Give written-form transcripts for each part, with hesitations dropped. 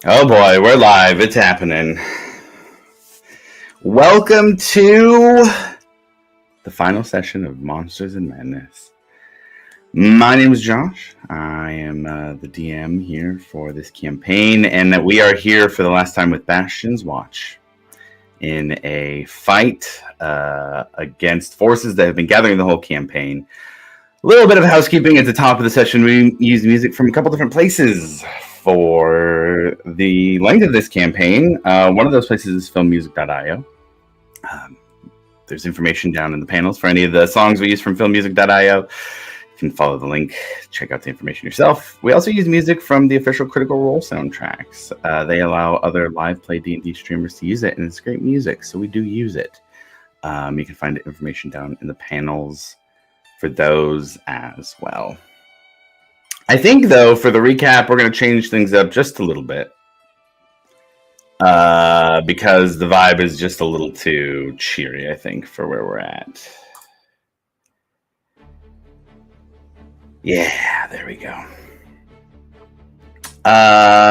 Oh boy, we're live. It's happening. Welcome to the final session of Monsters and Madness. My name is Josh. I am the DM here for this campaign, and we are here for the last time with Bastion's Watch in a fight against forces that have been gathering the whole campaign. A little bit of housekeeping at the top of the session. We use music from a couple different places for the length of this campaign. One of those places is filmmusic.io. There's information down in the panels for any of the songs we use from filmmusic.io. You can follow the link, check out the information yourself. We also use music from the official Critical Role soundtracks. They allow other live play D&D streamers to use it, and it's great music, so we do use it. You can find information down in the panels for those as well. I think, though, for the recap, we're going to change things up just a little bit. Because the vibe is just a little too cheery, I think, for where we're at. Yeah, there we go.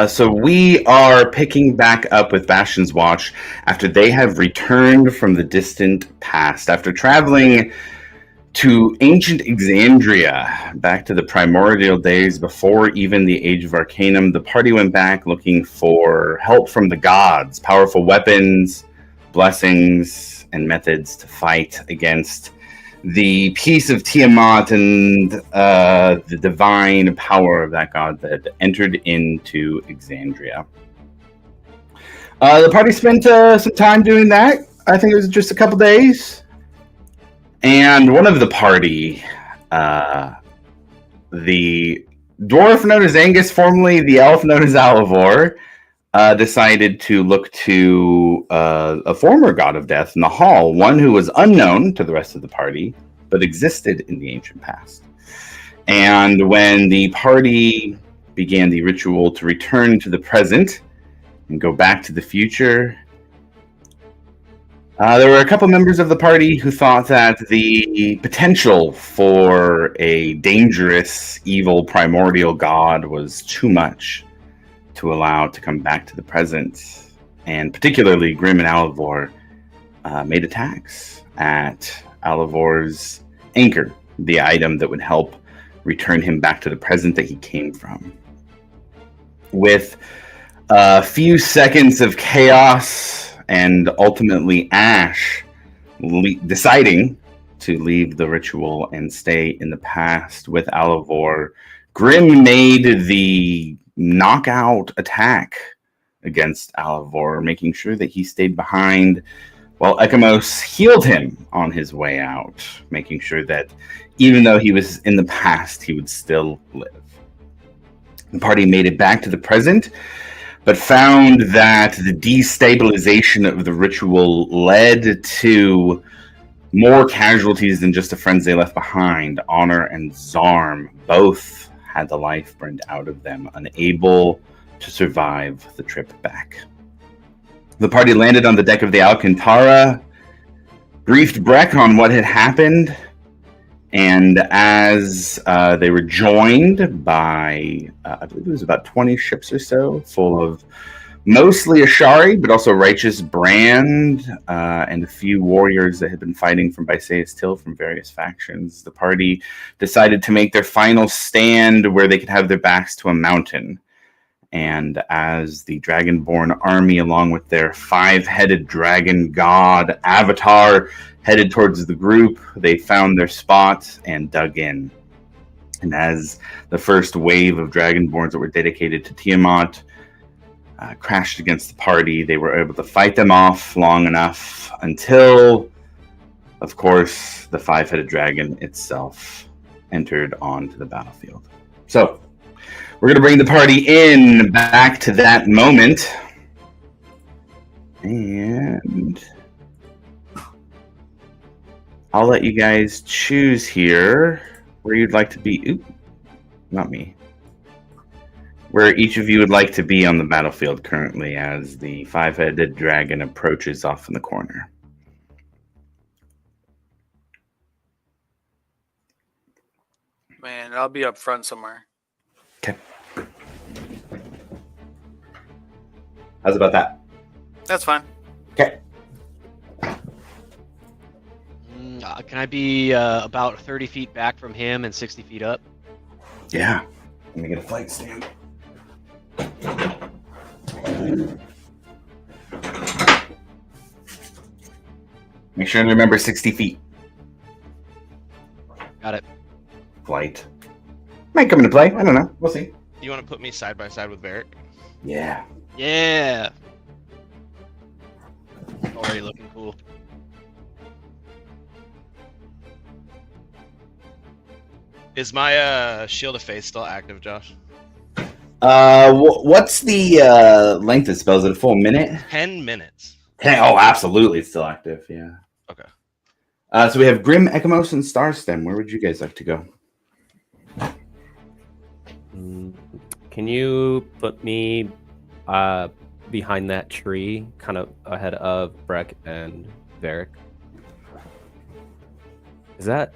So we are picking back up with Bastion's Watch after they have returned from the distant past. After traveling to ancient Exandria, back to the primordial days before even the Age of Arcanum, the party went back looking for help from the gods, powerful weapons, blessings, and methods to fight against the peace of Tiamat and the divine power of that god that entered into Exandria. The party spent some time doing that. I think it was just a couple days. And one of the party, the dwarf known as Angus, formerly the elf known as Alivor, decided to look to a former god of death, Nahal, one who was unknown to the rest of the party, but existed in the ancient past. And when the party began the ritual to return to the present and go back to the future, there were a couple members of the party who thought that the potential for a dangerous, evil, primordial god was too much to allow to come back to the present. And particularly, Grim and Alivor made attacks at Alivor's anchor, the item that would help return him back to the present that he came from. With a few seconds of chaos and ultimately Ash deciding to leave the ritual and stay in the past with Alivor, Grim made the knockout attack against Alivor, making sure that he stayed behind while Ekamos healed him on his way out, making sure that even though he was in the past, he would still live. The party made it back to the present, but found that the destabilization of the ritual led to more casualties than just the friends they left behind. Honor and Zarm both had the life burned out of them, unable to survive the trip back. The party landed on the deck of the Alcantara, briefed Breck on what had happened, and as they were joined by, I believe it was about 20 ships or so, full of mostly Ashari, but also Righteous Brand, and a few warriors that had been fighting from Bysaeus Till from various factions, the party decided to make their final stand where they could have their backs to a mountain. And as the Dragonborn army, along with their five-headed dragon god Avatar, headed towards the group, they found their spot and dug in. And as the first wave of Dragonborns that were dedicated to Tiamat crashed against the party, they were able to fight them off long enough until, of course, the five-headed dragon itself entered onto the battlefield. So, we're going to bring the party in back to that moment. And I'll let you guys choose here where you'd like to be. Oop, not me. Where each of you would like to be on the battlefield currently as the five-headed dragon approaches off in the corner. Man, I'll be up front somewhere. Okay. How's about that? That's fine. Okay. Can I be about 30 feet back from him and 60 feet up? Yeah. Let me get a flight stand. Make sure to remember 60 feet. Got it. Flight. Might come into play. I don't know. We'll see. You want to put me side by side with Varric? Yeah. Yeah. Already looking cool. Is my Shield of Faith still active, Josh? What's the length of spells? Is it a full minute? 10 minutes. 10. Oh, absolutely. It's still active. Yeah. Okay. So we have Grim, Ekamos, and Starstem. Where would you guys like to go? Can you put me behind that tree, kind of ahead of Breck and Varric? Is that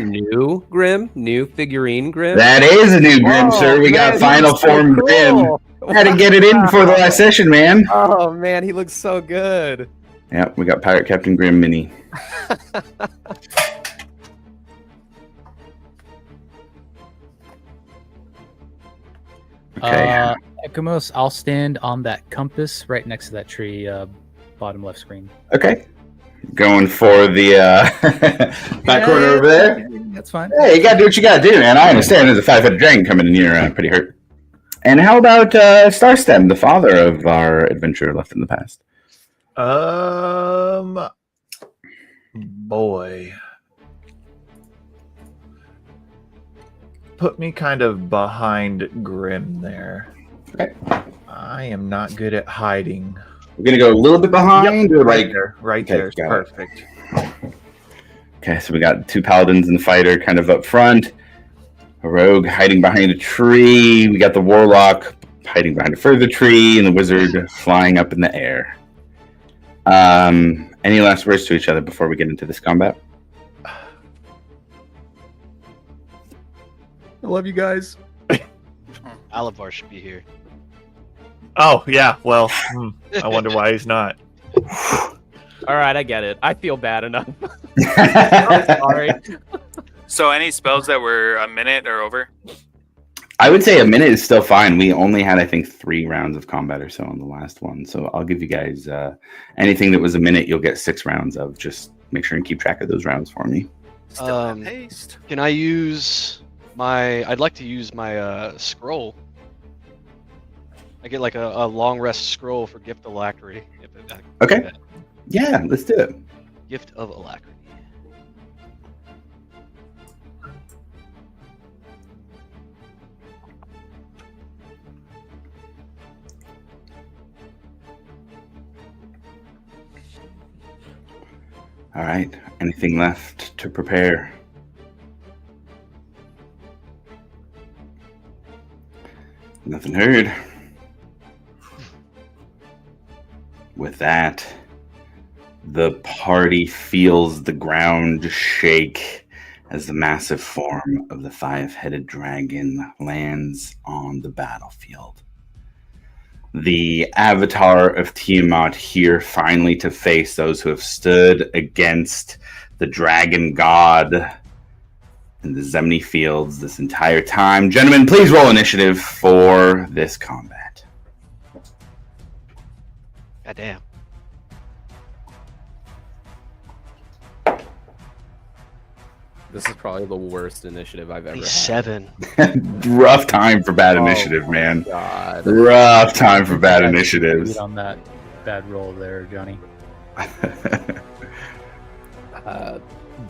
new Grim? New figurine Grim? That is a new Grim, sir. We got final form Grim. Had to get it in before the last session, man. Oh man, he looks so good. Yep, we got Pirate Captain Grim Mini. Okay. Ekamos, I'll stand on that compass right next to that tree, bottom left screen. Okay. Going for the back corner over there. That's fine. Hey, you gotta do what you gotta do, man. I understand there's a 5-foot dragon coming in here, pretty hurt. And how about Starstem, the father of our adventure left in the past? Boy. Put me kind of behind Grim there. Okay. I am not good at hiding. We're gonna go a little bit behind, or Right like there. Right Okay, there. It's got it. perfect. Okay, so we got 2 paladins and the fighter kind of up front. A rogue hiding behind a tree. We got the warlock hiding behind a further tree, and the wizard flying up in the air. Any last words to each other before we get into this combat? I love you guys. Alavar should be here. Oh, yeah. Well, I wonder why he's not. All right, I get it. I feel bad enough. I'm sorry. So any spells that were a minute or over? I would say a minute is still fine. We only had, I think, 3 rounds of combat or so on the last one. So I'll give you guys anything that was a minute, you'll get 6 rounds of. Just make sure and keep track of those rounds for me. Still have haste. Can I use my... I'd like to use my scroll. I get like a long rest scroll for Gift of Alacrity. Okay. Yeah, let's do it. Gift of Alacrity. All right. Anything left to prepare? Nothing heard. With that, the party feels the ground shake as the massive form of the 5-headed dragon lands on the battlefield. The avatar of Tiamat here finally to face those who have stood against the dragon god in the Zemni fields this entire time. Gentlemen, please roll initiative for this combat. Goddamn. This is probably the worst initiative I've ever had. 7. Rough time for bad initiative, man. God. Rough time for bad initiatives. On that bad roll there, Johnny.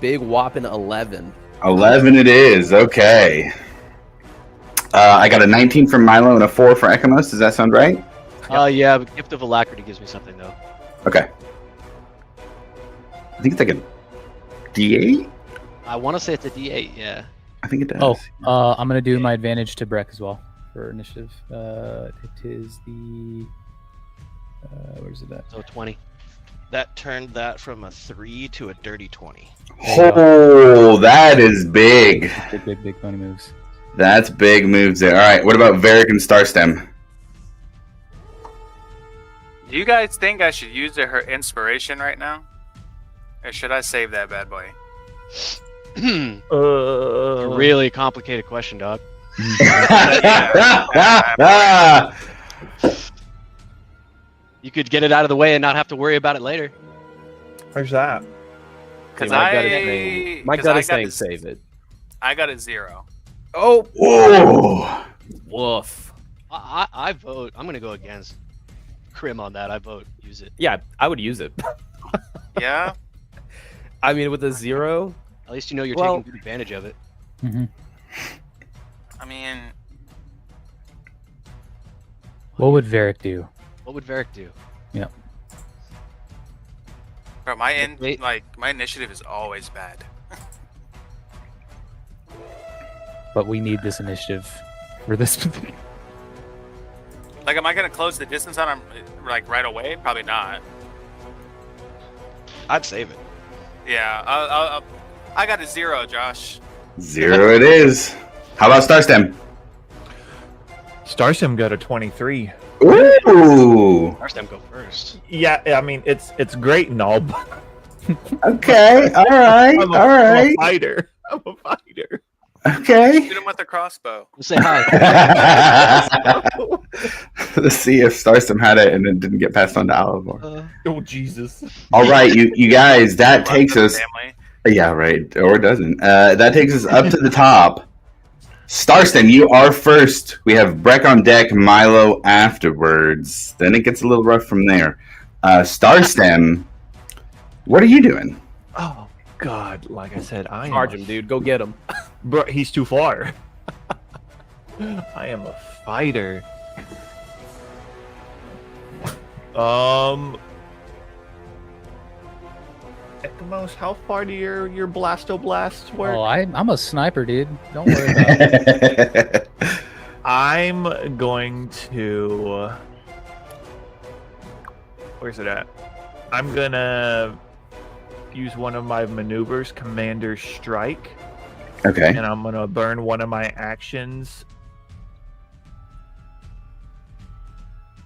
Big whopping 11. 11 it is. Okay. I got a 19 from Milo and a 4 for Ekamos. Does that sound right? Yeah, but Gift of Alacrity gives me something though. Okay. I think it's like a D8? I want to say it's a D8, yeah. I think it does. Oh, I'm gonna do my advantage to Breck as well for initiative. It is the where's it at? So 20. That turned that from a 3 to a dirty 20. Oh, that is big. Big money moves. That's big moves there. All right, what about Varric and Starstem? Do you guys think I should use her inspiration right now? Or should I save that bad boy? Really complicated question, dog. You could get it out of the way and not have to worry about it later. Where's that? Because my gut is saying save it. I got a 0. Oh, Whoa! woof. I vote. I'm gonna go against Crim on that. I vote. Use it. Yeah, I would use it. Yeah? I mean, with a 0, At least you know you're Well- taking good advantage of it. Hmm. I mean, What would Varric do? What would Varric do? bro, Wait. my initiative is always bad. But we need this initiative for this. Like, am I gonna close the distance on him like right away? Probably not. I'd save it. Yeah, I got a 0, Josh. 0 it is. How about Starstem? Starstem got a 23. Ooh. First time go first. Yeah, I mean it's great and all, but Okay. All right. I'm All a right. fighter. I'm a fighter. Okay. Shoot him with the crossbow. Say hi. Let's see if Starstem had it and it didn't get passed on to Alivor. Oh Jesus. All right, you guys. That takes us. Family. Yeah, right. Or it doesn't. That takes us up to the top. Starstem, you are first. We have Breck on deck, Milo afterwards. Then it gets a little rough from there. Starstem, what are you doing? Oh God! Like I said, I charge am. him, dude. Go get him. Bro, he's too far. I am a fighter. Ekamos, how far do your blasts work? Oh, I'm a sniper, dude. Don't worry about it. I'm going to. Where's it at? I'm gonna use one of my maneuvers, Commander Strike, Okay. and I'm gonna burn one of my actions.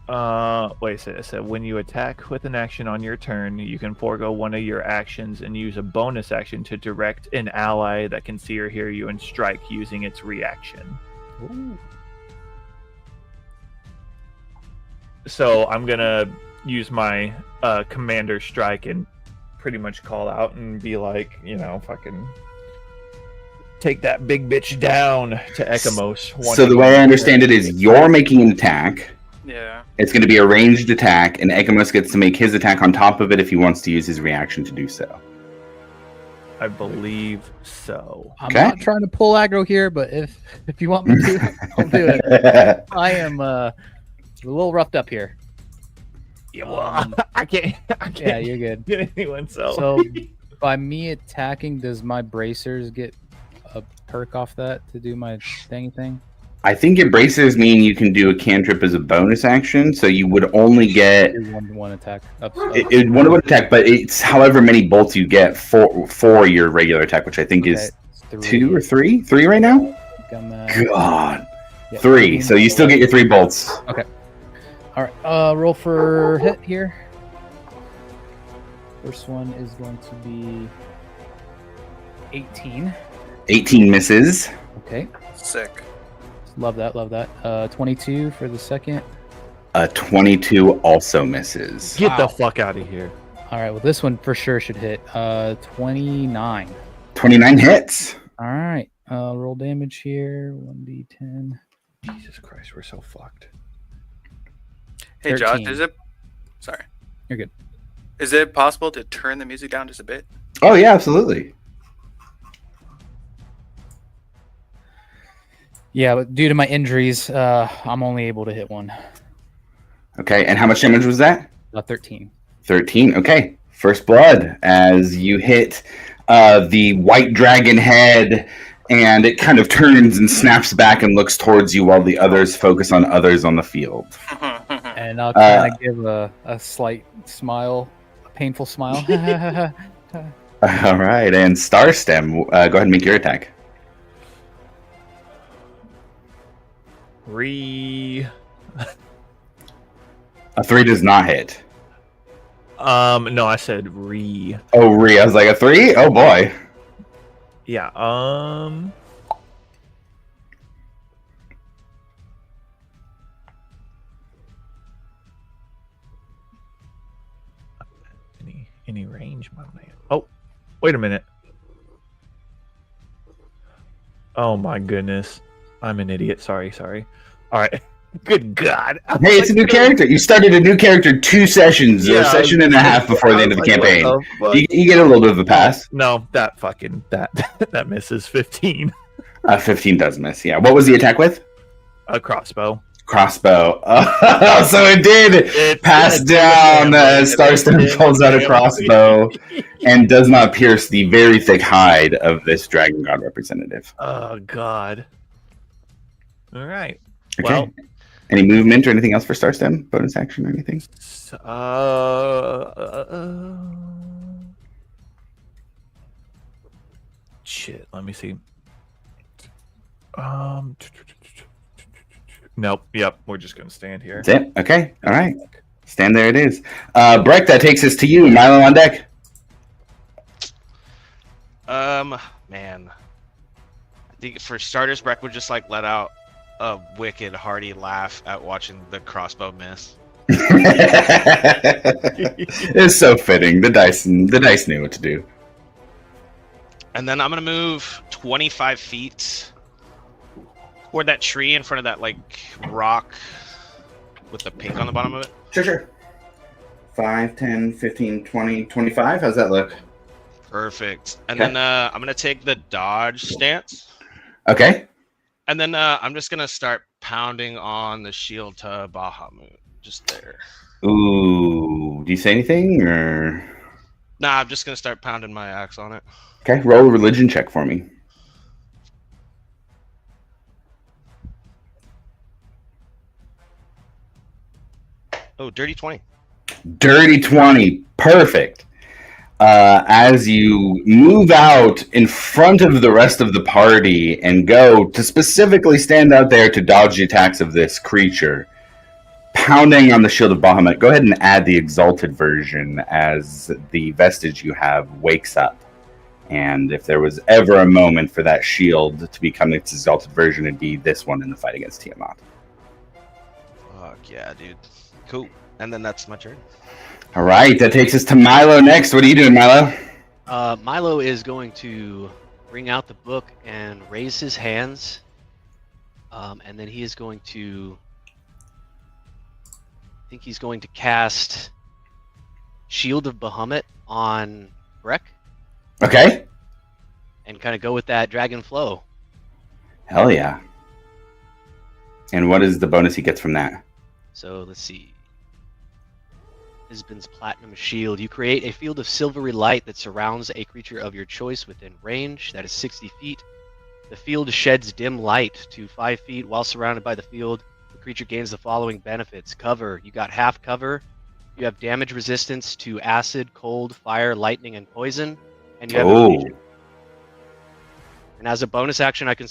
Wait a second. It said when you attack with an action on your turn, you can forego one of your actions and use a bonus action to direct an ally that can see or hear you and strike using its reaction. Ooh. So I'm gonna use my Commander Strike and pretty much call out and be like, fucking take that big bitch down to Ekamos. So the way I understand it is you're making an attack. Yeah. It's going to be a ranged attack, and Ekamos gets to make his attack on top of it if he wants to use his reaction to do so. I believe so. I'm Okay. not trying to pull aggro here, but if you want me to, I'll do it. I am a little roughed up here. Yeah, well, I can't Yeah, you're good. get anyone. So by me attacking, does my bracers get a perk off that to do my thingy thing? I think your bracers mean you can do a cantrip as a bonus action, so you would only get Do one attack. it one attack, but it's however many bolts you get for your regular attack, which I think is it's 2 or 3? 3 right now? God, Yeah. 3. So you still get your 3 bolts. All right, roll for hit here. First one is going to be 18. 18 misses. Okay, Sick. love that, love that. 22 for the second. 22 also misses. Get the Wow. fuck out of here. All right, well this one for sure should hit. 29. 29 hits. All right, roll damage here. 1d10. Jesus Christ, we're so fucked. Hey, Josh, 13. Sorry. You're good. Is it possible to turn the music down just a bit? Oh yeah, absolutely. Yeah, but due to my injuries, I'm only able to hit one. Okay, and how much damage was that? 13. 13. Okay, first blood as you hit the white dragon head, and it kind of turns and snaps back and looks towards you while the others focus on others on the field. And I'll kind of give a slight smile, a painful smile. All right, and Starstem, go ahead and make your attack. A 3 does not hit. No, I said re. Oh, re. I was like, a 3? Oh, boy. Yeah. Any range, my man. Oh, wait a minute. Oh my goodness, I'm an idiot. Sorry. All right. Good God. Hey, it's a new character. You started a new character 2 sessions, or a session and a half before the end of the campaign. You get a little bit of a pass. No, that fucking that misses 15. 15 does miss. Yeah. What was the attack with? A crossbow. Crossbow. Oh, so it did pass down. Starstone pulls out a crossbow and does not pierce the very thick hide of this dragon god representative. Oh God. All right. Okay. Well, any movement or anything else for Starstone? Bonus action or anything? Shit. Let me see. Nope. Yep. We're just gonna stand here. That's it. Okay. All right. Stand there. It is. Breck, that takes us to you. Milo on deck. Man. I think for starters, Breck would just like let out a wicked hearty laugh at watching the crossbow miss. It's so fitting. The dice knew what to do. And then I'm gonna move 25 feet toward that tree in front of that like rock with the pink on the bottom of it. Sure. 5, 10, 15, 20, 25. How's that look? Perfect. And Okay. then I'm gonna take the dodge stance. Okay. And then I'm just gonna start pounding on the shield to Bahamut. Just there. Ooh. Do you say anything or? Nah, I'm just gonna start pounding my axe on it. Okay. Roll a religion check for me. Oh, dirty 20. Dirty 20. Perfect. As you move out in front of the rest of the party and go to specifically stand out there to dodge the attacks of this creature, pounding on the shield of Bahamut, go ahead and add the exalted version as the vestige you have wakes up. And if there was ever a moment for that shield to become its exalted version, it'd be this one in the fight against Tiamat. Fuck yeah, dude. Cool. And then that's my turn. All right, that takes us to Milo next. What are you doing, Milo? Milo is going to bring out the book and raise his hands. And then he is going to... I think he's going to cast Shield of Bahamut on Breck. Okay. And kind of go with that dragon flow. Hell yeah. And what is the bonus he gets from that? So let's see. Isbin's Platinum Shield. You create a field of silvery light that surrounds a creature of your choice within range. That is 60 feet. The field sheds dim light to 5 feet. While surrounded by the field, the creature gains the following benefits. Cover. You got half cover. You have damage resistance to acid, cold, fire, lightning, and poison. And you have evasion. And as a bonus action, I can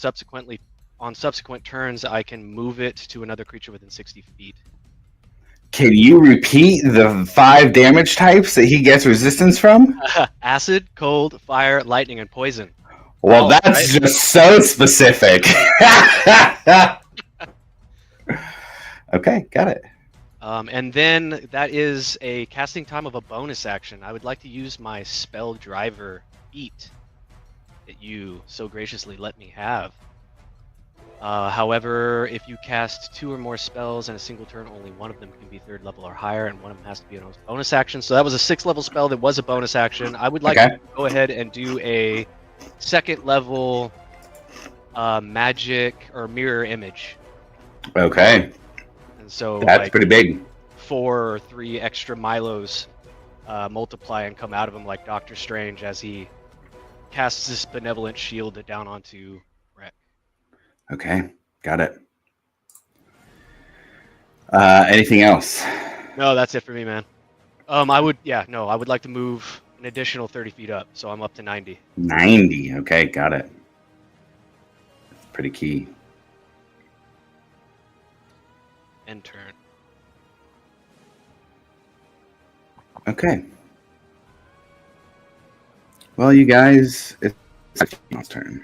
on subsequent turns, I can move it to another creature within 60 feet. Can you repeat the 5 damage types that he gets resistance from? Acid, cold, fire, lightning, and poison. Well, that's just so specific. Okay, got it. And then that is a casting time of a bonus action. I would like to use my spell driver feat that you so graciously let me have. However, if you cast 2 or more spells in a single turn, only one of them can be 3rd level or higher, and one of them has to be a bonus action. So that was a 6th level spell that was a bonus action. I would like to go ahead and do a 2nd level magic or mirror image. Okay. And so that's pretty big. 4 or 3 extra Milos multiply and come out of him like Doctor Strange as he casts this benevolent shield down onto Breck. Okay, got it. Anything else? No, that's it for me, man. I would like to move an additional 30 feet up, so I'm up to 90. 90. Okay, got it. That's pretty key. End turn. Okay. Well, you guys, it's Tiamat's turn.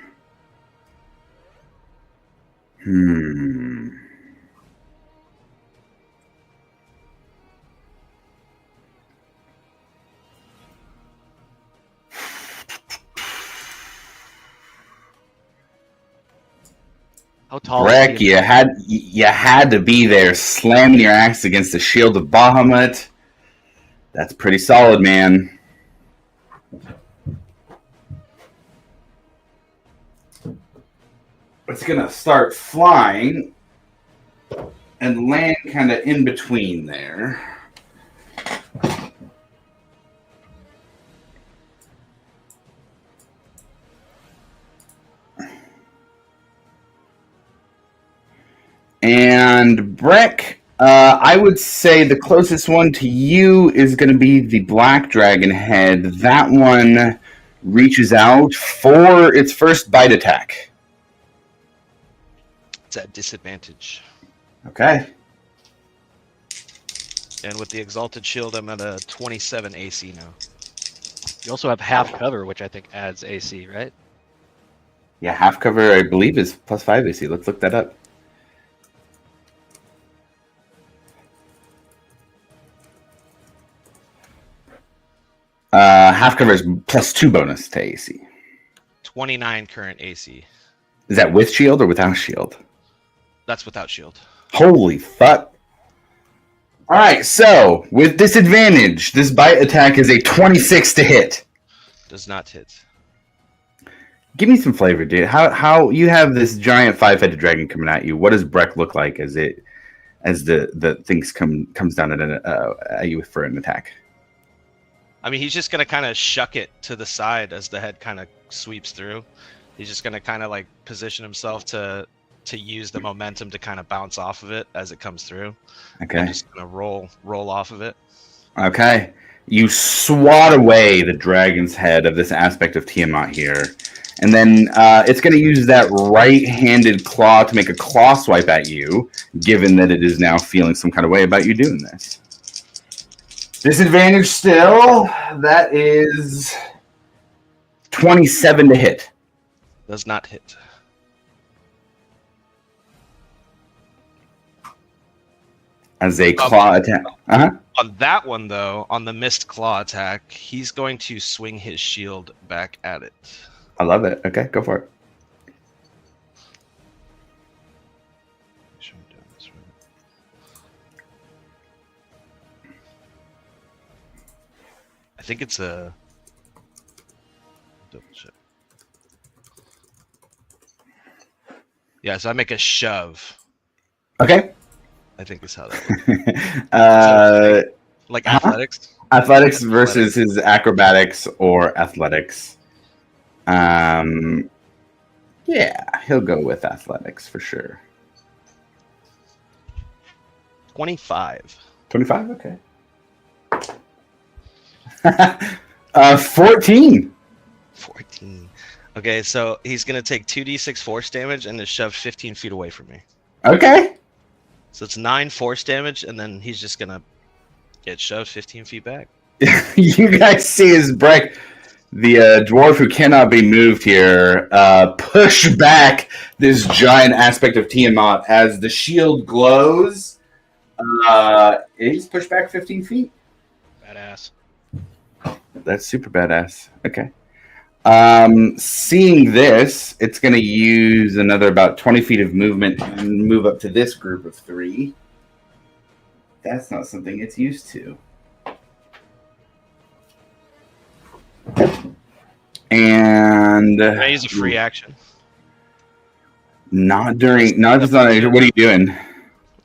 How tall Breck, is he? you had to be there, slamming your axe against the shield of Bahamut. That's pretty solid, man. It's gonna start flying and land kind of in between there. And Breck, I would say the closest one to you is going to be the black dragon head. That one reaches out for its first bite attack. It's at disadvantage. Okay. And with the Exalted Shield, I'm at a 27 AC now. You also have half cover, which I think adds AC, right? Yeah, half cover, I believe, is +5 AC. Let's look that up. Half cover is +2 bonus to AC. 29 current AC. Is that with shield or without shield? That's without shield. Holy fuck. All right, so with disadvantage, this bite attack is a 26 to hit. Does not hit. Give me some flavor, dude. How you have this giant 5-headed dragon coming at you? What does Breck look like as the things comes down at you for an attack? I mean, he's just gonna kind of shuck it to the side as the head kind of sweeps through. He's just gonna kind of like position himself to use the momentum to kind of bounce off of it as it comes through. Okay. And just gonna roll off of it. Okay. You swat away the dragon's head of this aspect of Tiamat here. And then it's going to use that right-handed claw to make a claw swipe at you, given that it is now feeling some kind of way about you doing this. Disadvantage still. That is 27 to hit. Does not hit. As a claw attack. Uh-huh. On that one, though, on the missed claw attack, he's going to swing his shield back at it. I love it. Okay, go for it. Make sure I'm doing this right. I think it's a double check. Yeah, so I make a shove. Okay. I think is how that works. Like athletics? Athletics versus his acrobatics or athletics. Yeah, he'll go with athletics for sure. 25. 25, okay. 14. 14. Okay, so he's gonna take 2d6 force damage and is shoved 15 feet away from me. Okay. So it's 9 force damage, and then he's just gonna get shoved 15 feet back. You guys see his Breck, the dwarf who cannot be moved here, push back this giant aspect of Tiamat as the shield glows. He's pushed back 15 feet. Badass. That's super badass. Okay. Seeing this, it's going to use another about 20 feet of movement and move up to this group of 3. That's not something it's used to. And Can I use a free action? Not during. No, it's not. What are you doing?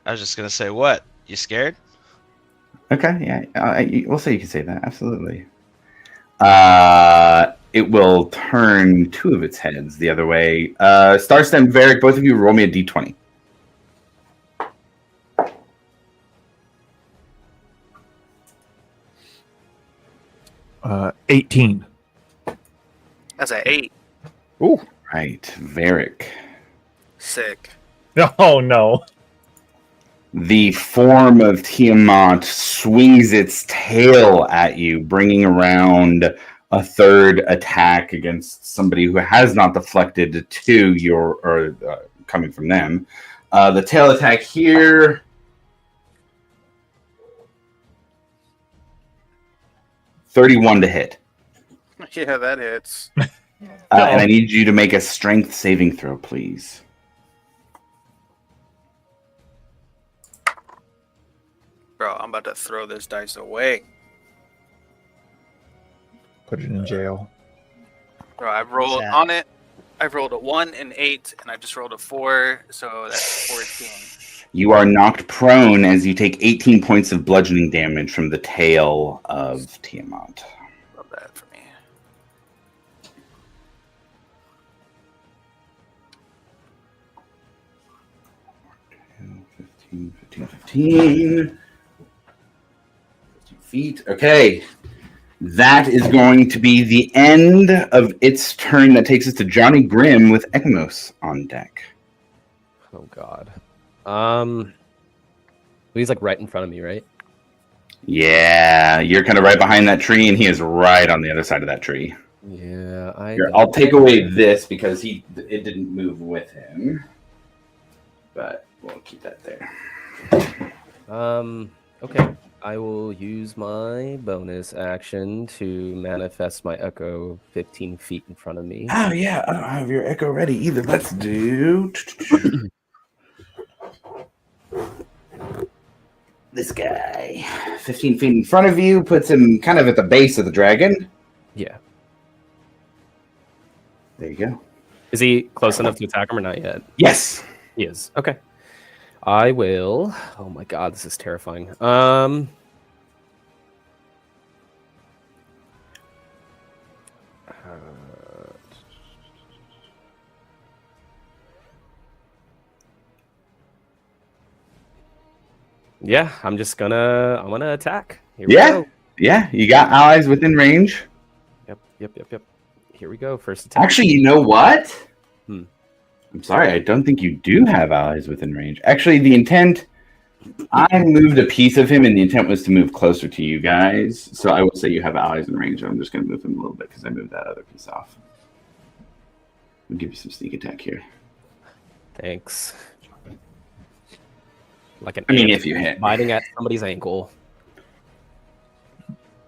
I was just gonna say, what? You scared? Okay, yeah. We'll say you can say that. Absolutely. It will turn 2 of its heads the other way. Starstem, Varric, both of you roll me a d20. 18. That's an 8. Ooh. Right, Varric. Sick. Oh no. the form of Tiamat swings its tail at you, bringing around a third attack against somebody who has not deflected to your, or coming from them. The tail attack here. $31 to hit. Yeah, that hits. And I need you to make a strength saving throw, please. Bro, I'm about to throw this dice away. Put it in jail. Bro, I've rolled that? on it. I've rolled a 1 and 8, and I just rolled a 4, so that's 14. You are knocked prone as you take 18 points of bludgeoning damage from the tail of Tiamat. Love that for me. Fifteen feet. Okay. That is going to be the end of its turn. That takes us to Johnny Grimm with Ekamos on deck. Oh god. He's like right in front of me, right? Yeah, you're kind of right behind that tree, and he is right on the other side of that tree. Yeah, Here, I'll take away this because it didn't move with him, but we'll keep that there. Okay. I will use my bonus action to manifest my echo 15 feet in front of me. Oh yeah, I don't have your echo ready either. Let's do this guy. 15 feet in front of you puts him kind of at the base of the dragon. Yeah. There you go. Is he close enough to attack him or not yet? Yes. He is. Okay. I will. Oh my god, this is terrifying. Yeah, I'm gonna attack. Here we Yeah. go. Yeah, you got allies within range. Yep. Here we go. First attack. Actually, you know what? Hmm. I'm sorry, I don't think you do have allies within range. Actually, the intent, I moved a piece of him, and the intent was to move closer to you guys. So I would say you have allies in range. I'm just going to move him a little bit because I moved that other piece off. I'll give you some sneak attack here. Thanks. Like an I mean, ant if you hit. biting at somebody's ankle.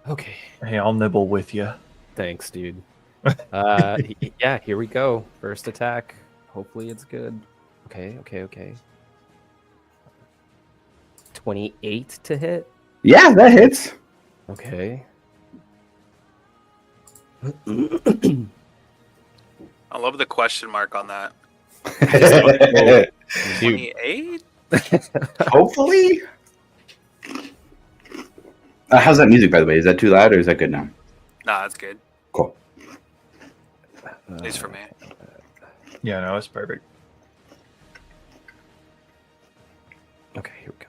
Okay. Hey, I'll nibble with you. Thanks, dude. Yeah, here we go. First attack. Hopefully it's good. Okay. 28 to hit. Yeah, that hits. Okay. I love the question mark on that. Dude, 28? Hopefully. How's that music, by the way? Is that too loud or is that good now? Nah, that's good. Cool. At least for me. Yeah, no, it's perfect. Okay, here we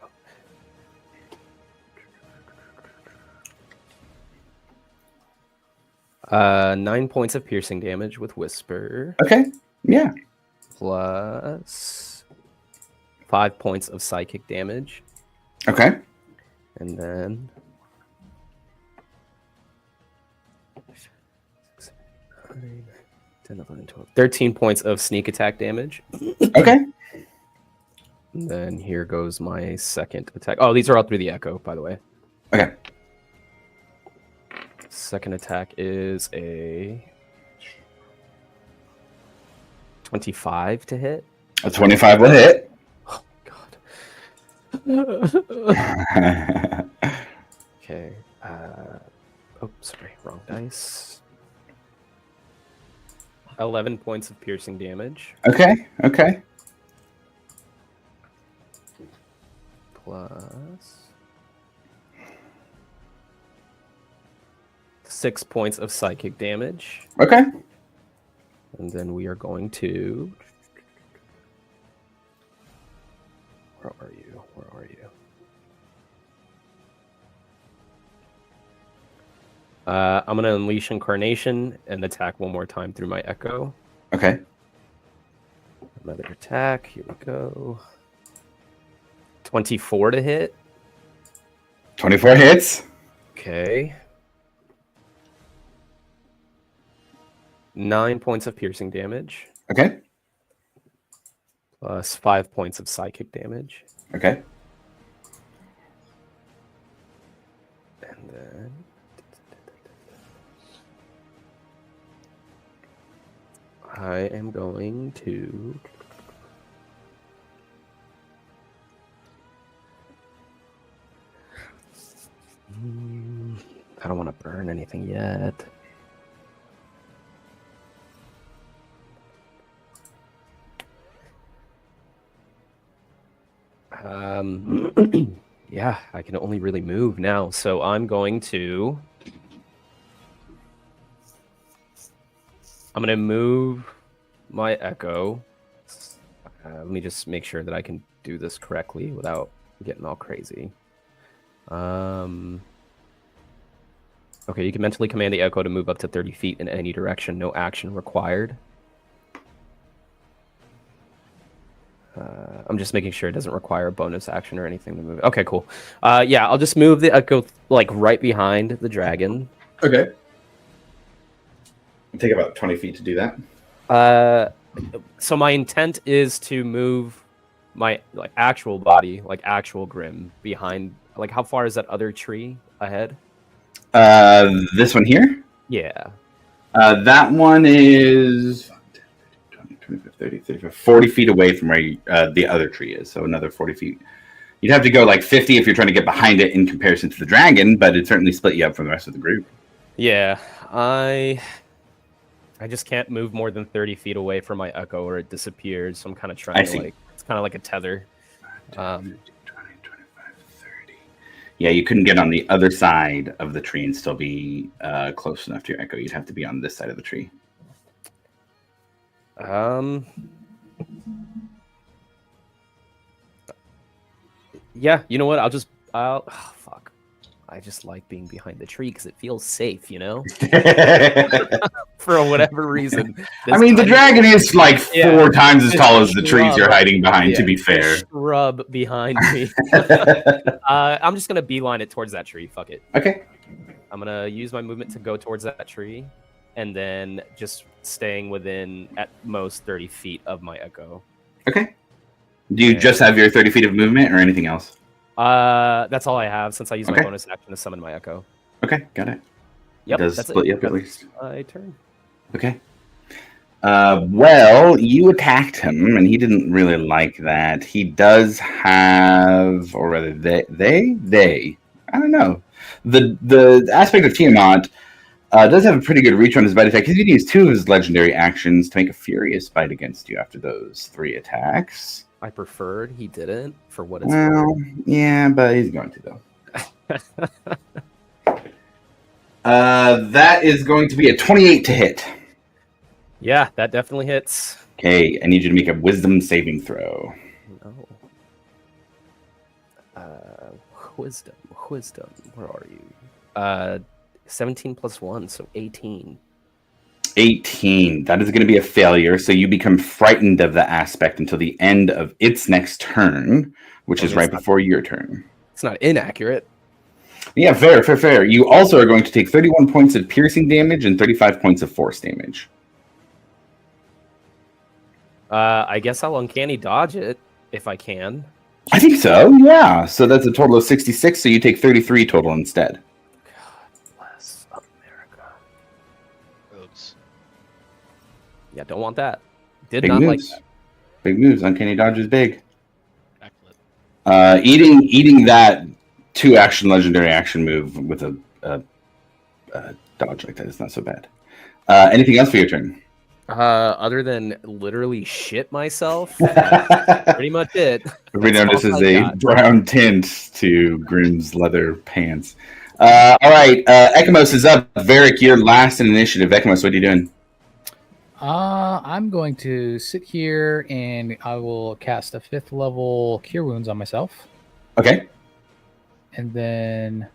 go. 9 points of piercing damage with Whisper, Okay. Yeah. plus 5 points of psychic damage, Okay. and then 10, 11, 12, 13 points of sneak attack damage. Okay. And then here goes my second attack. Oh, these are all through the echo, by the way. Okay. Second attack is a 25 to hit. A 25 will hit. Oh, God. Okay. Oh, sorry. Wrong dice. 11 points of piercing damage. Okay. Okay. Plus 6 points of psychic damage. Okay. And then we are going to... Where are you? I'm going to unleash Incarnation and attack one more time through my Echo. Okay. Another attack. Here we go. 24 to hit. 24 hits. Okay. 9 points of piercing damage, Okay. plus 5 points of psychic damage. Okay. And then I am going to I don't want to burn anything yet. Yeah, I can only really move now, so I'm going to move my echo. Let me just make sure that I can do this correctly without getting all crazy. Okay, you can mentally command the echo to move up to 30 feet in any direction. No action required. I'm just making sure it doesn't require a bonus action or anything to move. Okay, cool. Yeah, I'll just move the echo like right behind the dragon. Okay. It'll take about 20 feet to do that. So my intent is to move my actual body, like actual Grim, behind. Like, how far is that other tree ahead? This one here? Yeah. That one is 20, 25, 30, 35, 40 feet away from where the other tree is. So another 40 feet. You'd have to go like 50 if you're trying to get behind it in comparison to the dragon, but it'd certainly split you up from the rest of the group. Yeah, I just can't move more than 30 feet away from my echo or it disappears. So I'm kind of trying to like, it's kind of like a tether. 20, 25, 30. Yeah, you couldn't get on the other side of the tree and still be close enough to your echo. You'd have to be on this side of the tree. Yeah, you know what? Oh, fuck. I just like being behind the tree because it feels safe, you know? For whatever reason. I mean, the dragon is like 4 times as tall as the trees you're hiding behind, to be fair. Shrub behind me. I'm just going to beeline it towards that tree. Fuck it. Okay. I'm going to use my movement to go towards that tree and then just staying within at most 30 feet of my echo. Okay. Do you just have your 30 feet of movement or anything else? That's all I have since I use my bonus action to summon my echo. Okay, got it. Yep, it does that's split it. you up at least. My turn. Okay. Well, you attacked him, and he didn't really like that. He does have, or rather, they. I don't know. The aspect of Tiamat does have a pretty good reach on his bite attack. He can use 2 of his legendary actions to make a furious bite against you after those 3 attacks. I preferred he didn't, for what it's worth. Yeah, but he's going to, though. That is going to be a 28 to hit. Yeah, that definitely hits. Okay, I need you to make a wisdom saving throw. No. Wisdom. Where are you? 17 plus 1, so 18. 18. That is going to be a failure, so you become frightened of the aspect until the end of its next turn, which is right before your turn. It's not inaccurate. Yeah, fair. You also are going to take 31 points of piercing damage and 35 points of force damage. I guess I'll uncanny dodge it if I can. I think so, yeah. So that's a total of 66, so you take 33 total instead. God bless America. Oops. Yeah, don't want that. Did Big not moves. like that. Big moves. Uncanny dodge is big. Backflip. Eating that 2-action legendary action move with a dodge like that is not so bad. Anything else for your turn? Other than literally shit myself, pretty much it. Everybody notices a brown tint to Grim's leather pants. All right, Ekimos is up. Varric, you're last in initiative. Ekimos, what are you doing? I'm going to sit here and I will cast a 5th level Cure Wounds on myself. Okay. And then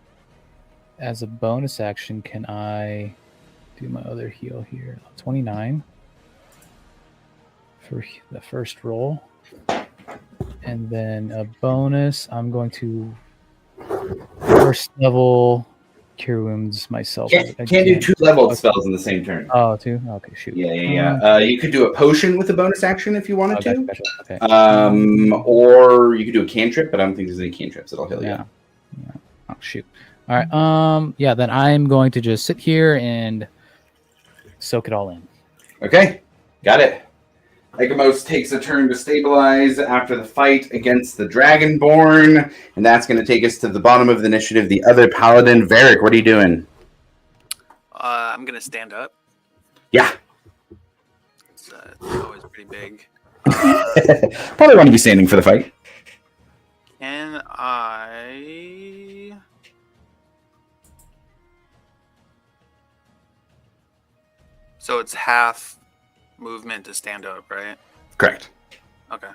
as a bonus action, can I do my other heal here? 29 for the first roll. And And then a bonus, I'm going to first level Cure Wounds myself. Can't do 2 leveled spells in the same turn. Oh, 2? Okay, shoot. Yeah. You could do a potion with a bonus action if you wanted to. Gotcha. Okay. Or you could do a cantrip, but I don't think there's any cantrips that'll heal you. Yeah. Oh, shoot. All right. Yeah, then I'm going to just sit here and soak it all in. Okay, got it. Egamos takes a turn to stabilize after the fight against the Dragonborn, and that's going to take us to the bottom of the initiative. The other paladin, Varric, what are you doing? I'm gonna stand up. Yeah. It's always pretty big. Probably want to be standing for the fight. Can I? So it's half movement to stand up, right? Correct. Okay.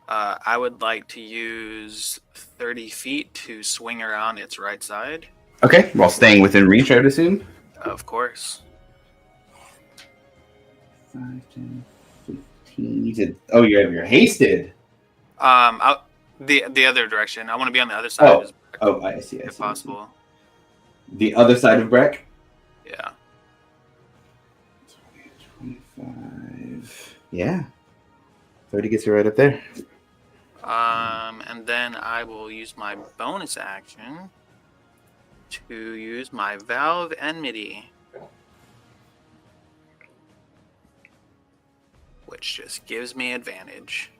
I would like to use 30 feet to swing around its right side. Okay, while staying within reach, I would assume. Of course. 5, 10, 15. You said, oh, you're hasted. The other direction. I want to be on the other side. I see. If possible. The other side of Breck? Yeah. 25. Yeah. 30 gets you right up there. And then I will use my bonus action to use my Valve Enmity, which just gives me advantage.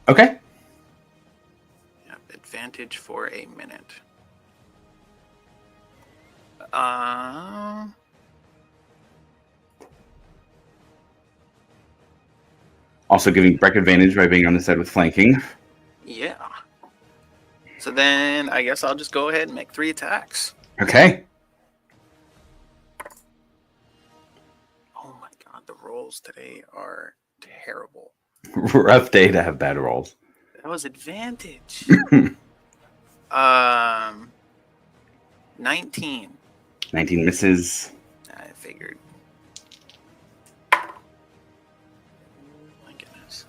Okay. Yep, advantage for a minute. Also giving Breck advantage by being on the side with flanking. Yeah. So then I guess I'll just go ahead and make 3 attacks. Okay. Oh my god, the rolls today are terrible. Rough day to have bad rolls. That was advantage. 19. 19 misses. I figured. My goodness.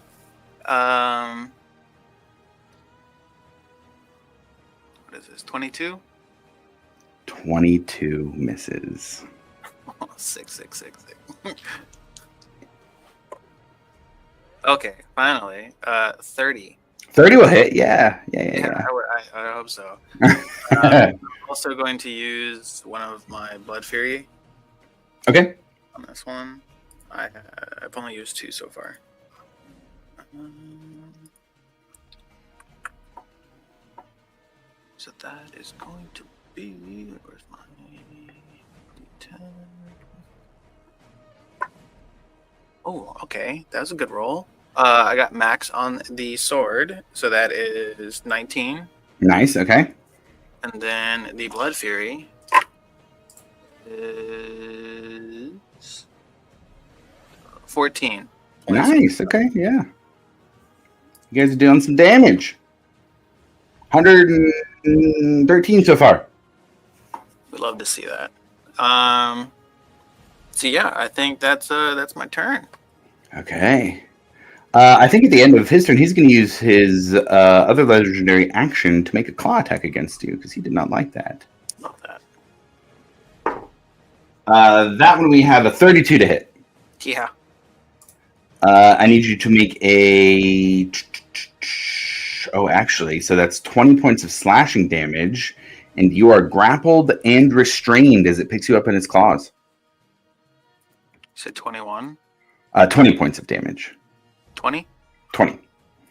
What is this? 22? 22 misses. 6. Okay, finally. 30. 30 will hit, yeah. I hope so. I'm also going to use one of my Blood Fury Okay. on this one. I've only used 2 so far. So that is going to be... Where's my D10? Oh, okay. That was a good roll. I got max on the sword, so that is 19. Nice, okay. And then the Blood Fury is 14. Nice, okay, yeah. You guys are doing some damage. 113 so far. We'd love to see that. So yeah, I think that's my turn. Okay. I think at the end of his turn, he's going to use his other legendary action to make a claw attack against you, because he did not like that. Love that. That one we have a 32 to hit. Yeah. I need you to make a... Oh, actually, so that's 20 points of slashing damage, and you are grappled and restrained as it picks you up in its claws. You said 21? 20 points of damage. 20? 20.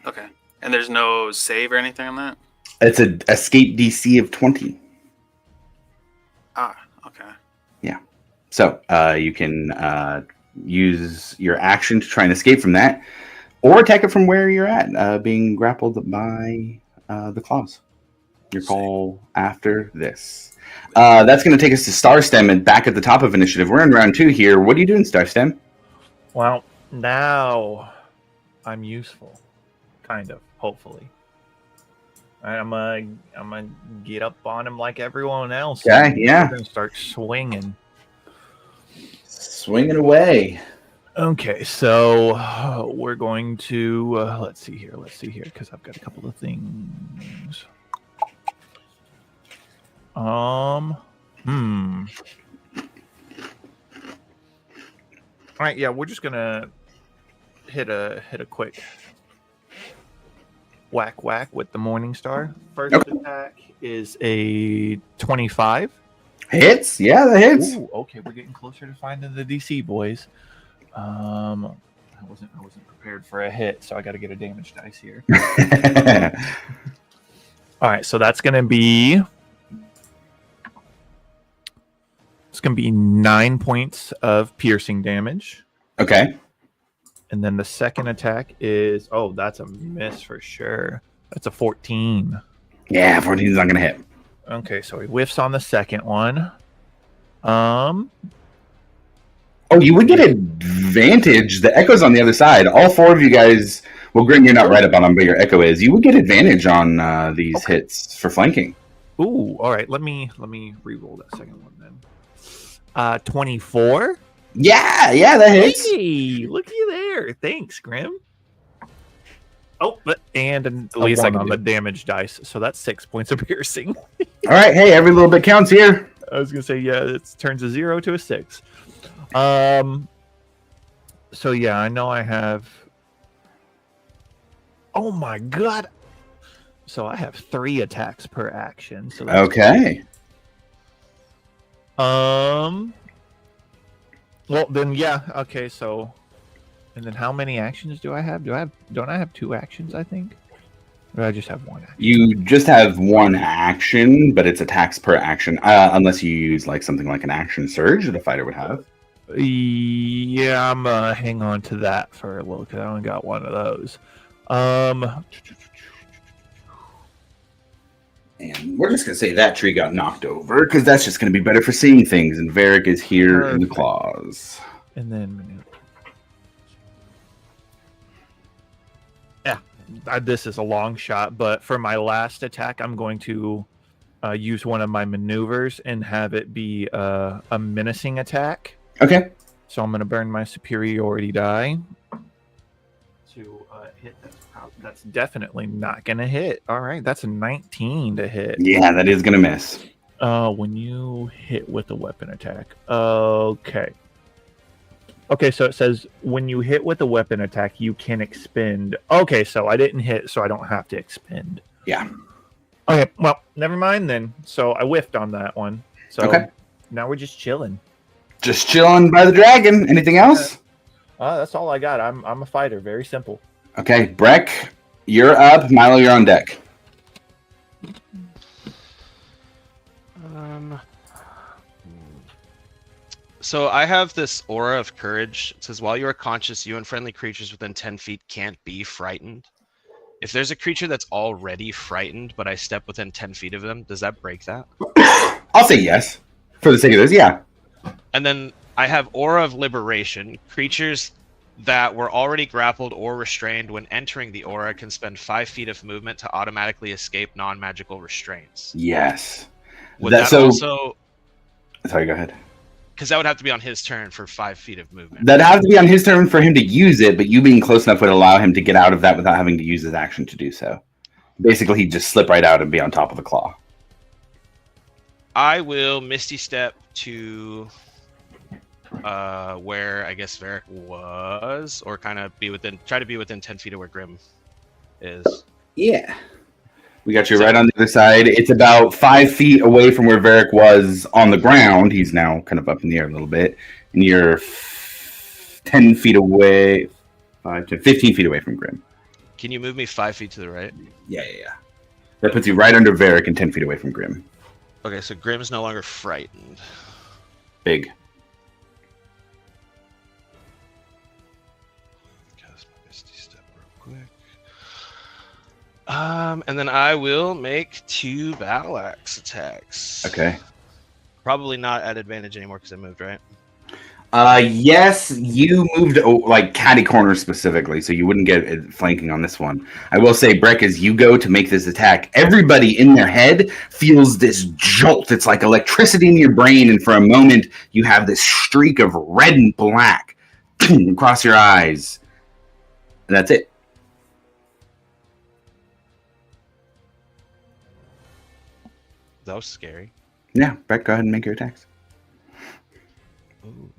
Okay. And there's no save or anything on that? It's an escape DC of 20. Ah, okay. Yeah. So you can use your action to try and escape from that, or attack it from where you're at, being grappled by the claws. Your call after this. That's going to take us to Starstem, and back at the top of initiative. We're in round 2 here. What are you doing, Starstem? Well, now I'm useful, kind of. Hopefully, I'm gonna get up on him like everyone else. Okay, yeah. We're gonna start swinging. Swinging away. Okay, so we're going to let's see here, because I've got a couple of things. All right, yeah, we're just gonna hit a quick whack with the Morning Star. First attack is a 25. Hits? Yeah, that hits. Ooh, okay, we're getting closer to finding the DC, boys. I wasn't prepared for a hit, so I got to get a damage dice here. All right, so that's gonna be 9 points of piercing damage. Okay. And then the second attack is that's a miss for sure. That's a 14. Yeah, 14 is not gonna hit. Okay, so he whiffs on the second one. Oh, you would get advantage. The echo's on the other side. All four of you guys. Well, Grim, you're not right up on them, but your echo is. You would get advantage on these hits for flanking. Ooh, all right. Let me re-roll that second one then. 24. Yeah, that hits. Hey, looky there. Thanks, Grim. Oh, and a least I one can on do. the damage dice, so that's 6 points of piercing. All right, hey, every little bit counts here. I was gonna say, yeah, it turns a 0 to a 6. So yeah, I know I have. Oh my god! So I have 3 attacks per action. So that's Okay. Well then, yeah. Okay, so, and then how many actions do I have? Don't I have 2 actions? I think. Or do I just have 1 action? You just have 1 action, but it's attacks per action, unless you use like something like an action surge that a fighter would have. Yeah, I'm gonna hang on to that for a little because I only got 1 of those. And we're just gonna say that tree got knocked over because that's just gonna be better for seeing things. And Varric is here in the claws. And then, yeah, this is a long shot, but for my last attack, I'm going to use one of my maneuvers and have it be a menacing attack. Okay. So I'm going to burn my superiority die to hit. That's definitely not going to hit. All right, that's a 19 to hit. Yeah, that is gonna miss. When you hit with a weapon attack. Okay. Okay, so it says when you hit with a weapon attack, you can expend. Okay, so I didn't hit, so I don't have to expend. Yeah. Okay, well, never mind then. So I whiffed on that one. So Okay. now we're just chilling. Just chilling by the dragon. Anything else? That's all I got. I'm a fighter. Very simple. Okay, Breck, you're up. Milo, you're on deck. So I have this aura of courage. It says, while you are conscious, you and friendly creatures within 10 feet can't be frightened. If there's a creature that's already frightened, but I step within 10 feet of them, does that break that? I'll say yes. For the sake of this, yeah. And then I have Aura of Liberation. Creatures that were already grappled or restrained when entering the aura can spend 5 feet of movement to automatically escape non-magical restraints. Yes. Would that also... Sorry, go ahead. Because that would have to be on his turn for 5 feet of movement. That'd have to be on his turn for him to use it, but you being close enough would allow him to get out of that without having to use his action to do so. Basically, he'd just slip right out and be on top of the claw. I will Misty Step to where I guess Varric was, or kind of try to be within 10 feet of where Grim is. Yeah. We got you right on the other side. It's about 5 feet away from where Varric was on the ground. He's now kind of up in the air a little bit. And you're 10 feet away, 15 feet away from Grim. Can you move me 5 feet to the right? Yeah. That puts you right under Varric and 10 feet away from Grim. Okay, so Grim's no longer frightened. Big. Cast my Misty Step real quick. And then I will make 2 battle axe attacks. Okay. Probably not at advantage anymore because I moved, right? Yes, you moved like catty corner specifically, so you wouldn't get flanking on this one. I will say, Breck, as you go to make this attack, everybody in their head feels this jolt. It's like electricity in your brain, and for a moment, you have this streak of red and black across your eyes. And that's it. That was scary. Yeah, Brett, go ahead and make your attacks. Ooh.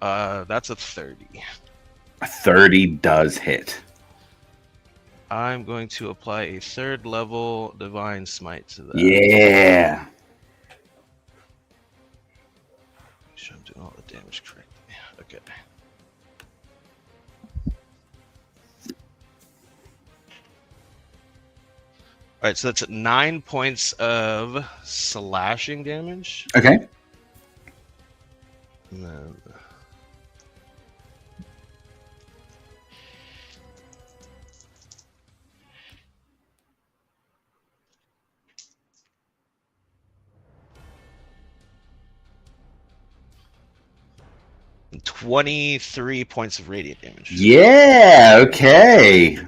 That's a 30. A 30 does hit. I'm going to apply a 3rd level Divine Smite to that. Yeah. Make sure I'm doing all the damage correctly. Okay. Alright, so that's 9 points of slashing damage. Okay. And then... and 23 points of radiant damage. Yeah, okay.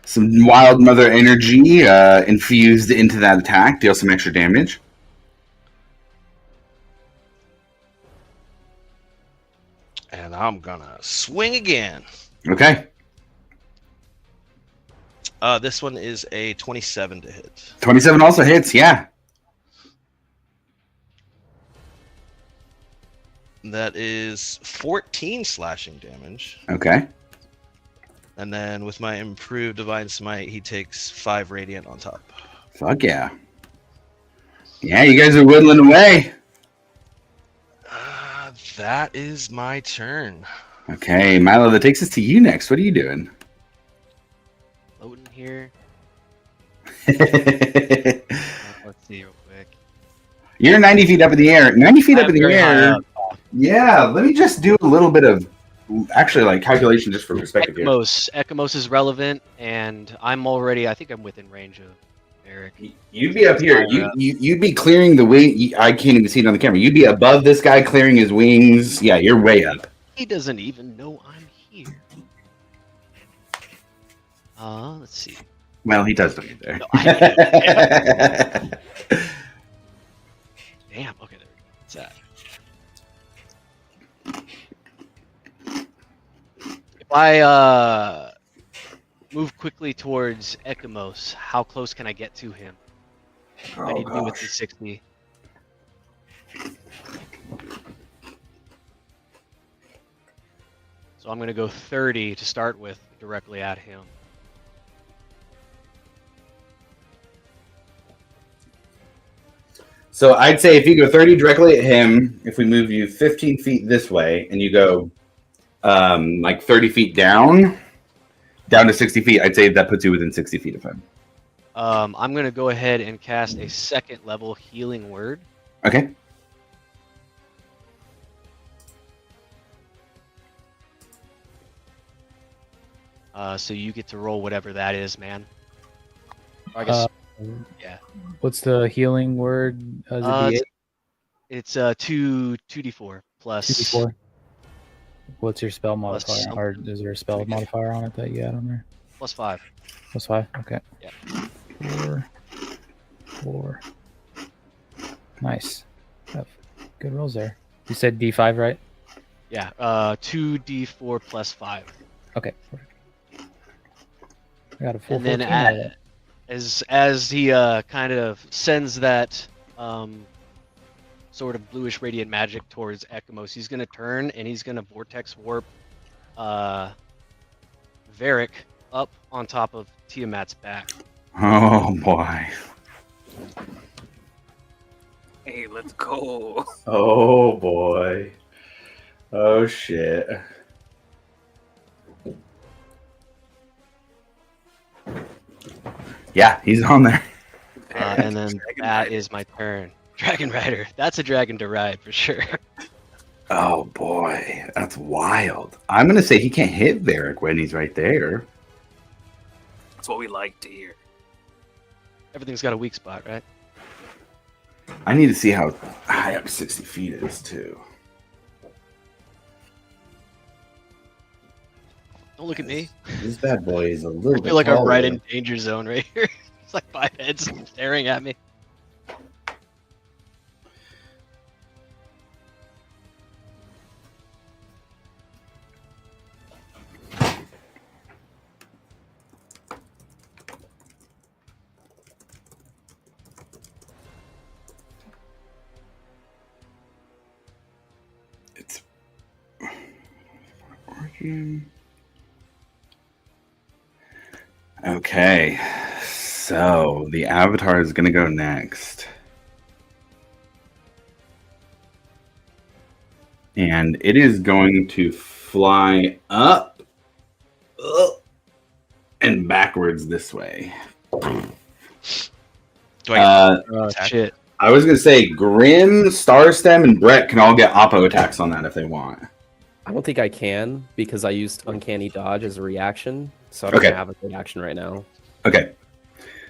Some wild mother energy infused into that attack. Deal some extra damage. And I'm gonna swing again. Okay. This one is a 27 to hit. 27 also hits, yeah. That is 14 slashing damage. Okay. And then with my improved Divine Smite, he takes 5 radiant on top. Fuck yeah. Yeah, you guys are whittling away. That is my turn. Okay, Milo, that takes us to you next. What are you doing? Loading here. You're Let's see real quick. 90 feet up in the air. 90 feet up in the Very high air. up. Yeah, let me just do a little bit of actually like calculation just for perspective here. Ekamos is relevant, and I'm already. I think I'm within range of Eric. You'd be up here. You'd be clearing the wing. I can't even see it on the camera. You'd be above this guy clearing his wings. Yeah, you're way up. He doesn't even know I'm here. Let's see. Well, he does know you're there. No, Damn. Okay, there we go. What's that? If I move quickly towards Ekamos, how close can I get to him? I need to be within 60. So I'm going to go 30 to start with, directly at him. So I'd say if you go 30 directly at him, if we move you 15 feet this way, and you go like 30 feet down to 60 feet, I'd say that puts you within 60 feet of him. I'm going to go ahead and cast a 2nd level healing word. Okay. So you get to roll whatever that is, man. Or I guess, yeah. What's the healing word? Is it D8? It's 2d4 plus 2d4. What's your spell Plus modifier? something. Or is there a spell modifier on it that you add on there? plus 5. Plus 5? Okay. Yeah. 4. Nice. Have good rolls there. You said D5, right? Yeah. 2d4 plus 5. Okay. Perfect. I got a full And then 14. as he kind of sends that sort of bluish radiant magic towards Ekamos, he's going to turn and he's going to vortex warp Varric up on top of Tiamat's back. Oh boy. Hey, let's go. Oh boy. Oh shit. Yeah, he's on there. And then that is my turn. Dragon Rider. That's a dragon to ride for sure. Oh boy, that's wild. I'm gonna say he can't hit Varric when he's right there. That's what we like to hear. Everything's got a weak spot, right? I need to see how high up 60 feet is too. Don't look at me. This bad boy is a little I bit feel like I'm right taller. in danger zone right here. It's like 5 heads staring at me. Okay, so the Avatar is going to go next. And it is going to fly up and backwards this way. Do I Oh attack? shit! I was going to say Grim, Starstem, and Brett can all get oppo attacks on that if they want. I don't think I can because I used Uncanny Dodge as a reaction, so I don't Okay. have a reaction right now. Okay.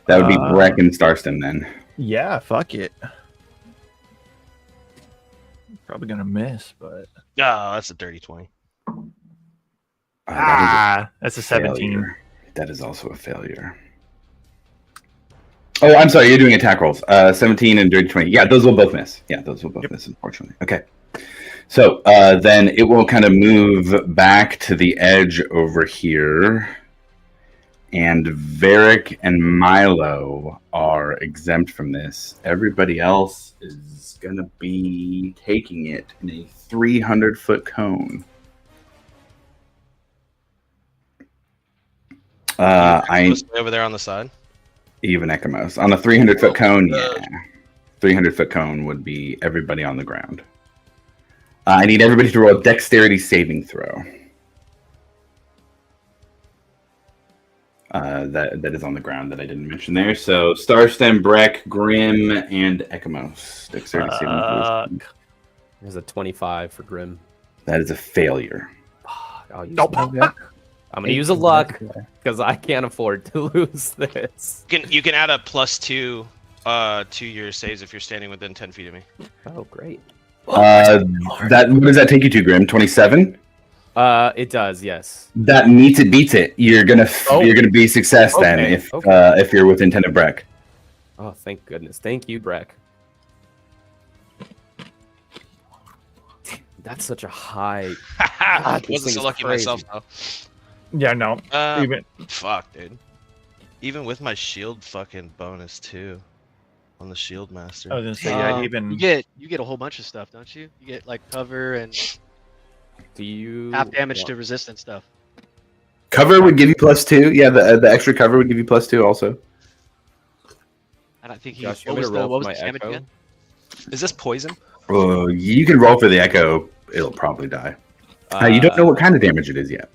That would be Breck and Starstem then. Yeah, fuck it. Probably gonna miss, but Oh, that's a dirty 20. that's a 17. failure. That is also a failure. Oh, I'm sorry. You're doing attack rolls. 17 and dirty 20. Yeah, those will both miss. Yeah, those will both miss, unfortunately. Okay. So then it will kind of move back to the edge over here. And Varric and Milo are exempt from this. Everybody else is going to be taking it in a 300-foot cone. Stay over there on the side. Even Ekamos. On a 300-foot cone, yeah. 300-foot cone would be everybody on the ground. I need everybody to roll a dexterity saving throw. That is on the ground that I didn't mention there. So Starstem, Breck, Grim, and Ekamos. Dexterity saving throw. There's a 25 for Grim. That is a failure. I'll use I'm gonna use a luck because I can't afford to lose this. You can add a +2 to your saves if you're standing within 10 feet of me. Oh, great. What does that take you to, Grim? 27? It does, yes. That meets it, beats it. You're gonna be success then if you're within 10 of Breck. Oh, thank goodness. Thank you, Breck. That's such a high. God, this Wasn't thing so is lucky crazy. myself though. Yeah, no. Even Fuck, dude. Even with my shield fucking bonus too, on the shield master. I was gonna say, yeah, even You get a whole bunch of stuff, don't you? You get like cover and Do you half damage to resistance stuff. Cover would give you +2. Yeah, the extra cover would give you +2 also. I don't think he. Josh, you What want was me to the roll what was for the my damage echo? again? Is this poison? You can roll for the echo. It'll probably die. You don't know what kind of damage it is yet.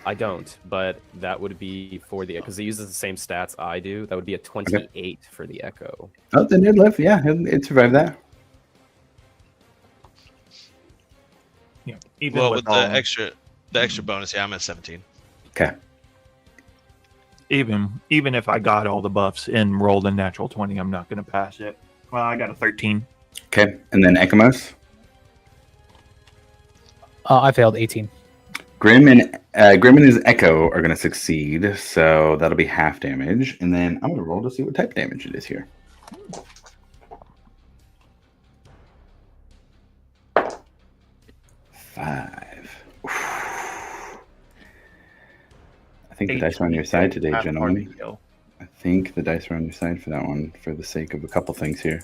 I don't, but that would be for the because it uses the same stats I do. That would be a 28 for the echo. Oh, then it'd live. Yeah, it'd survive that. even Well, with with the extra bonus, yeah, I'm at 17. Okay. even if I got all the buffs and rolled a natural 20, I'm not gonna pass it. Well, I got a 13. Okay, and then Ekamos. I failed 18. Grim and his Echo are going to succeed, so that'll be half damage. And then I'm going to roll to see what type of damage it is here. Five. I think the dice are on your side today, gentlemen. I think the dice are on your side for that one, for the sake of a couple things here.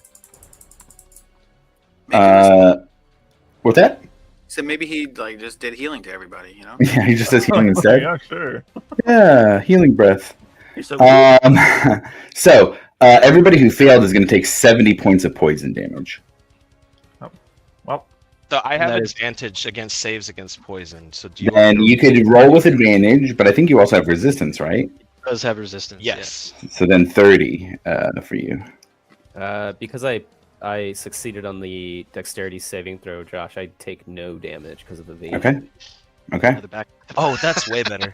What's that? So maybe he like just did healing to everybody, you know? Yeah, he just says healing instead. Yeah, sure. Yeah, healing breath. You're so good. So everybody who failed is going to take 70 points of poison damage. Well, So I have That is- advantage against saves against poison. So do you? Then you could roll with advantage, but I think you also have resistance, right? It does have resistance. Yes. So then 30 for you. Because I succeeded on the dexterity saving throw, Josh, I take no damage because of evasion. Okay. Yeah. Okay. The back. Oh, that's way better.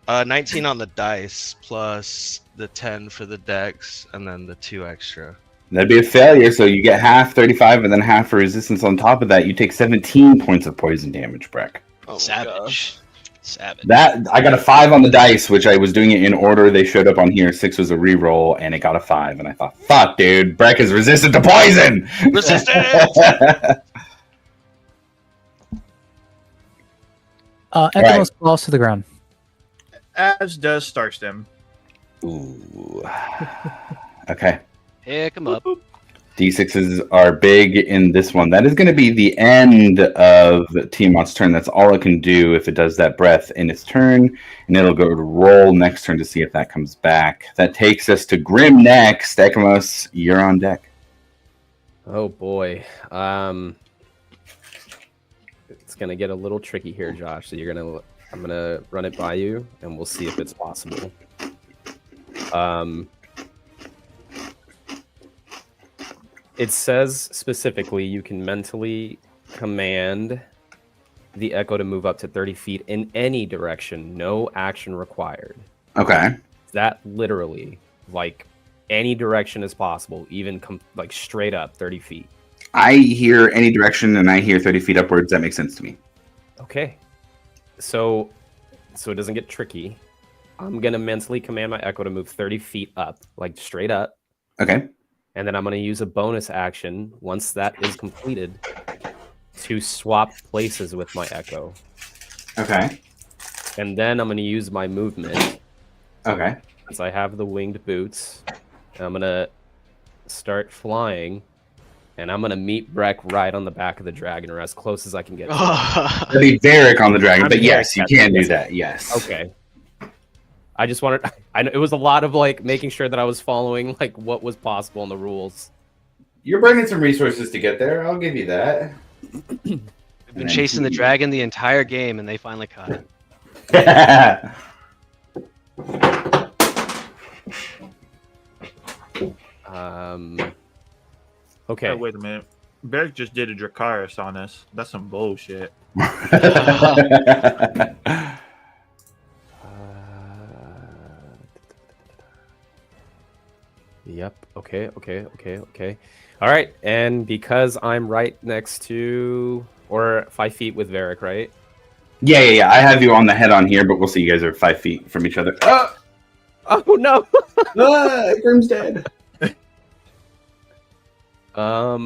19 on the dice plus the 10 for the dex, and then the 2 extra. That'd be a failure, so you get half 35 and then half for resistance on top of that. You take 17 points of poison damage, Breck. Oh my Savage. gosh. Savage. That I got a 5 on the dice, which I was doing it in order. They showed up on here. 6 was a reroll, and it got a 5. And I thought, fuck, dude, Breck is resistant to poison. Resistance! Ekamos falls to the ground. as does Starstem. Ooh. Okay. Pick him up. D6s are big in this one. That is going to be the end of Tiamat's turn. That's all it can do if it does that breath in its turn. And it'll go to roll next turn to see if that comes back. That takes us to Grim next. Ekamos, you're on deck. Oh boy. It's gonna get a little tricky here, Josh. So I'm gonna run it by you, and we'll see if it's possible. It says specifically you can mentally command the echo to move up to 30 feet in any direction, no action required. Okay. That literally, like, any direction is possible, even like straight up 30 feet. I hear any direction, and I hear 30 feet upwards. That makes sense to me. Okay. So it doesn't get tricky. I'm going to mentally command my echo to move 30 feet up, like straight up. Okay. And then I'm going to use a bonus action once that is completed to swap places with my echo. Okay. And then I'm going to use my movement. Okay. Since I have the winged boots. I'm going to start flying. And I'm going to meet Breck right on the back of the dragon, or as close as I can get. It'll be Varric on the dragon, but yes, you can do that. Yes. Okay. I just wanted. I know it was a lot of like making sure that I was following like what was possible in the rules. You're bringing some resources to get there. I'll give you that. We've been chasing the dragon the entire game, and they finally caught it. Okay. Oh, wait a minute. Beric just did a Dracarys on us. That's some bullshit. Yep. Okay. All right. And because I'm right next to, or 5 feet with Varric, right? Yeah. I have you on the head on here, but we'll see you guys are 5 feet from each other. Oh no! Grim's dead. There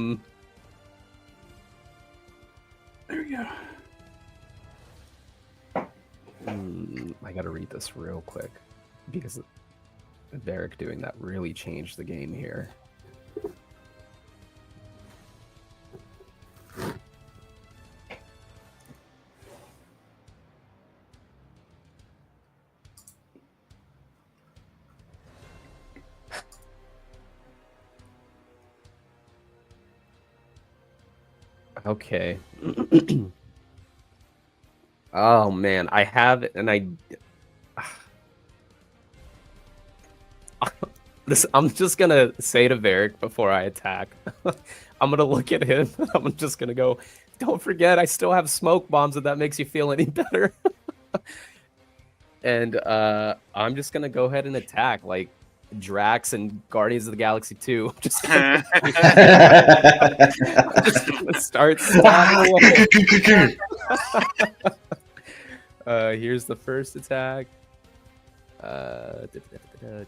we go. I gotta read this real quick because Varric doing that really changed the game here. Okay. Oh man, I have and I'm just gonna say to Varric before I attack. I'm gonna look at him. I'm just gonna go, don't forget I still have smoke bombs if that makes you feel any better. And I'm just gonna go ahead and attack like Drax and Guardians of the Galaxy 2. I'm just gonna start stabbing away. Here's the first attack.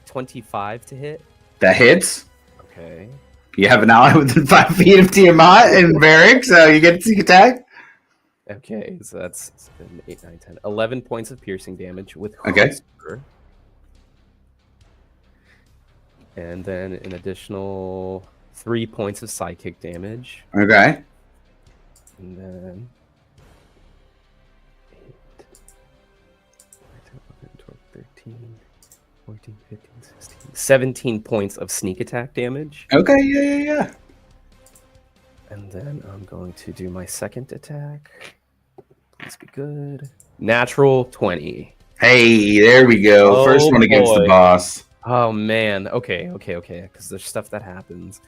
25 to hit. That hits. Okay. You have an ally within 5 feet of Tiamat and Varric, so you get to sneak attack. Okay, so that's 7, 8, 9, 10. 11 points of piercing damage with Okay. Whisper. And then an additional 3 points of psychic damage. Okay. And then 8, 11, 12, 13, 14, 15, 16, 17 points of sneak attack damage. Okay, yeah. And then I'm going to do my second attack. Please be good. Natural 20. Hey, there we go. Oh, First one against the boy. boss. Oh man. Okay. Because there's stuff that happens.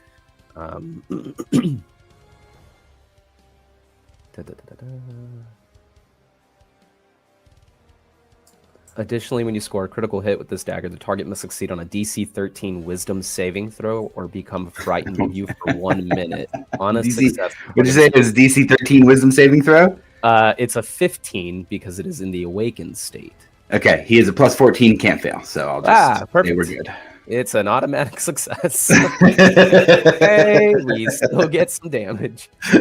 Additionally, when you score a critical hit with this dagger, the target must succeed on a DC 13 Wisdom saving throw or become frightened of you for 1 minute. On a success. What'd you say? Is DC 13 Wisdom saving throw? It's a 15 because it is in the awakened state. Okay, he is a plus 14, can't fail. So I'll just perfect. say we're good. It's an automatic success. Hey, we still get some damage. A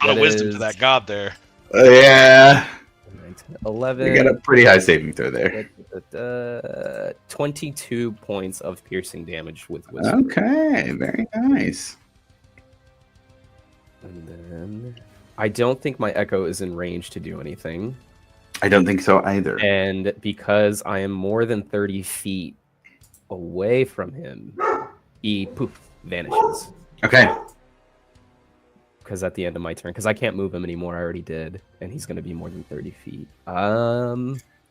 lot of wisdom to that god there. Yeah. 9, 11. You got a pretty high saving throw there. 22 points of piercing damage with Whisper. Okay, very nice. And then I don't think my Echo is in range to do anything. I don't think so either. And because I am more than 30 feet away from him, he poof vanishes. Okay. Because at the end of my turn, because I can't move him anymore, I already did, and he's going to be more than 30 feet.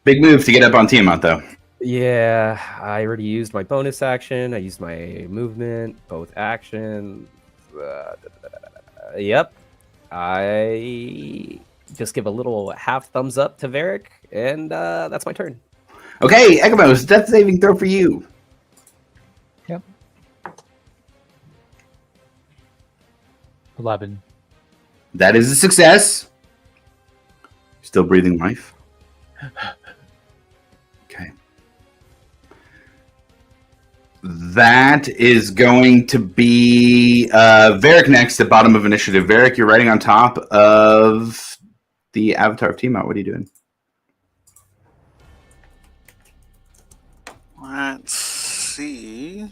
Big move to get up on Tiamat, though. Yeah, I already used my bonus action. I used my movement, both actions. Yep. I just give a little half thumbs up to Varric, and that's my turn. Okay, Ekamos, death saving throw for you. Yep. 11. That is a success. Still breathing life. Okay. That is going to be Varric next at bottom of initiative. Varric, you're riding on top of the Avatar of Tiamat. What are you doing? Let's see.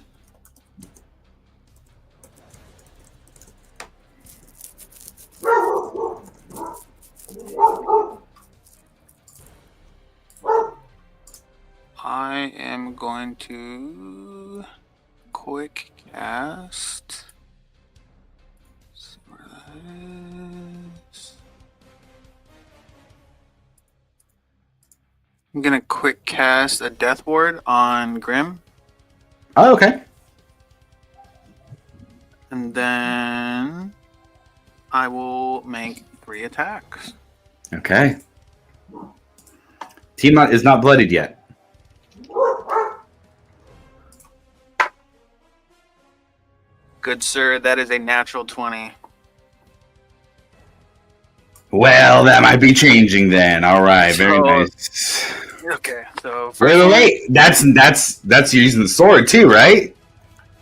I am going to quick cast. See where that is. I'm gonna quick cast a Death Ward on Grim, Oh, okay. and then I will make 3 attacks. Okay. Tiamat is not bloodied yet. Good sir, that is a natural 20. Well, that might be changing then. All right, very So- nice. Okay, so Wait. That's using the sword too, right?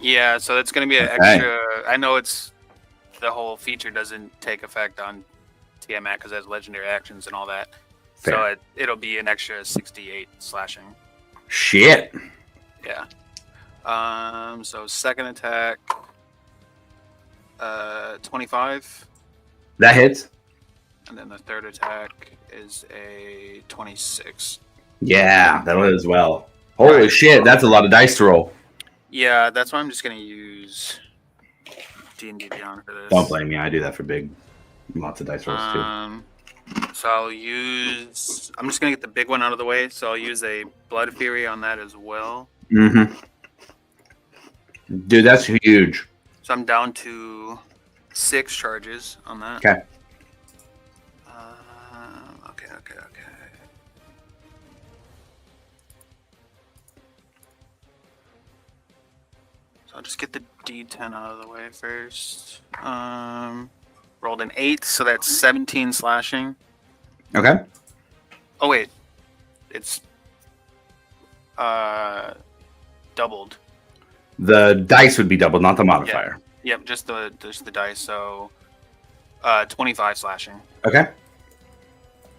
Yeah, so it's gonna be an Okay. extra. I know it's the whole feature doesn't take effect on Tiamat because it has legendary actions and all that. So Fair. it'll be an extra 68 slashing. Shit. Yeah. So second attack, 25, That hits. and then the third attack is a 26. Yeah, that was as well. Holy Right. shit, that's a lot of dice to roll. Yeah, that's why I'm just gonna use D&D Beyond for this. Don't blame me, I do that for big, lots of dice rolls too. So I'll use. I'm just gonna get the big one out of the way. So I'll use a Blood Fury on that as well. Mm-hmm. Dude, that's huge. So I'm down to 6 charges on that. Okay. Okay. So I'll just get the D10 out of the way first. Rolled an 8, so that's 17 slashing. Okay. Oh wait, it's doubled. The dice would be doubled, not the modifier. Yep, just the dice. So 25 slashing, Okay.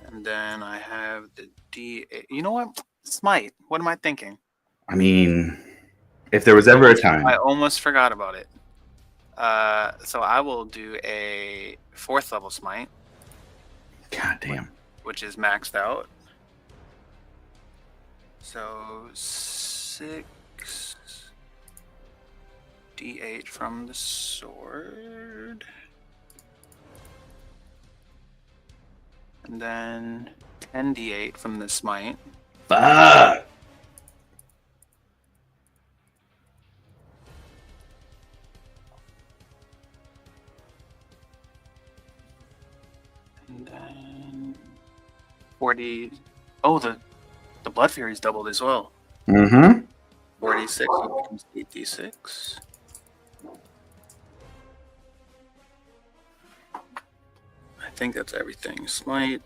and then I have the D8. You know what? Smite. What am I thinking? I mean, if there was ever a time. I almost forgot about it. So I will do a 4th level smite, God damn. which is maxed out. So 6 D8 from the sword. And then 10 D8 from the smite. Fuck. And then 40. Oh, the Blood Fury's doubled as well. Mm-hmm. 46 becomes 8d6. I think that's everything. Smite,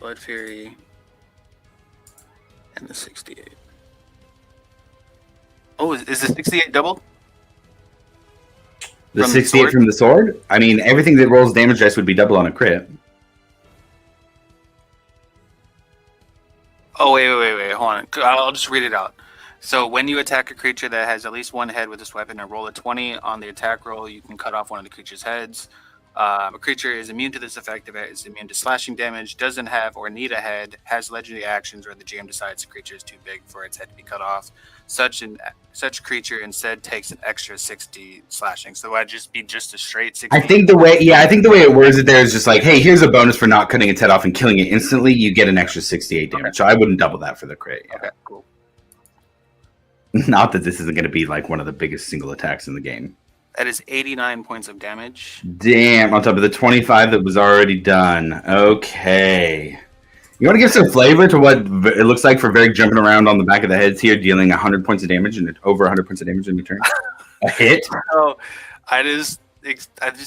Blood Fury, and the 68. Oh, is the 68 doubled? The From the 68 sword? from the sword? I mean, everything that rolls damage dice would be double on a crit. wait. Hold on. I'll just read it out. So when you attack a creature that has at least one head with this weapon and roll a 20 on the attack roll, you can cut off one of the creature's heads. A creature is immune to this effect if it is immune to slashing damage, doesn't have or need a head, has legendary actions, or the GM decides the creature is too big for its head to be cut off. Such creature instead takes an extra 60 slashing. So that'd just be just a straight 60. I think the way it words it there is just like, hey, here's a bonus for not cutting its head off and killing it instantly. You get an extra 68 damage. Okay. So I wouldn't double that for the crit. Yeah. Okay, cool. Not that this isn't going to be like one of the biggest single attacks in the game. That is 89 points of damage. Damn, on top of the 25 that was already done. Okay. You want to give some flavor to what it looks like for Varric jumping around on the back of the heads here, dealing 100 points of damage and over 100 points of damage in a turn? A hit? Oh, I just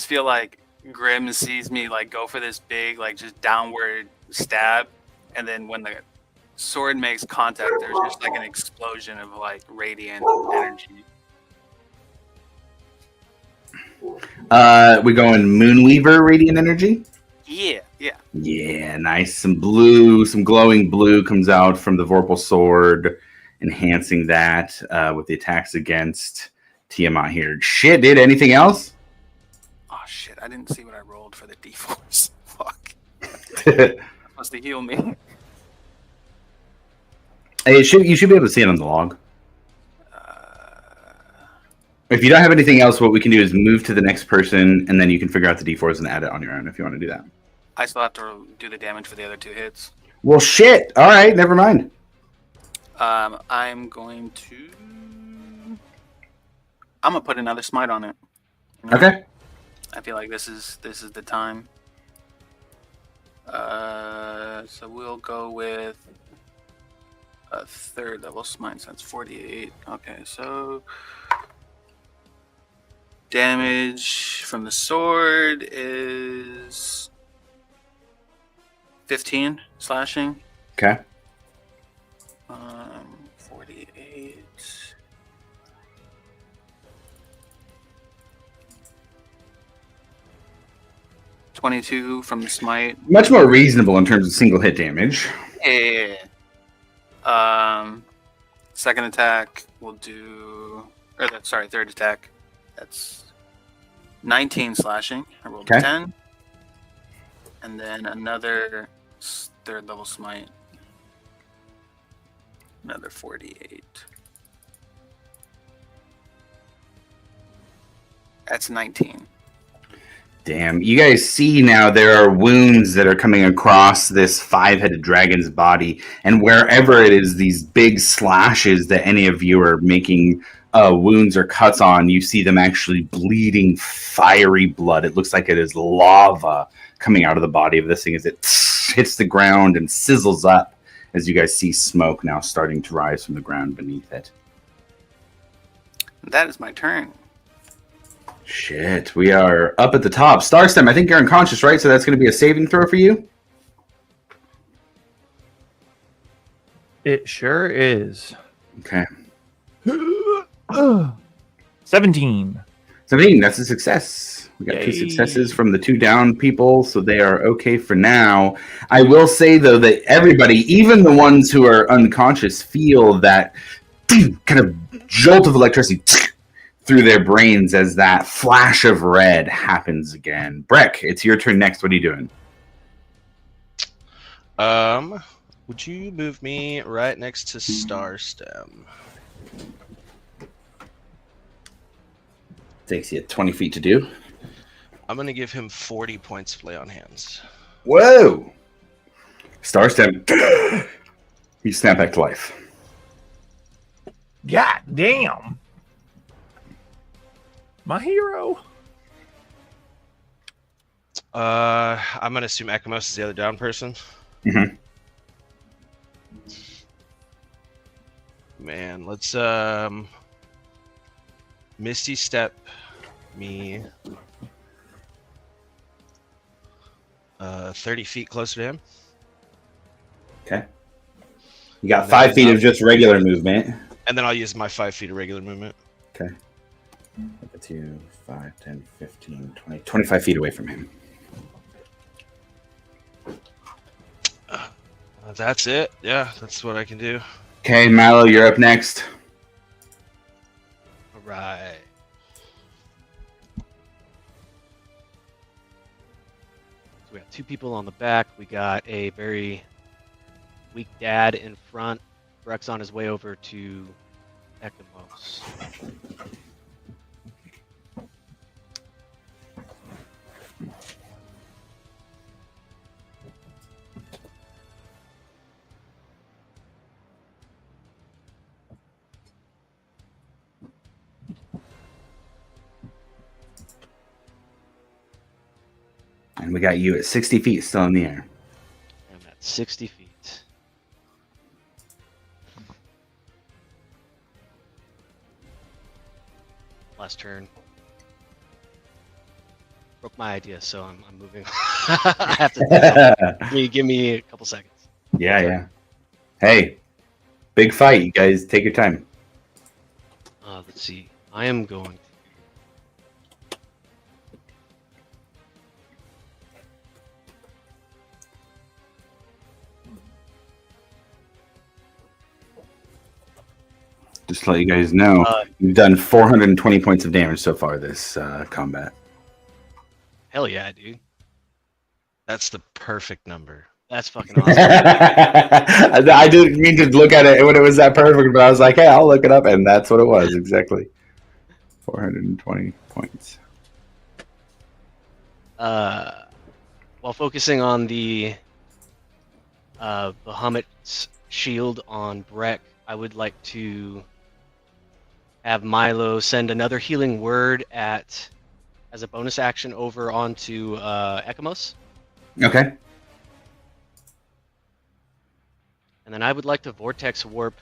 feel like Grim sees me like go for this big like just downward stab, and then when the sword makes contact, there's just like an explosion of like radiant energy. We going Moonweaver Radiant Energy? Yeah. Yeah, nice. Some blue, some glowing blue comes out from the Vorpal sword, enhancing that with the attacks against Tiamat here. Shit, dude, anything else? Oh shit, I didn't see what I rolled for the D4s. Fuck. Supposed to heal me. You should be able to see it on the log. If you don't have anything else, what we can do is move to the next person, and then you can figure out the D4s and add it on your own if you want to do that. I still have to do the damage for the other 2 hits. Well, shit. All right, never mind. I'm gonna put another smite on it. Okay. I feel like this is the time. So we'll go with a 3rd level smite, so that's 48. Okay, so damage from the sword is 15 slashing. Okay. 48. $22 from the smite. Much more reasonable in terms of single hit damage. Yeah. Second attack we'll do, third attack. That's 19 slashing. I rolled a 10. And then another 3rd level smite. Another 48. That's 19. Damn. You guys see now there are wounds that are coming across this 5-headed dragon's body. And wherever it is, these big slashes that any of you are making wounds or cuts on, you see them actually bleeding fiery blood. It looks like it is lava coming out of the body of this thing as it hits the ground and sizzles up as you guys see smoke now starting to rise from the ground beneath it. That is my turn. Shit, we are up at the top. Starstem, I think you're unconscious, right? So that's going to be a saving throw for you? It sure is. Okay. 17. 17, that's a success. We got 2 successes from the 2 down people, so they are okay for now. I will say, though, that everybody, even the ones who are unconscious, feel that kind of jolt of electricity through their brains as that flash of red happens again. Breck, it's your turn next. What are you doing? Would you move me right next to Starstem? Takes you 20 feet to do. I'm gonna give him 40 points of lay on hands. Whoa! Starstem, you snap back to life. God damn. My hero. I'm gonna assume Ekamos is the other down person. Mm-hmm. Man, let's Misty Step me 30 feet closer to him. Okay. You got 5 feet of just regular movement. And then I'll use my 5 feet of regular movement. Okay. That's you 5, 10, 15, 20, 25 feet away from him. That's it. Yeah, that's what I can do. Okay, Mallow, you're up next. All right. So we got 2 people on the back. We got a very weak dad in front. Breck's on his way over to Ekamos. And we got you at 60 feet still in the air. I'm at 60 feet. Last turn. Broke my idea, so I'm moving. I have to give me a couple seconds. Yeah. Hey, big fight. You guys take your time. Let's see. I am going to. Just to let you guys know, you've done 420 points of damage so far this combat. Hell yeah, dude. That's the perfect number. That's fucking awesome. I didn't mean to look at it when it was that perfect, but I was like, hey, I'll look it up, and that's what it was, exactly. 420 points. While focusing on the Bahamut's shield on Breck, I would like to have Milo send another healing word as a bonus action over onto Ekamos. Okay. And then I would like to Vortex Warp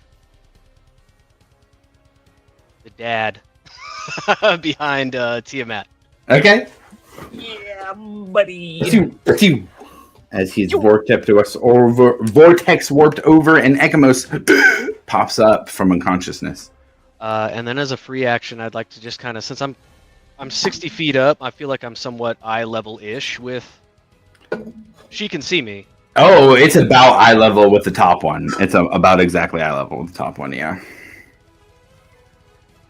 the dad behind Tiamat. Okay. Yeah, buddy. As he's vortex warped over, and Ekamos pops up from unconsciousness. And then as a free action, I'd like to just kind of, since I'm 60 feet up, I feel like I'm somewhat eye level-ish with. She can see me. Oh, it's about eye level with the top one. It's about exactly eye level with the top one, yeah.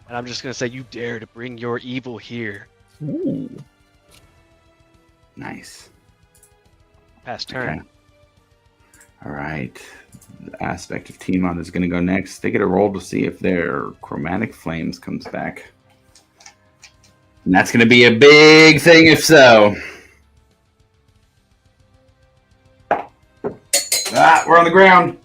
And I'm just gonna say, you dare to bring your evil here. Ooh. Nice. Pass turn. Okay. All right. The Aspect of Tiamat is going to go next. They get a roll to see if their chromatic flames comes back. And that's going to be a big thing if so. Ah, we're on the ground.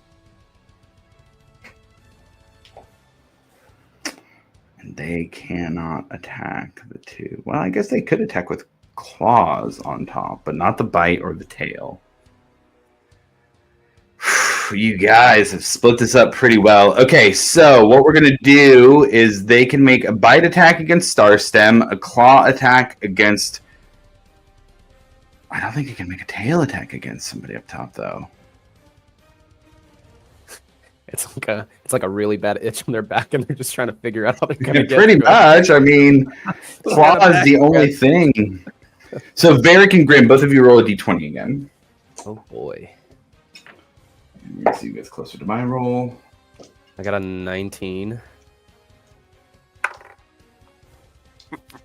And they cannot attack the 2. Well, I guess they could attack with claws on top, but not the bite or the tail. You guys have split this up pretty well. Okay, so what we're going to do is they can make a bite attack against Starstem, a claw attack against... I don't think you can make a tail attack against somebody up top, though. It's like a really bad itch on their back, and they're just trying to figure out how they're gonna get Pretty to it. much. I mean, claw is the only thing. So Varric and Grim, both of you roll a d20 again. Oh boy. Let me see who gets closer to my roll. I got a 19.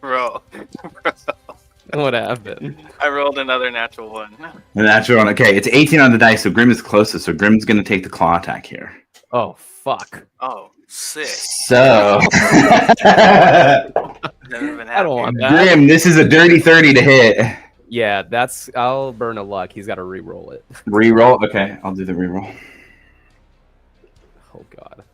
Bro. What happened? I rolled another natural one. The natural one. Okay, it's 18 on the dice, so Grim is closest. So Grim's going to take the claw attack here. Oh fuck. Oh, sick. So, Never been I don't want that. Grim, this is a dirty 30 to hit. Yeah, I'll burn a luck. He's got to re-roll it. Reroll? Okay, I'll do the reroll. Oh god.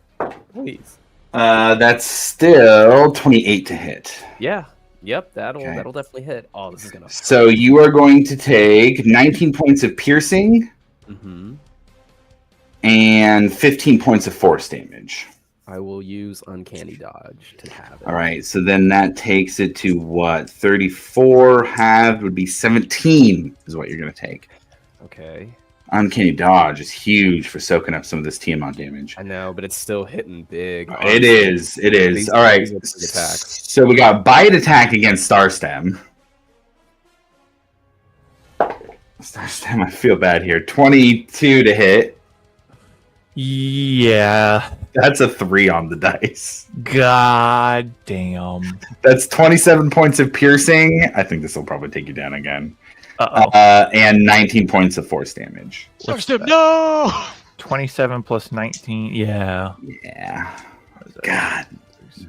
Please. That's still 28 to hit. Yeah. Yep, that'll Okay. definitely hit. Oh, this is gonna. So you are going to take 19 points of piercing Mm-hmm. and 15 points of force damage. I will use Uncanny Dodge to have it. All right, so then that takes it to what? 34 halved would be 17 is what you're going to take. Okay. Uncanny Dodge is huge for soaking up some of this Tiamat damage. I know, but it's still hitting big. It is. It is. These- All right. these are big attacks. So we got bite attack against Starstem. Starstem, I feel bad here. 22 to hit. Yeah. That's a 3 on the dice. God damn. That's 27 points of piercing. I think this will probably take you down again. Uh-oh. And 19 points of force damage. What's Starstep, that? no! 27 plus 19. Yeah. Yeah. What is that? God.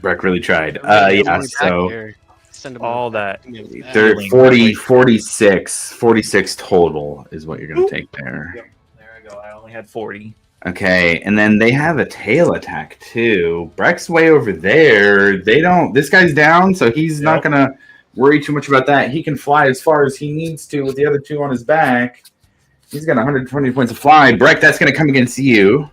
Breck really tried. Everybody Yeah, back so here. Send 'em All back. that. they're Healing. 46 total is what you're going to take there. Yep. There I go. I only had 40. Okay, and then they have a tail attack too. Breck's way over there. They don't. This guy's down, so he's not Yep. gonna worry too much about that. He can fly as far as he needs to with the other 2 on his back. He's got 120 points of fly. Breck, that's gonna come against you.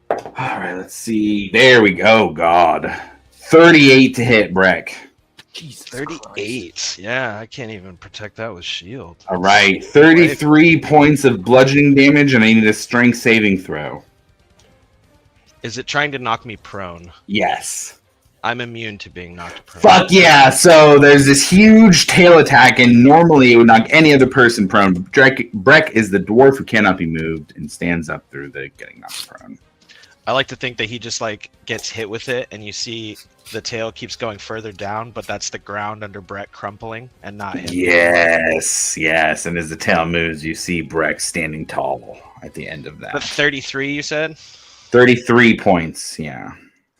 All right, let's see. There we go. God, 38 to hit, Breck. Jeez, 38. Yeah, I can't even protect that with shield. All right, 33 points of bludgeoning damage, and I need a strength saving throw. Is it trying to knock me prone? Yes. I'm immune to being knocked prone. Fuck yeah! So there's this huge tail attack, and normally it would knock any other person prone. But Breck is the dwarf who cannot be moved and stands up through the getting knocked prone. I like to think that he just like gets hit with it, and you see the tail keeps going further down, but that's the ground under Breck crumpling and not him. Yes, yes. And as the tail moves, you see Breck standing tall at the end of But that. 33, you said? 33 points, yeah.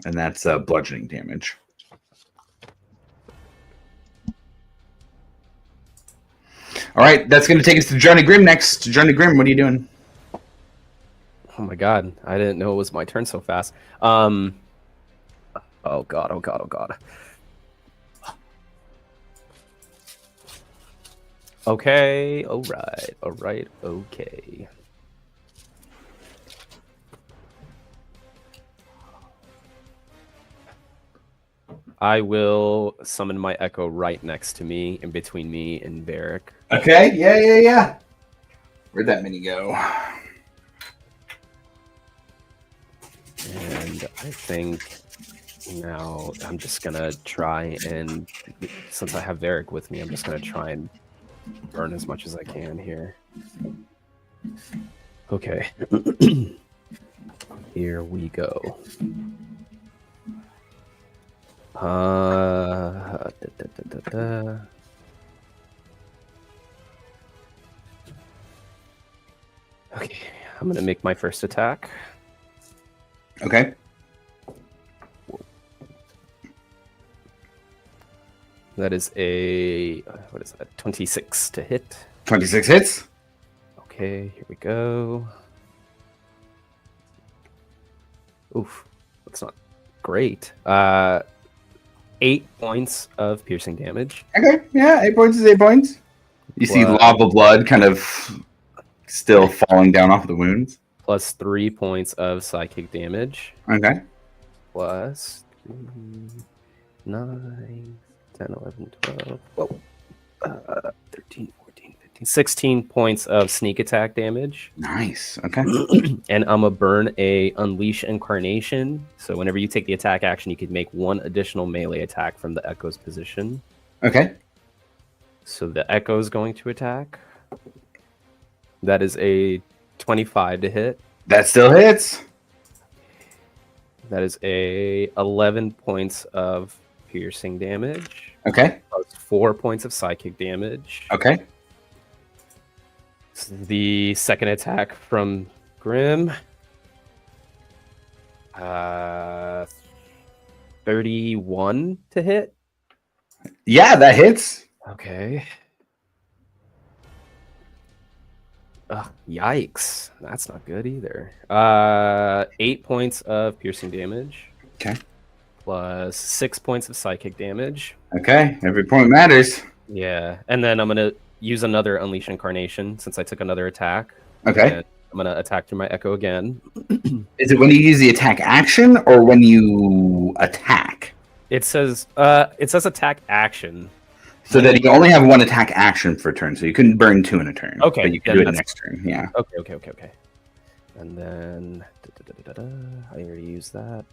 And that's bludgeoning damage. All right, that's going to take us to Johnny Grimm next. Johnny Grimm, what are you doing? Oh my god, I didn't know it was my turn so fast. Oh god, oh god, oh god. Okay, alright, okay. I will summon my echo right next to me, in between me and Varric. Okay, yeah. Where'd that mini go? And I think now I'm just gonna try and, since I have Varric with me, I'm just gonna try and burn as much as I can here. Okay. Here we go. Okay, I'm gonna make my first attack. Okay. That is a, what is that, 26 to hit. 26 hits. Okay, here we go. Oof, that's not great. 8 points of piercing damage. Okay, yeah, 8 points is 8 points. You see lava blood kind of still falling down off the wounds. Plus 3 points of psychic damage. Okay. Plus 9, 10, 11, 12. Whoa. 13, 14, 15, 16 points of sneak attack damage. Nice. Okay. And I'm gonna burn a Unleash Incarnation. So whenever you take the attack action, you can make 1 additional melee attack from the Echo's position. Okay. So the Echo is going to attack. That is a 25 to hit. That still hits. That is a 11 points of piercing damage. Okay. Plus 4 points of psychic damage. Okay. The second attack from Grim. 31 to hit. Yeah, that hits. Okay. Ugh, yikes. That's not good either. 8 points of piercing damage. Okay. Plus 6 points of psychic damage. Okay. Every point matters. Yeah. And then I'm going to use another Unleash Incarnation since I took another attack. Okay. And I'm going to attack through my Echo again. Is it when you use the attack action or when you attack? It says attack action. So that you only have 1 attack action for a turn, so you couldn't burn 2 in a turn. Okay, But you can then do it that's- next turn. Yeah. Okay. And then I already used that.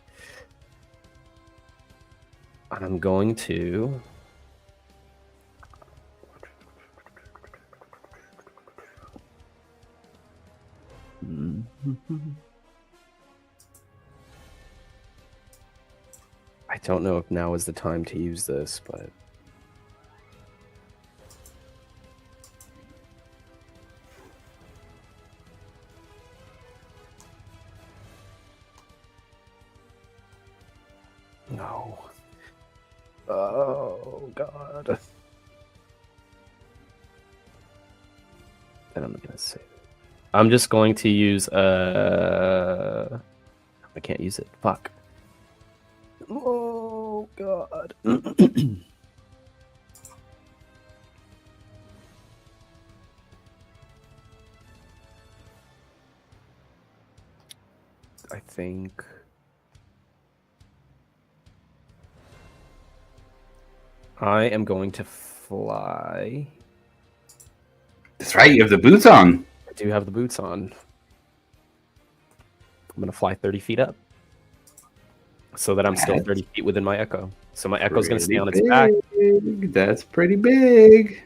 I'm going to I don't know if now is the time to use this, but no. Oh God. Then I'm gonna save it. I'm just going to use I can't use it. Fuck. Oh God. I think I am going to fly. That's right. You have the boots on. I do have the boots on. I'm going to fly 30 feet up so that I'm still 30 feet within my echo. So my echo's going to stay on its back. That's pretty big.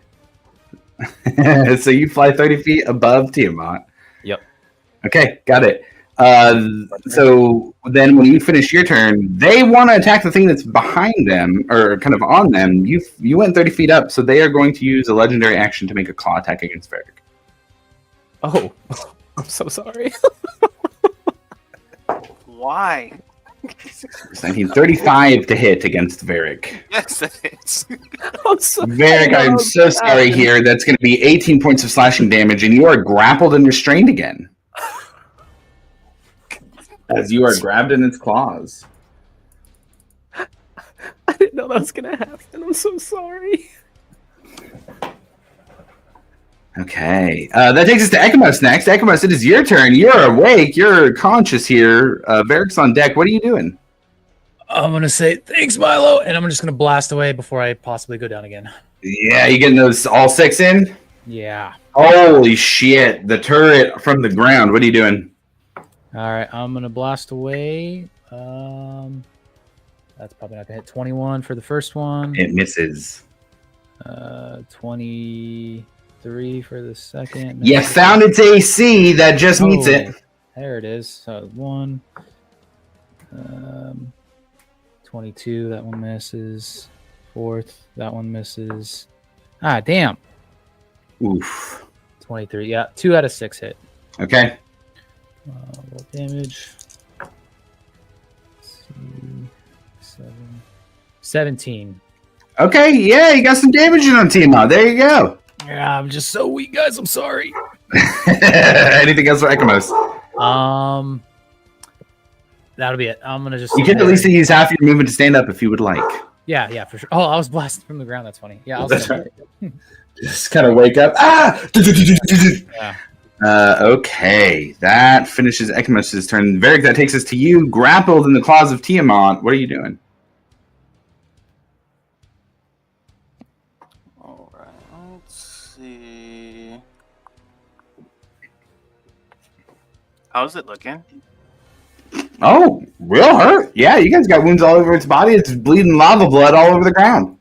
So you fly 30 feet above Tiamat. Yep. Okay, got it. So then when you finish your turn, they want to attack the thing that's behind them or kind of on them. You went 30 feet up, so they are going to use a legendary action to make a claw attack against Varric. Oh, I'm so sorry. Why? 1935 to hit against Varric. Yes, it is. Varric, I'm so sorry here. That's going to be 18 points of slashing damage, and you are grappled and restrained again. As you are grabbed in its claws. I didn't know that was going to happen. I'm so sorry. Okay. That takes us to Ekamos next. Ekamos, it is your turn. You're awake. You're conscious here. Varric's on deck. What are you doing? I'm gonna say thanks, Milo, and I'm just gonna blast away before I possibly go down again. Yeah, you getting those all 6 in? Yeah. Holy shit. The turret from the ground. What are you doing? All right, I'm gonna blast away. That's probably not gonna hit. 21 for the first one. It misses. 23 for the second. You found its AC. That just meets it. There it is. So 1. 22. That one misses. 4th. That one misses. Ah, damn. Oof. 23. Yeah, 2 out of 6 hit. Okay. Roll damage. Let's see. 17. Okay, yeah, you got some damage in on Tiamat. There you go. Yeah, I'm just so weak, guys. I'm sorry. Anything else for Ekamos? That'll be it. I'm gonna just. You can at least use half your movement to stand up if you would like. Yeah, for sure. Oh, I was blasted from the ground. That's funny. Yeah, I'll That's stand right. Just kind of wake up. Ah! Yeah. Okay, that finishes Ekamos' turn. Varric, that takes us to you, grappled in the claws of Tiamat. What are you doing? All right, let's see. How's it looking? Oh, real hurt. Yeah, you guys got wounds all over its body. It's bleeding lava blood all over the ground.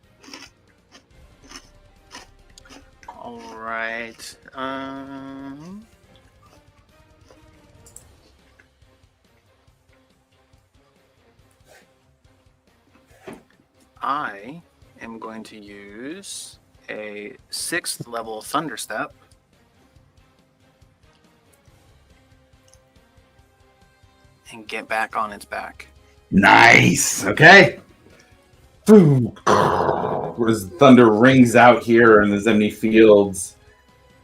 All right. I am going to use a 6th level Thunder Step. And get back on its back. Nice. Okay. As thunder rings out here in the Zemni fields,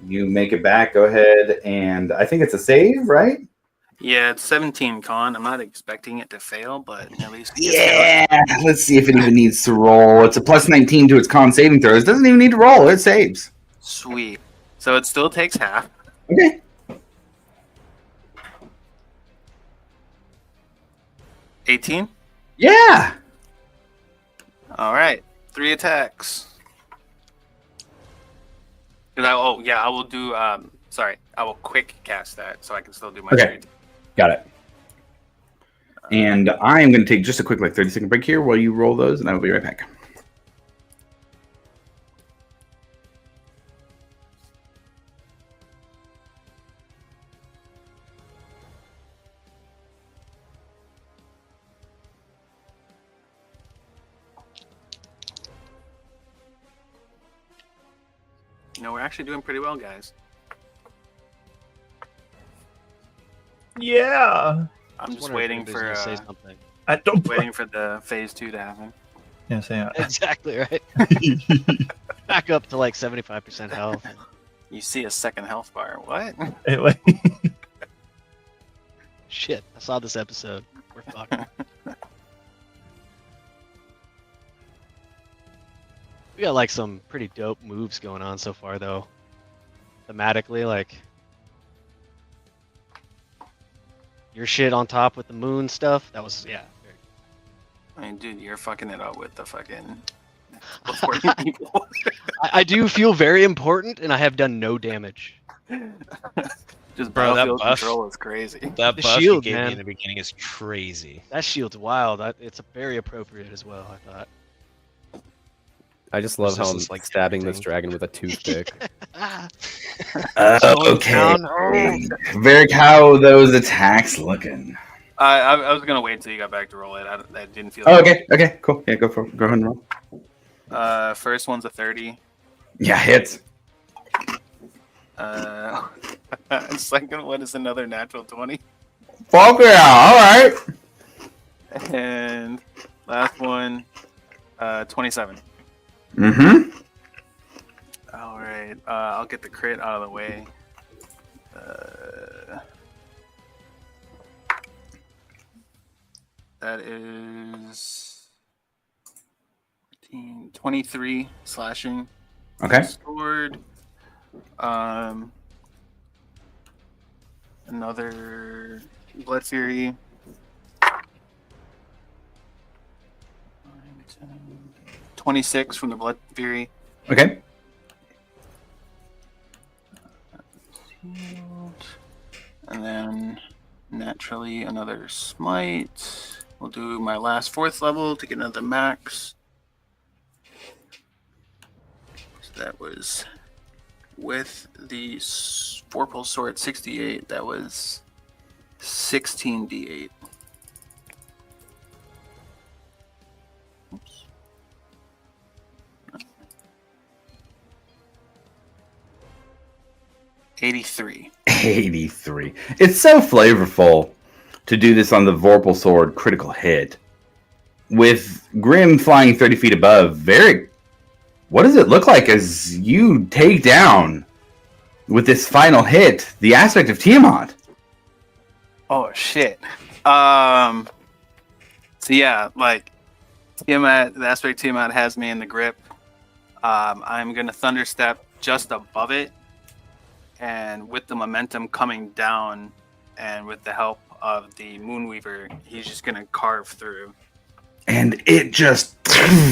you make it back. Go ahead, and I think it's a save, right? Yeah, it's 17 con. I'm not expecting it to fail, but at least Yeah. Let's see if it even needs to roll. It's a plus 19 to its con saving throws. It doesn't even need to roll. It saves. Sweet. So it still takes half. Okay. 18? Yeah. All right. 3 attacks. I will do, sorry, I will quick cast that so I can still do my Okay. trade. Got it. And I am going to take just a quick 30-second break here while you roll those, and I will be right back. you know we're actually doing pretty well, guys. Yeah. I'm just wondering waiting if anybody's for gonna say something. I don't. waiting for the phase 2 to happen. Yeah, say Exactly right. Back up to like 75% health. You see a second health bar. What? Anyway. Shit, I saw this episode. We're fucked. We got like some pretty dope moves going on so far, though. Thematically, like your shit on top with the moon stuff. That was very I mean, dude, you're fucking it up with the fucking before people. I do feel very important, and I have done no damage. Just Bro, that battlefield buff- control is crazy. That The buff shield, you gave man. me in the beginning is crazy. That shield's wild. It's very appropriate as well, I thought. I just love how I'm Resistance, like, stabbing this everything. dragon with a toothpick. Okay. down. Varick, how are those attacks looking? I was gonna wait till you got back to roll it. I didn't feel. Oh, okay. Okay. Cool. Yeah, go ahead and roll. First one's a 30. Yeah, hits. Second one is another natural 20, Fuck yeah! All right. and last one, 27. Mm-hmm. All right. I'll get the crit out of the way. That is 23 slashing. Okay. Sword. Another Blood Fury. 26 from the Blood Fury. Okay. And then naturally another smite. We'll do my last 4th level to get another max. So that was with the Vorpal Sword 68. That was 16d8. Oops. 83. 83. It's so flavorful to do this on the Vorpal Sword critical hit. With Grim flying 30 feet above, Varick, what does it look like as you take down, with this final hit, the Aspect of Tiamat? Oh shit. So yeah, like Tiamat, the Aspect Tiamat has me in the grip. I'm gonna Thunder Step just above it, and with the momentum coming down, and with the help of the Moonweaver, he's just gonna carve through. And it just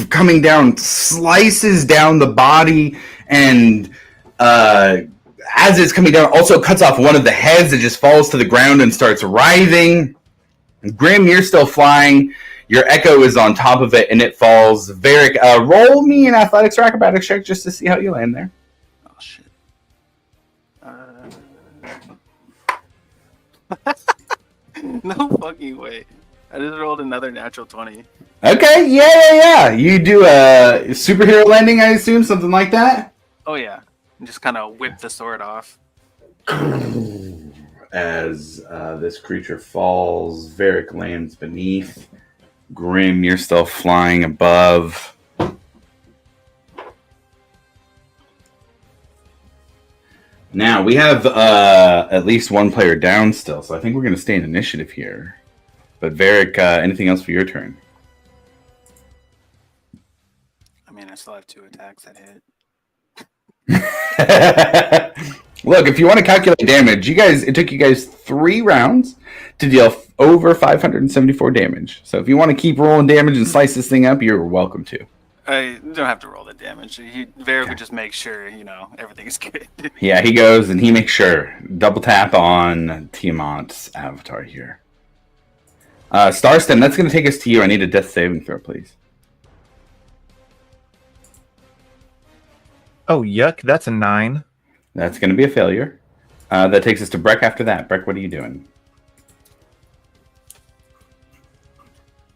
coming down, slices down the body, and as it's coming down, also cuts off one of the heads that just falls to the ground and starts writhing. Grim, you're still flying. Your echo is on top of it, and it falls. Varick, roll me an athletics or acrobatics check just to see how you land there. Oh shit. No fucking way. I just rolled another natural 20. Okay, yeah. You do a superhero landing, I assume, something like that? Oh yeah. And just kind of whip the sword off. As this creature falls, Varick lands beneath. Grim, you're still flying above. Now, we have at least one player down still, so I think we're going to stay in initiative here. But Varick, anything else for your turn? I mean, I still have 2 attacks that hit. Look, if you want to calculate damage, it took you guys 3 rounds to deal over 574 damage. So if you want to keep rolling damage and slice this thing up, you're welcome to. I don't have to roll the damage. Varick would just make sure, everything's good. Yeah, he goes and he makes sure. Double tap on Tiamat's avatar here. Starstem, that's going to take us to you. I need a death saving throw, please. Oh, yuck. That's a 9. That's going to be a failure. That takes us to Breck after that. Breck, what are you doing?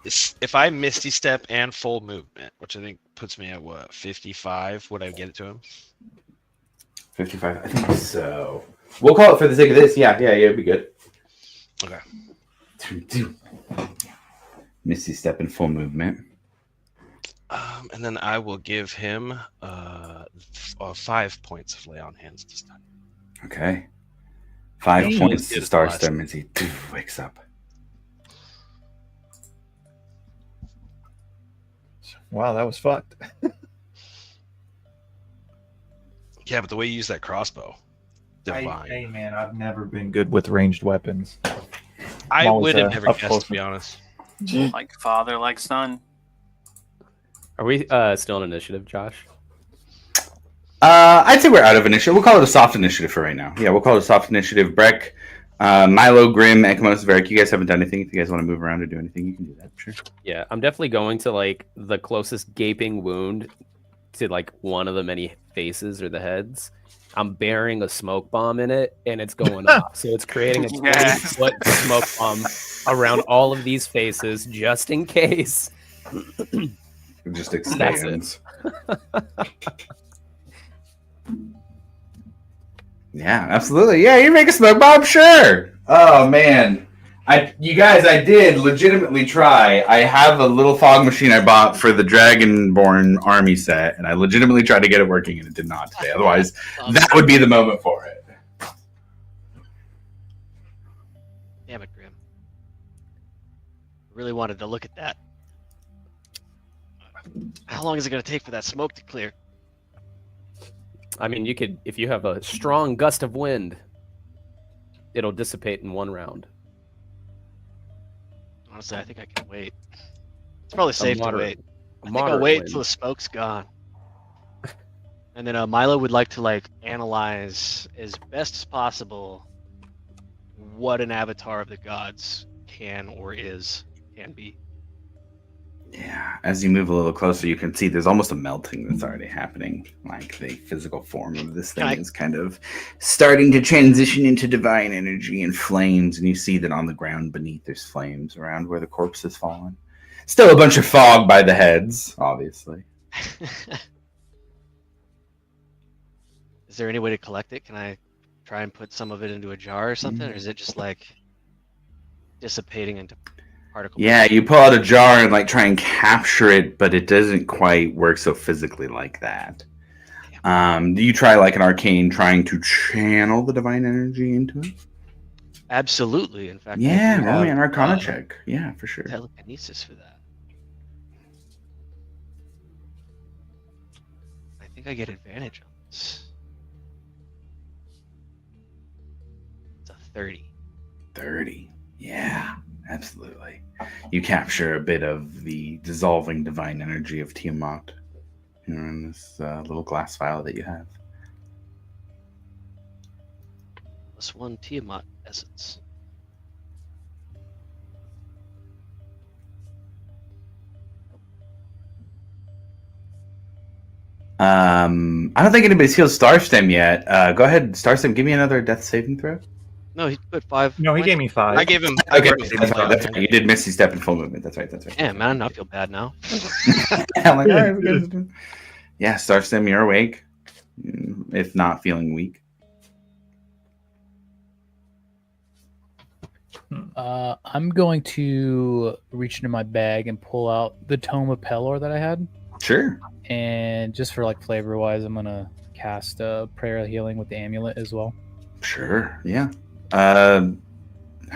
If I Misty Step and full movement, which I think puts me at 55, would I get it to him? 55. I think so. We'll call it for the sake of this. Yeah, it'd be good. Okay. Misty step in full movement. And then I will give him 5 points of lay on hands this time. Okay. 5 Hey, points get to it Star blessed. Stem as he wakes up. Wow, that was fucked. Yeah, but the way you use that crossbow, divine. Hey man, I've never been good with ranged weapons. I always, would have never up guessed, close. to be honest. Like father, like son. Are we still in initiative, Josh? I'd say we're out of initiative. We'll call it a soft initiative for right now. Yeah, we'll call it a soft initiative. Breck, Milo, Grim, Ekamos, Varric, you guys haven't done anything. If you guys want to move around or do anything, you can do that. Sure. Yeah, I'm definitely going to like the closest gaping wound to like one of the many faces or the heads. I'm burying a smoke bomb in it, and it's going off. So it's creating a 20-foot smoke bomb around all of these faces, just in case. It just That's expands. Yeah, absolutely. Yeah, you make a smoke bomb, sure. Oh man, I did legitimately try. I have a little fog machine I bought for the Dragonborn army set, and I legitimately tried to get it working, and it did not today. Otherwise, that would be the moment for it. Damn it, Grim. Really wanted to look at that. How long is it going to take for that smoke to clear? I mean, you could, if you have a strong gust of wind, it'll dissipate in one round. Honestly, I think I can wait. It's probably safe to wait. I think I'll moderate wait wind. until the smoke's gone. And then Milo would like to like analyze as best as possible what an avatar of the gods can be. Yeah, as you move a little closer, you can see there's almost a melting that's already happening. Like the physical form of this thing is kind of starting to transition into divine energy and flames, and you see that on the ground beneath there's flames around where the corpse has fallen. Still a bunch of fog by the heads, obviously. Is there any way to collect it? Can I try and put some of it into a jar or something, or is it just like dissipating into particles? Yeah, you pull out a jar and like try and capture it, but it doesn't quite work so physically like that. Do you try like an arcane trying to channel the divine energy into it? Absolutely. In fact, Yeah, I do roll me have, an arcana check. Yeah, for sure. telekinesis for that. I think I get advantage on this. It's a 30. 30. Yeah, absolutely. You capture a bit of the dissolving divine energy of Tiamat in this little glass vial that you have. +1 Tiamat essence. I don't think anybody's healed Starstem yet. Go ahead, Starstem, give me another death saving throw. No, he put 5. No, he points. gave me 5. I gave him. Okay, I gave him that's five. right. You did Misty Step in full movement. That's right. Yeah, man, I feel bad now. I'm like, all right, yeah, Starstem, you're awake, if not feeling weak. I'm going to reach into my bag and pull out the Tome of Pelor that I had. Sure. And just for like flavor wise, I'm going to cast a Prayer of Healing with the amulet as well. Sure. Yeah. I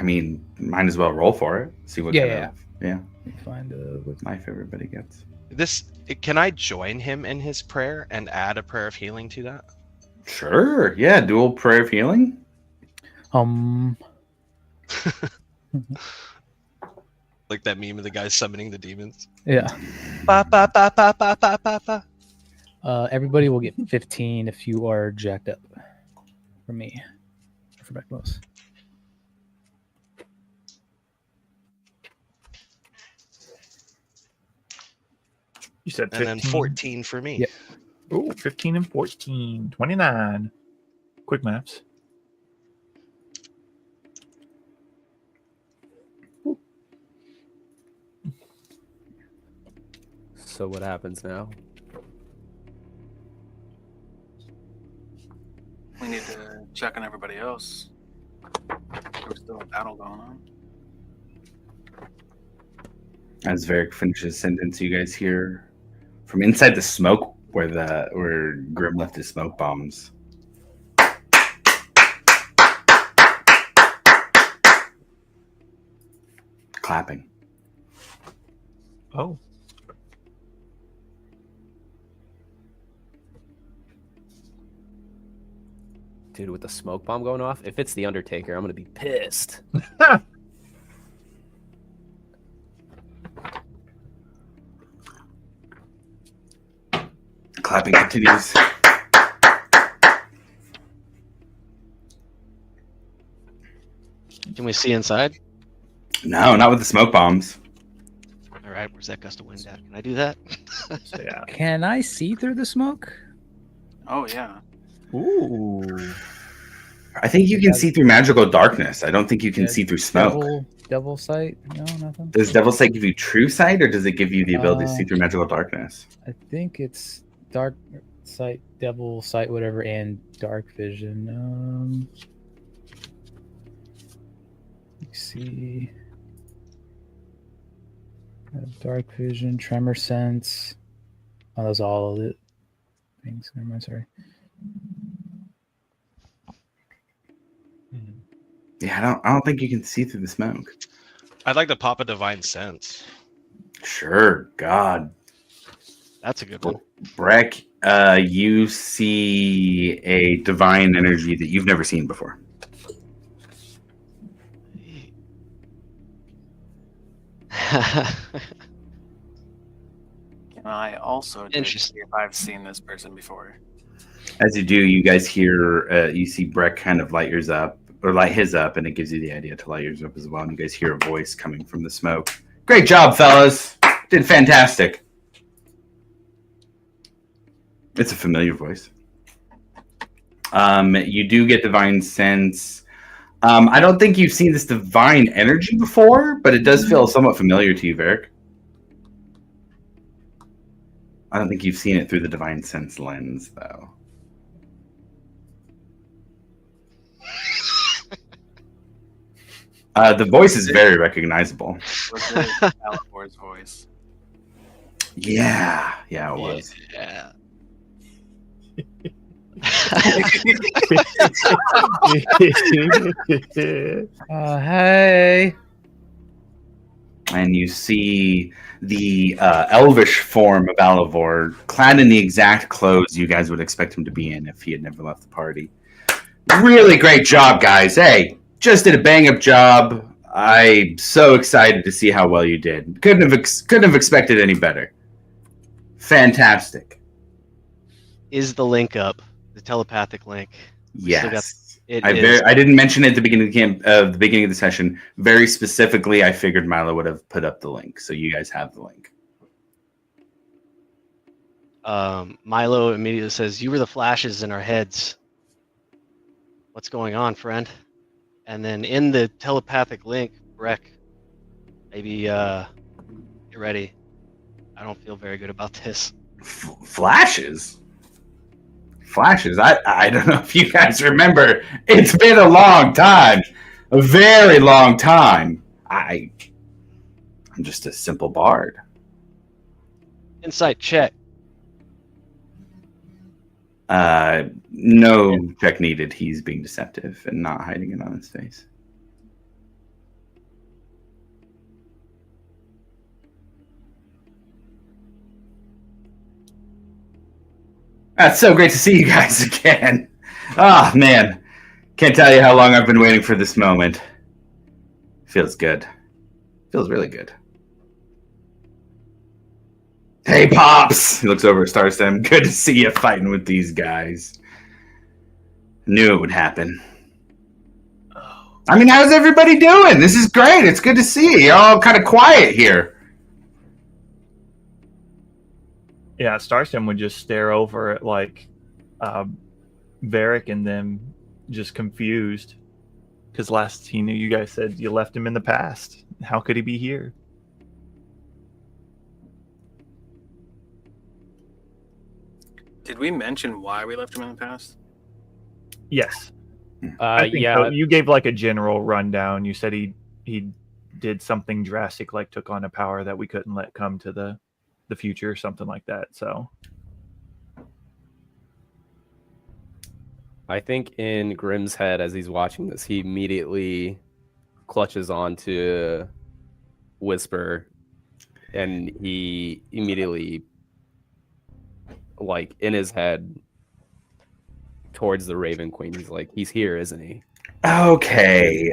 mean, might as well roll for it. See what kind of. Yeah. Find what Life everybody gets. Can I join him in his prayer and add a prayer of healing to that? Sure. Yeah. Dual prayer of healing. Like that meme of the guy summoning the demons. Yeah. Ba, ba, ba, ba, ba, ba, ba, ba. Everybody will get 15 if you are jacked up. For me. For Becklos. You said 15. And then 14 for me. Yep. Ooh, 15 and 14. 29. Quick maths. So what happens now? check on everybody else. There's still a battle going on. As Varric finishes his sentence, you guys hear from inside the smoke where Grim left his smoke bombs. Clapping. Oh. Dude, with the smoke bomb going off, if it's the Undertaker, I'm gonna be pissed. Clapping continues. Can we see inside? No, not with the smoke bombs. All right, where's that gust of wind at? Can I do that? So, yeah. Can I see through the smoke? Oh yeah. Ooh. I think you can see through magical darkness. I don't think you can Yeah, see through smoke. Devil sight? No, nothing. Does Devil Sight give you true sight, or does it give you the ability to see Uh, through magical darkness? I think it's dark sight, devil sight, whatever, and dark vision. Let's see. Dark vision, tremor sense. Oh, those are all of it. Things. Never mind. Sorry. Yeah, I don't think you can see through the smoke. I'd like to pop a divine sense. Sure, God. That's a good one. Breck, you see a divine energy that you've never seen before. Can I also check Interesting. if I've seen this person before? As you do, you guys hear, you see Breck kind of light yours up, or light his up, and it gives you the idea to light yours up as well. And you guys hear a voice coming from the smoke. Great job, fellas. Did fantastic. It's a familiar voice. You do get divine sense. I don't think you've seen this divine energy before, but it does feel somewhat familiar to you, Varric. I don't think you've seen it through the divine sense lens, though. The voice is very recognizable. Was it Alibor's voice? Yeah, it was. Yeah. Hey. And you see the elvish form of Alivor, clad in the exact clothes you guys would expect him to be in if he had never left the party. Really great job, guys. Hey, just did a bang-up job. I'm so excited to see how well you did. Couldn't have expected any better. Fantastic. Is the link up? The telepathic link. Yes. It I is. didn't mention it at the beginning of the beginning of the session. Very specifically, I figured Milo would have put up the link, so you guys have the link. Milo immediately says, "You were the flashes in our heads. What's going on, friend?" And then in the telepathic link, Breck, maybe get ready. I don't feel very good about this. Flashes. I don't know if you guys remember. It's been a long time, a very long time. I'm just a simple bard. Insight check. No check needed. He's being deceptive and not hiding it on his face. It's so great to see you guys again. Oh, man. Can't tell you how long I've been waiting for this moment. Feels good. Feels really good. Hey, Pops! He looks over at Starstem. Good to see you fighting with these guys. Knew it would happen. I mean, how's everybody doing? This is great. It's good to see you. You're all kind of quiet here. Yeah, Starstem would just stare over at Varric and them, just confused. Because last he knew, you guys said you left him in the past. How could he be here? Did we mention why we left him in the past? Yes. I think yeah. so. You gave like a general rundown. You said he did something drastic, like took on a power that we couldn't let come to the future, something like that. So I think in Grimm's head, as he's watching this, he immediately clutches on to Whisper, and he immediately, like, in his head, towards the Raven Queen. He's like, he's here, isn't he? Okay.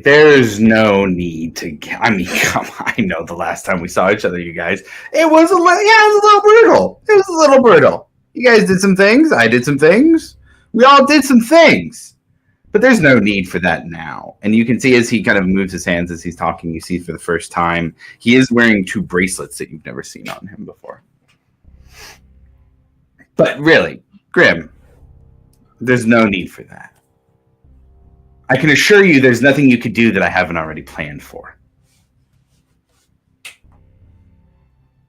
There's no need to. I mean, come on. I know the last time we saw each other, you guys, it was a little brutal. It was a little brutal. You guys did some things. I did some things. We all did some things. But there's no need for that now. And you can see as he kind of moves his hands as he's talking, you see for the first time, he is wearing 2 bracelets that you've never seen on him before. But really, Grim, there's no need for that. I can assure you there's nothing you could do that I haven't already planned for.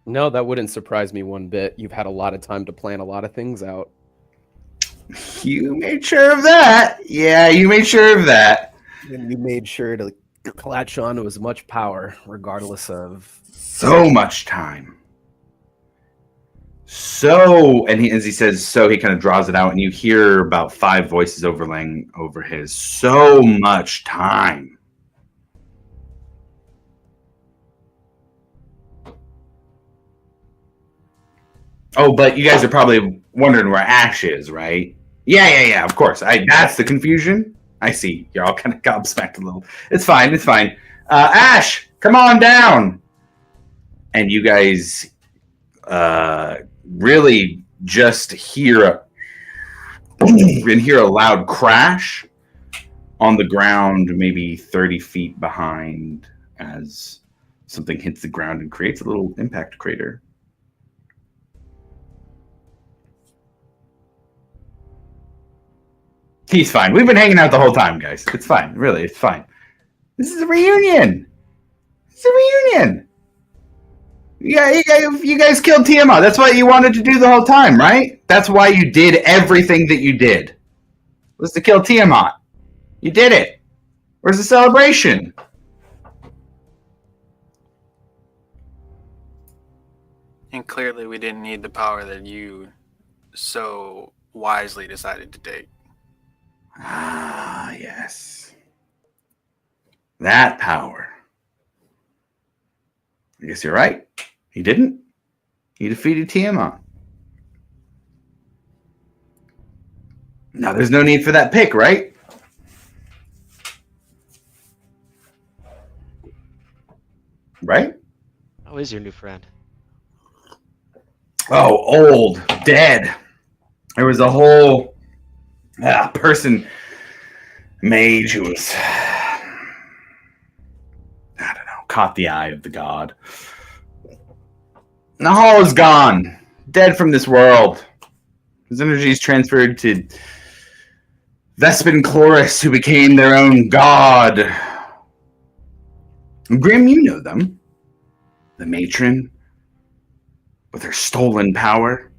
No, that wouldn't surprise me one bit. You've had a lot of time to plan a lot of things out. You made sure of that. Yeah, you made sure of that. And you made sure to latch on to as much power, regardless of... So much time. So, and as he says, so he kind of draws it out, and you hear about 5 voices overlaying over his. So much time. Oh, but you guys are probably wondering where Ash is, right? Yeah, of course. That's the confusion. I see. You're all kind of gobsmacked a little. It's fine. Ash, come on down. And you guys really just hear a loud crash on the ground, maybe 30 feet behind, as something hits the ground and creates a little impact crater. He's fine. We've been hanging out the whole time, guys. It's fine. Really, it's fine. This is a reunion. It's a reunion. Yeah, you guys killed Tiamat. That's what you wanted to do the whole time, right? That's why you did everything that you did. Was to kill Tiamat. You did it. Where's the celebration? And clearly we didn't need the power that you so wisely decided to take. Ah, yes. That power. I guess you're right. He didn't. He defeated Tiamat. Now there's no need for that pick, right? Right? How is your new friend? Oh, old, dead. There was a whole person, mage, who was, I don't know, caught the eye of the god. Nahal is gone, dead from this world. His energy is transferred to Vespin Chloris, who became their own god. Grim, you know them. The matron, with her stolen power.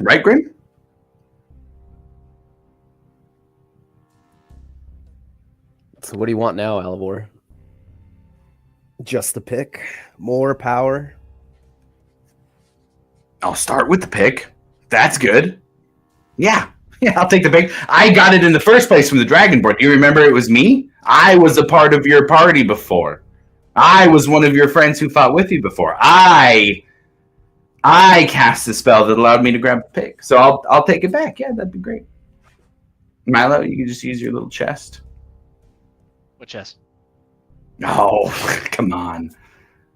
Right, Grim? So what do you want now, Alivor? Just the pick? More power? I'll start with the pick. That's good. Yeah, I'll take the pick. I got it in the first place from the Dragonborn. Do you remember it was me? I was a part of your party before. I was one of your friends who fought with you before. I cast a spell that allowed me to grab the pick. So I'll take it back. Yeah, that'd be great. Milo, you can just use your little chest. What chest? Oh, come on.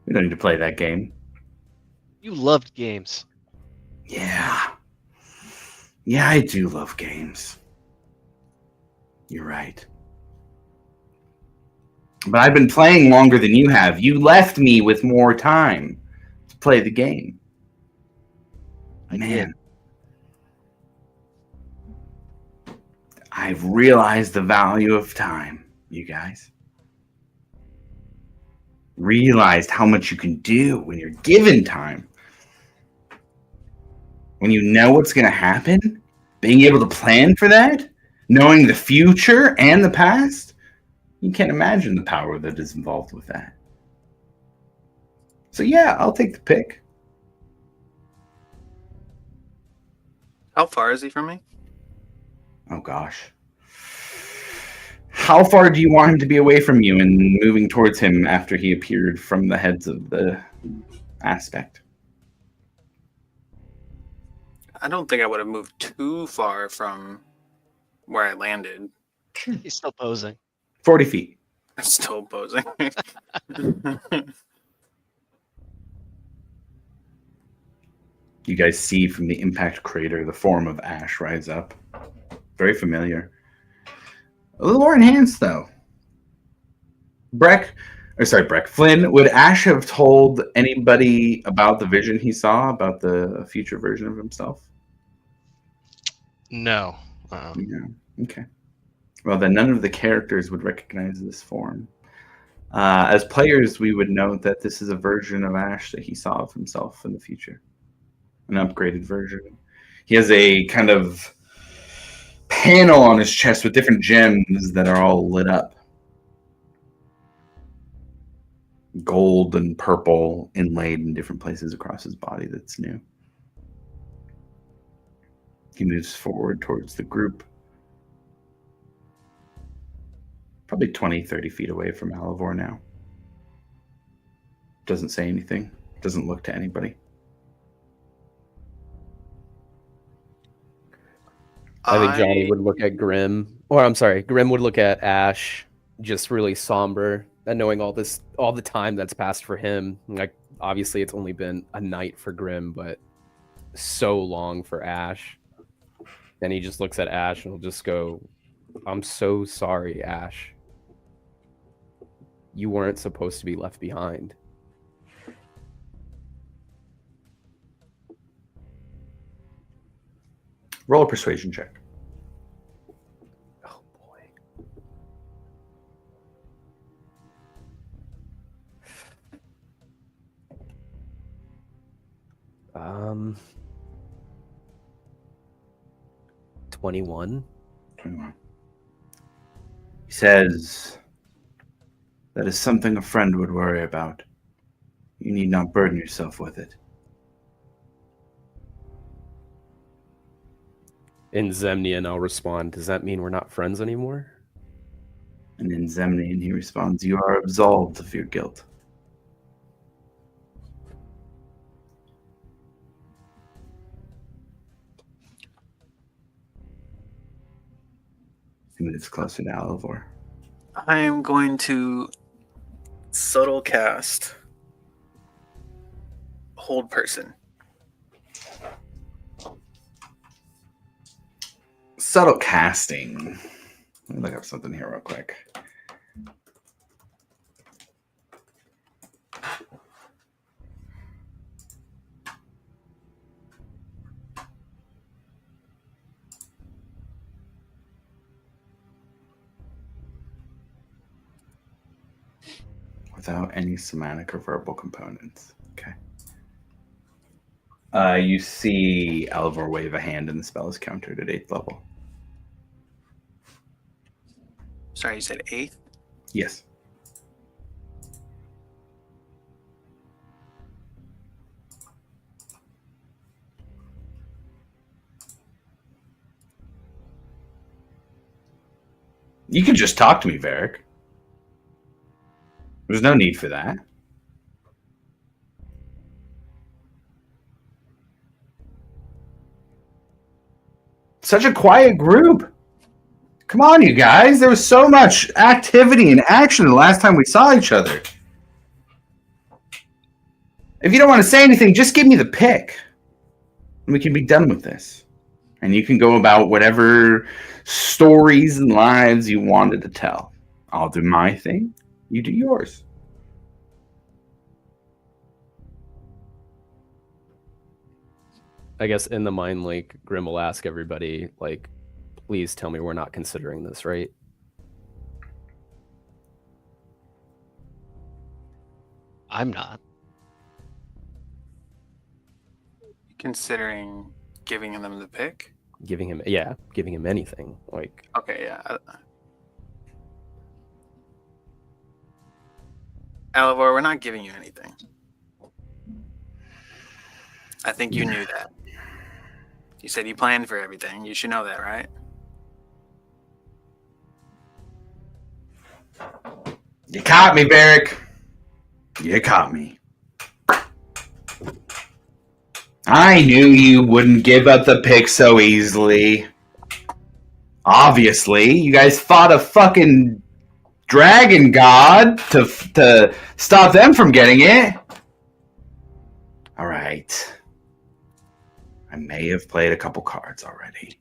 We don't need to play that game. You loved games. Yeah. Yeah, I do love games. You're right. But I've been playing longer than you have. You left me with more time to play the game. Man. I've realized the value of time, you guys. Realized how much you can do when you're given time. when you know what's going to happen, being able to plan for that, knowing the future and the past, you can't imagine the power that is involved with that. So yeah, I'll take the pick. How far is he from me? Oh gosh. How far do you want him to be away from you and moving towards him after he appeared from the heads of the aspect? I don't think I would have moved too far from where I landed. He's still posing. 40 feet. I'm still posing. You guys see from the impact crater the form of Ash rise up. Very familiar. A little more enhanced, though. Flynn, would Ash have told anybody about the vision he saw, about the future version of himself? No. Yeah. Okay. Well, then none of the characters would recognize this form. As players, we would know that this is a version of Ash that he saw of himself in the future. An upgraded version. He has a kind of panel on his chest with different gems that are all lit up. Gold and purple inlaid in different places across his body that's new. He moves forward towards the group. Probably 20, 30 feet away from Alivor now. Doesn't say anything. Doesn't look to anybody. I think Johnny would look at Grim, Grim would look at Ash, just really somber, and knowing all the time that's passed for him. Like, obviously, it's only been a night for Grim, but so long for Ash. Then he just looks at Ash and will just go, "I'm so sorry, Ash. You weren't supposed to be left behind." Roll a persuasion check. Oh boy. Um, 21. 21. He says, "That is something a friend would worry about. You need not burden yourself with it." In Zemnian, I'll respond, "Does that mean we're not friends anymore?" And in Zemnian, he responds, "You are absolved of your guilt." He moves closer to Alivor. I am going to subtle cast Hold Person. Subtle casting. Let me look up something here real quick. Without any somatic or verbal components. Okay. You see Alivor wave a hand and the spell is countered at 8th level. Sorry, you said 8th? Yes. You can just talk to me, Varric. There's no need for that. Such a quiet group. Come on, you guys. There was so much activity and action the last time we saw each other. If you don't want to say anything, just give me the pick. And we can be done with this. And you can go about whatever stories and lives you wanted to tell. I'll do my thing. You do yours. I guess in the Mind Link, Grim will ask everybody, like, please tell me we're not considering this, right? I'm not. Considering giving them the pick. Giving him anything. Like, Okay, yeah. Alivor, we're not giving you anything. I think you knew that. You said you planned for everything. You should know that, right? You caught me, Varric. You caught me. I knew you wouldn't give up the pick so easily. Obviously, you guys fought a fucking dragon god to stop them from getting it. All right. I may have played a couple cards already.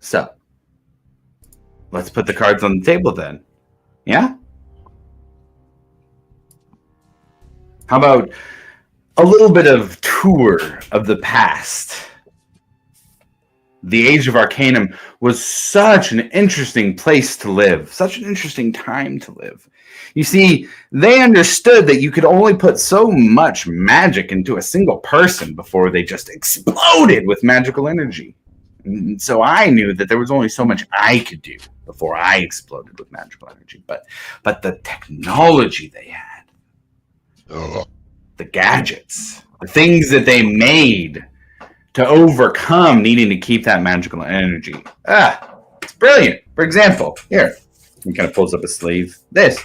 So, let's put the cards on the table then. Yeah? How about a little bit of tour of the past? The Age of Arcanum was such an interesting place to live, such an interesting time to live. You see, they understood that you could only put so much magic into a single person before they just exploded with magical energy. And so I knew that there was only so much I could do before I exploded with magical energy. But the technology they had, the gadgets, the things that they made to overcome needing to keep that magical energy. It's brilliant. For example, here, he kind of pulls up his sleeve. This.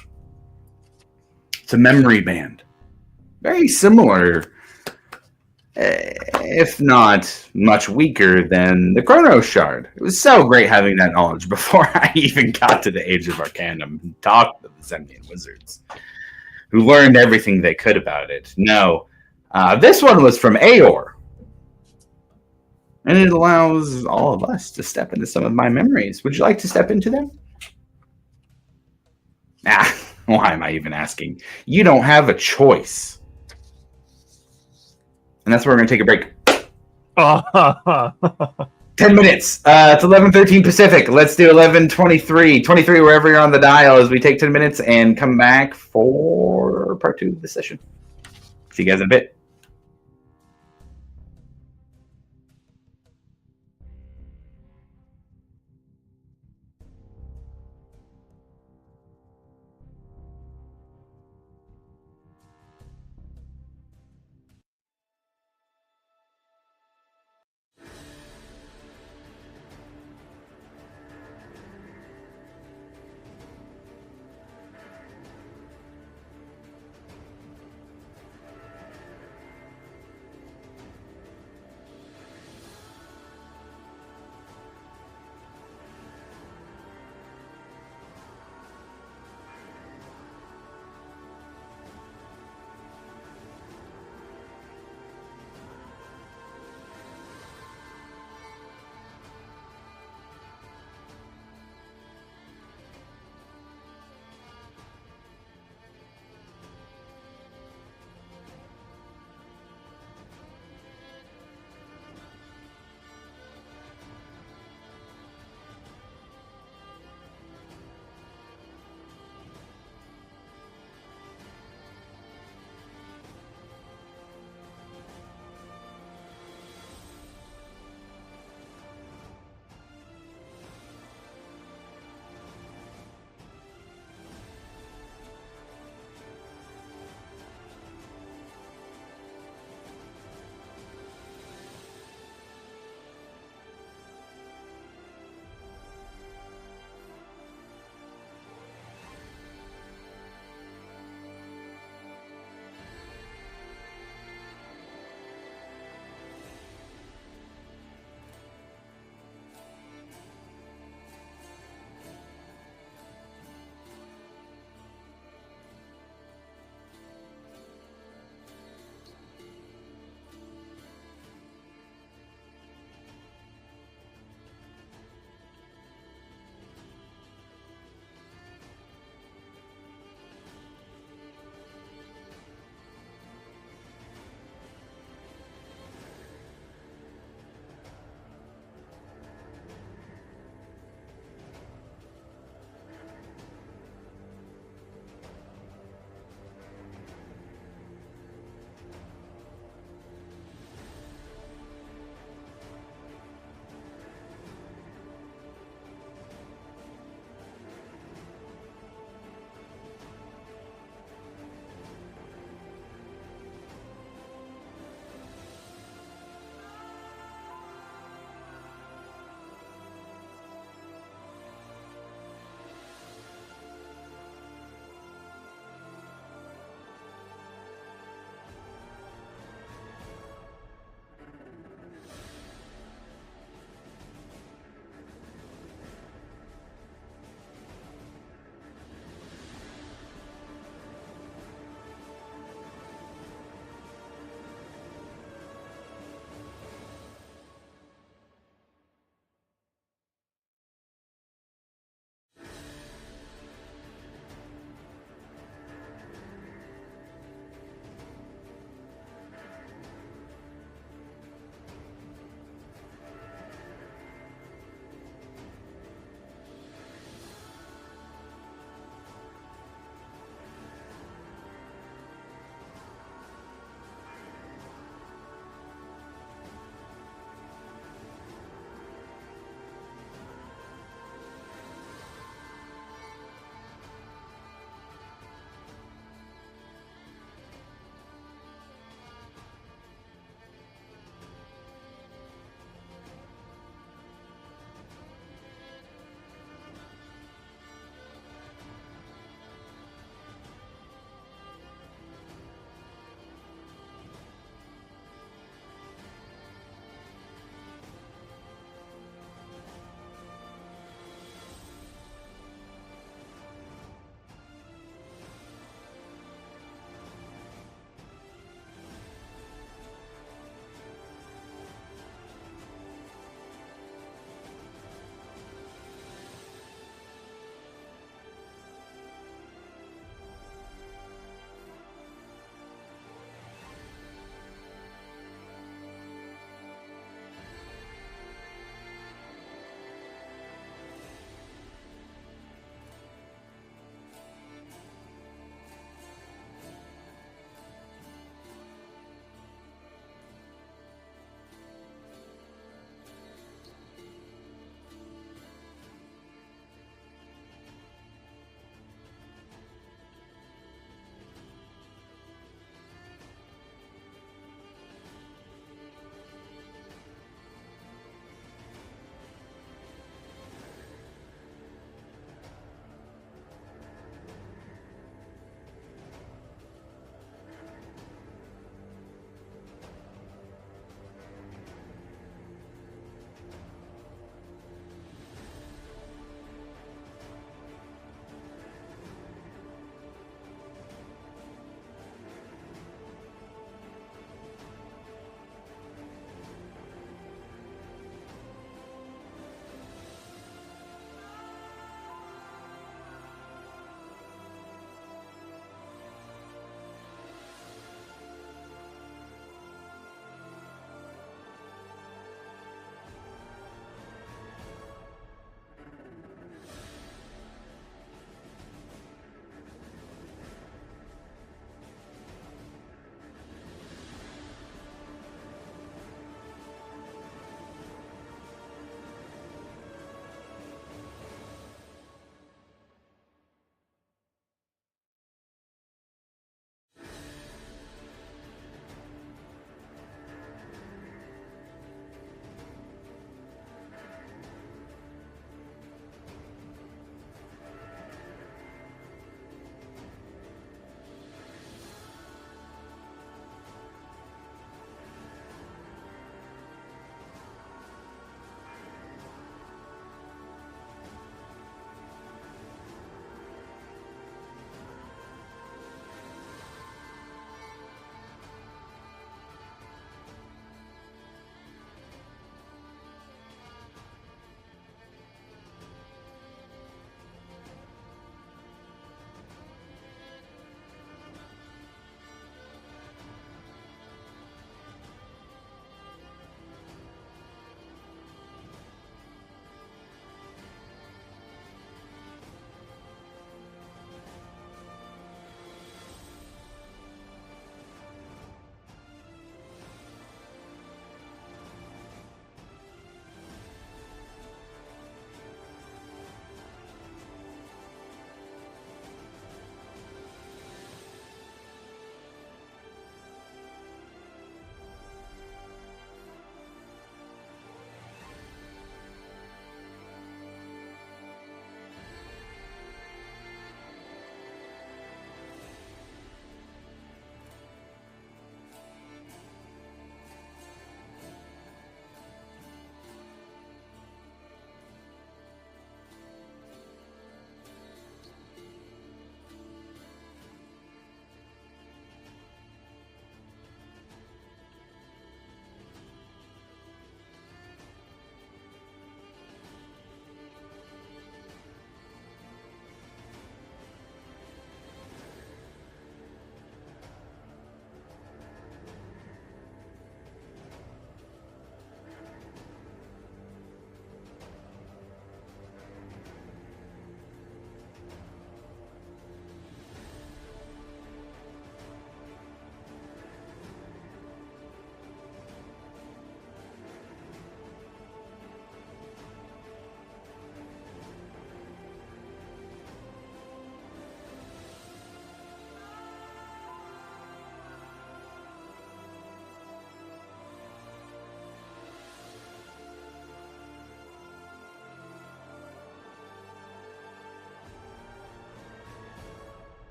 It's a memory band. Very similar, if not much weaker than the Chronos Shard. It was so great having that knowledge before I even got to the Age of Arcanum and talked to the Zemnian wizards, who learned everything they could about it. No, this one was from Aor. And it allows all of us to step into some of my memories. Would you like to step into them? Why am I even asking? You don't have a choice. And that's where we're going to take a break. 10 minutes. It's 11:13 Pacific. Let's do 11:23. 23 wherever you're on the dial as we take 10 minutes and come back for part 2 of the session. See you guys in a bit.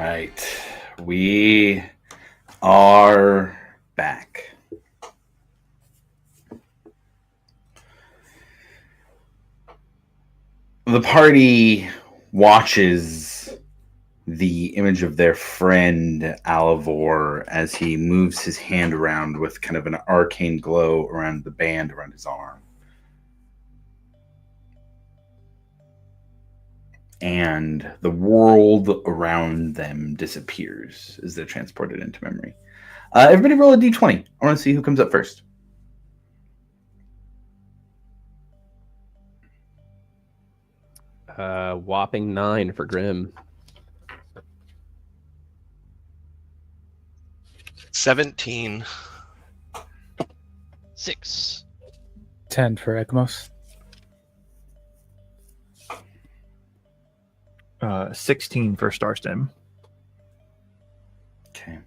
right. We are back. The party watches the image of their friend Alivor as he moves his hand around with kind of an arcane glow around the band around his arm. And the world around them disappears as they're transported into memory. Everybody roll a d20. I want to see who comes up first. Whopping 9 for Grim. 17. 6. 10 for Ekmos. 16 for Starstem. Okay.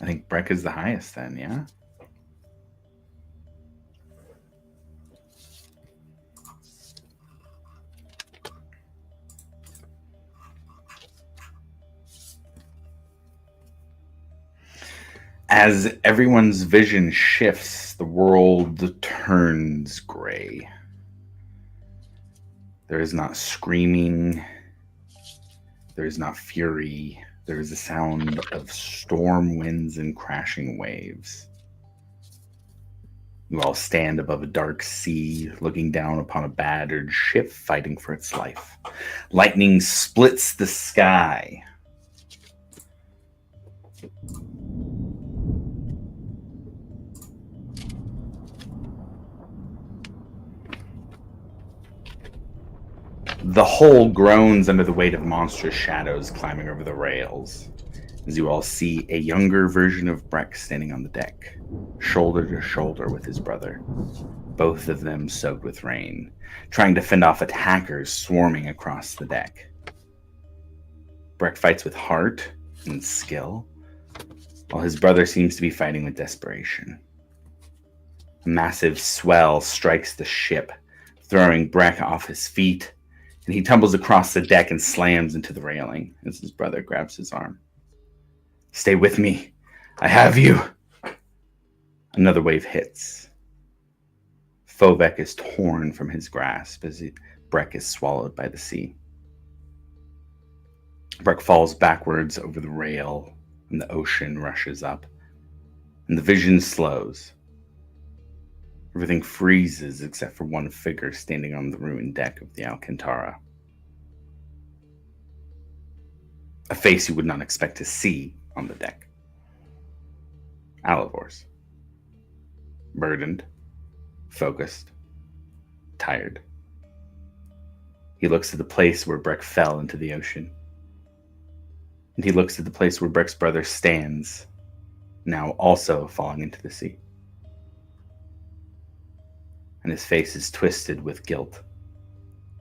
I think Breck is the highest then, yeah? As everyone's vision shifts, the world turns gray. There is not screaming. There is not fury. There is a sound of storm winds and crashing waves. You all stand above a dark sea, looking down upon a battered ship fighting for its life. Lightning splits the sky. The hull groans under the weight of monstrous shadows climbing over the rails, as you all see a younger version of Breck standing on the deck, shoulder to shoulder with his brother, both of them soaked with rain, trying to fend off attackers swarming across the deck. Breck fights with heart and skill, while his brother seems to be fighting with desperation. A massive swell strikes the ship, throwing Breck off his feet, and he tumbles across the deck and slams into the railing as his brother grabs his arm. Stay with me. I have you. Another wave hits. Fovek is torn from his grasp as Breck is swallowed by the sea. Breck falls backwards over the rail, and the ocean rushes up, and the vision slows. Everything freezes except for one figure standing on the ruined deck of the Alcantara. A face you would not expect to see on the deck. Alivor's. Burdened, focused, tired. He looks at the place where Breck fell into the ocean. And he looks at the place where Breck's brother stands, now also falling into the sea. And his face is twisted with guilt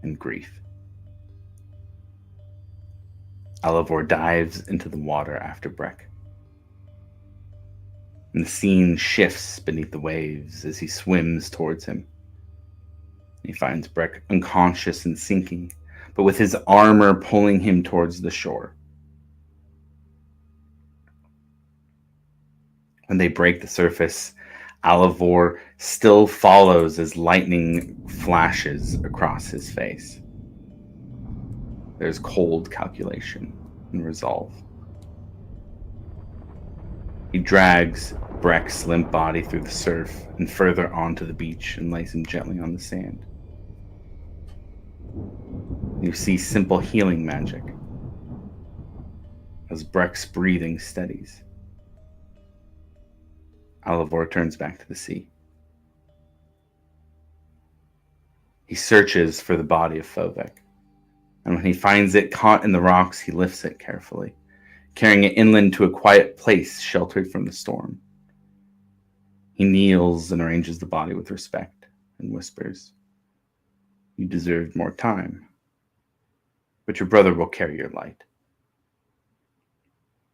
and grief. Alivor dives into the water after Breck. And the scene shifts beneath the waves as he swims towards him. He finds Breck unconscious and sinking, but with his armor pulling him towards the shore. When they break the surface, Alivor still follows as lightning flashes across his face. There's cold calculation and resolve. He drags Breck's limp body through the surf and further onto the beach and lays him gently on the sand. You see simple healing magic as Breck's breathing steadies. Alivor turns back to the sea. He searches for the body of Fovek, and when he finds it caught in the rocks, he lifts it carefully, carrying it inland to a quiet place sheltered from the storm. He kneels and arranges the body with respect and whispers, "You deserved more time, but your brother will carry your light."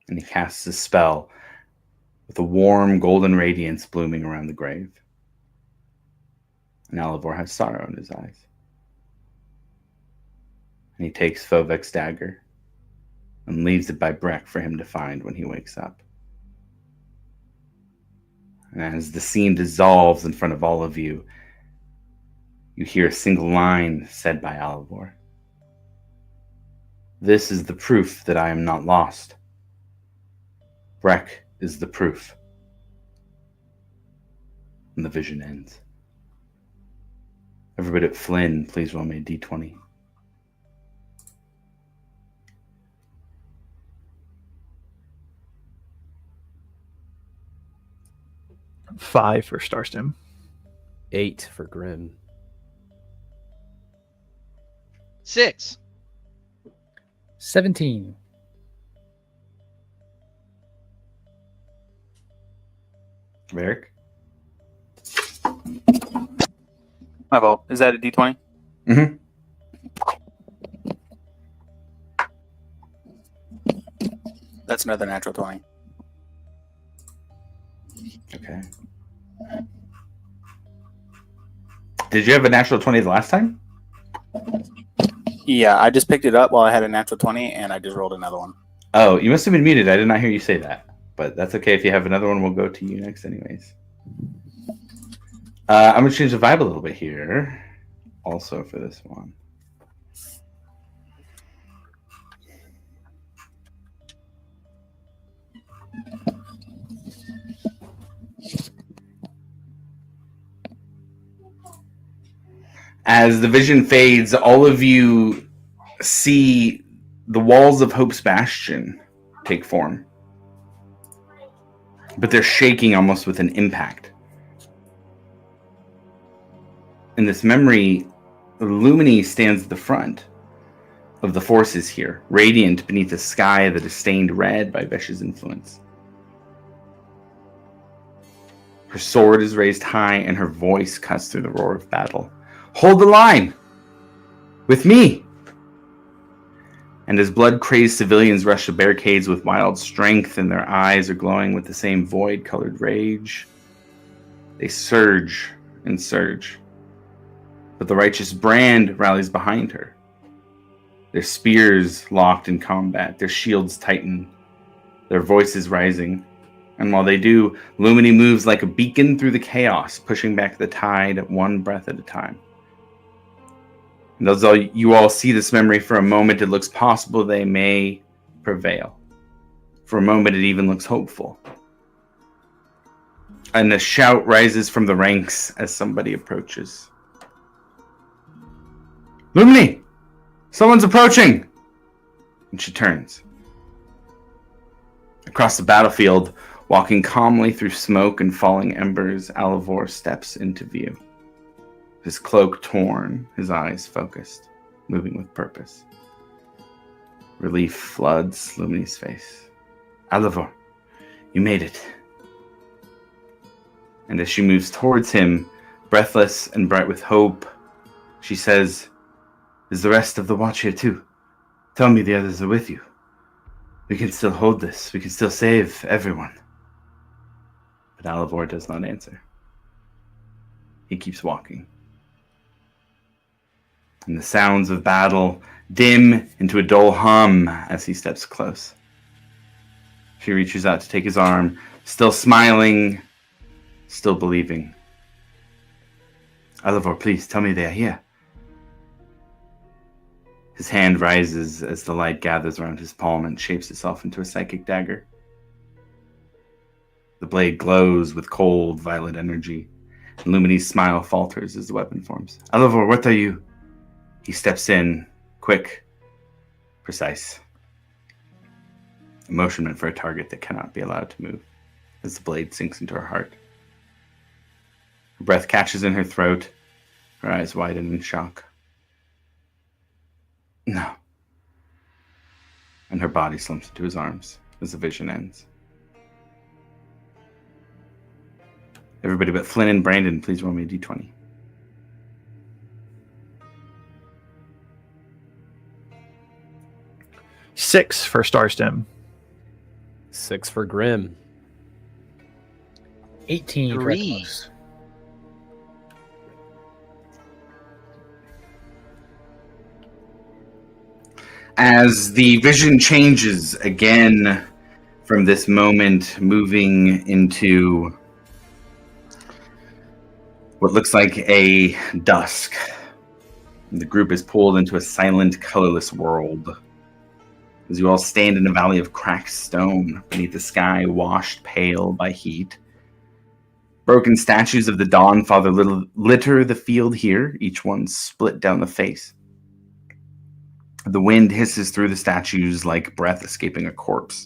And he casts a spell with a warm golden radiance blooming around the grave. And Alivor has sorrow in his eyes. And he takes Fovek's dagger and leaves it by Breck for him to find when he wakes up. And as the scene dissolves in front of all of you, you hear a single line said by Alivor. This is the proof that I am not lost. Breck is the proof. And the vision ends. Everybody at Flynn, please roll me a d20. 5 for Starstem. 8 for Grim. 6. 17. Eric? My fault. Is that a d20? Mm-hmm. That's another natural 20. Okay. Did you have a natural 20 the last time? Yeah, I just picked it up while I had a natural 20, and I just rolled another one. Oh, you must have been muted. I did not hear you say that. But that's okay. If you have another one, we'll go to you next anyways. I'm going to change the vibe a little bit here. Also for this one. As the vision fades, all of you see the walls of Hope's Bastion take form. But they're shaking almost with an impact. In this memory, Lumini stands at the front of the forces here, radiant beneath a sky that is stained red by Vesh's influence. Her sword is raised high, and her voice cuts through the roar of battle. Hold the line! With me! And as blood-crazed civilians rush the barricades with wild strength and their eyes are glowing with the same void-colored rage, they surge and surge. But the righteous brand rallies behind her. Their spears locked in combat, their shields tighten, their voices rising. And while they do, Lumini moves like a beacon through the chaos, pushing back the tide one breath at a time. And although you all see this memory for a moment, it looks possible they may prevail. For a moment, it even looks hopeful. And a shout rises from the ranks as somebody approaches. Lumini! Someone's approaching! And she turns. Across the battlefield, walking calmly through smoke and falling embers, Alivor steps into view. His cloak torn, his eyes focused, moving with purpose. Relief floods Lumini's face. Alivor, you made it. And as she moves towards him, breathless and bright with hope, she says, is the rest of the watch here too? Tell me the others are with you. We can still hold this. We can still save everyone. But Alivor does not answer. He keeps walking. And the sounds of battle dim into a dull hum as he steps close. She reaches out to take his arm, still smiling, still believing. Alivor, please, tell me they are here. His hand rises as the light gathers around his palm and shapes itself into a psychic dagger. The blade glows with cold, violet energy, and Lumini's smile falters as the weapon forms. Alivor, what are you? He steps in, quick, precise. A motion meant for a target that cannot be allowed to move, as the blade sinks into her heart. Her breath catches in her throat, her eyes widen in shock. No. And her body slumps into his arms as the vision ends. Everybody but Flynn and Brandon, please roll me a d20. 6 for Starstem. 6 for Grim. 18. 3. As the vision changes again from this moment, moving into what looks like a dusk. The group is pulled into a silent, colorless world. As you all stand in a valley of cracked stone beneath the sky washed pale by heat. Broken statues of the Dawn Father litter the field here, each one split down the face. The wind hisses through the statues like breath escaping a corpse.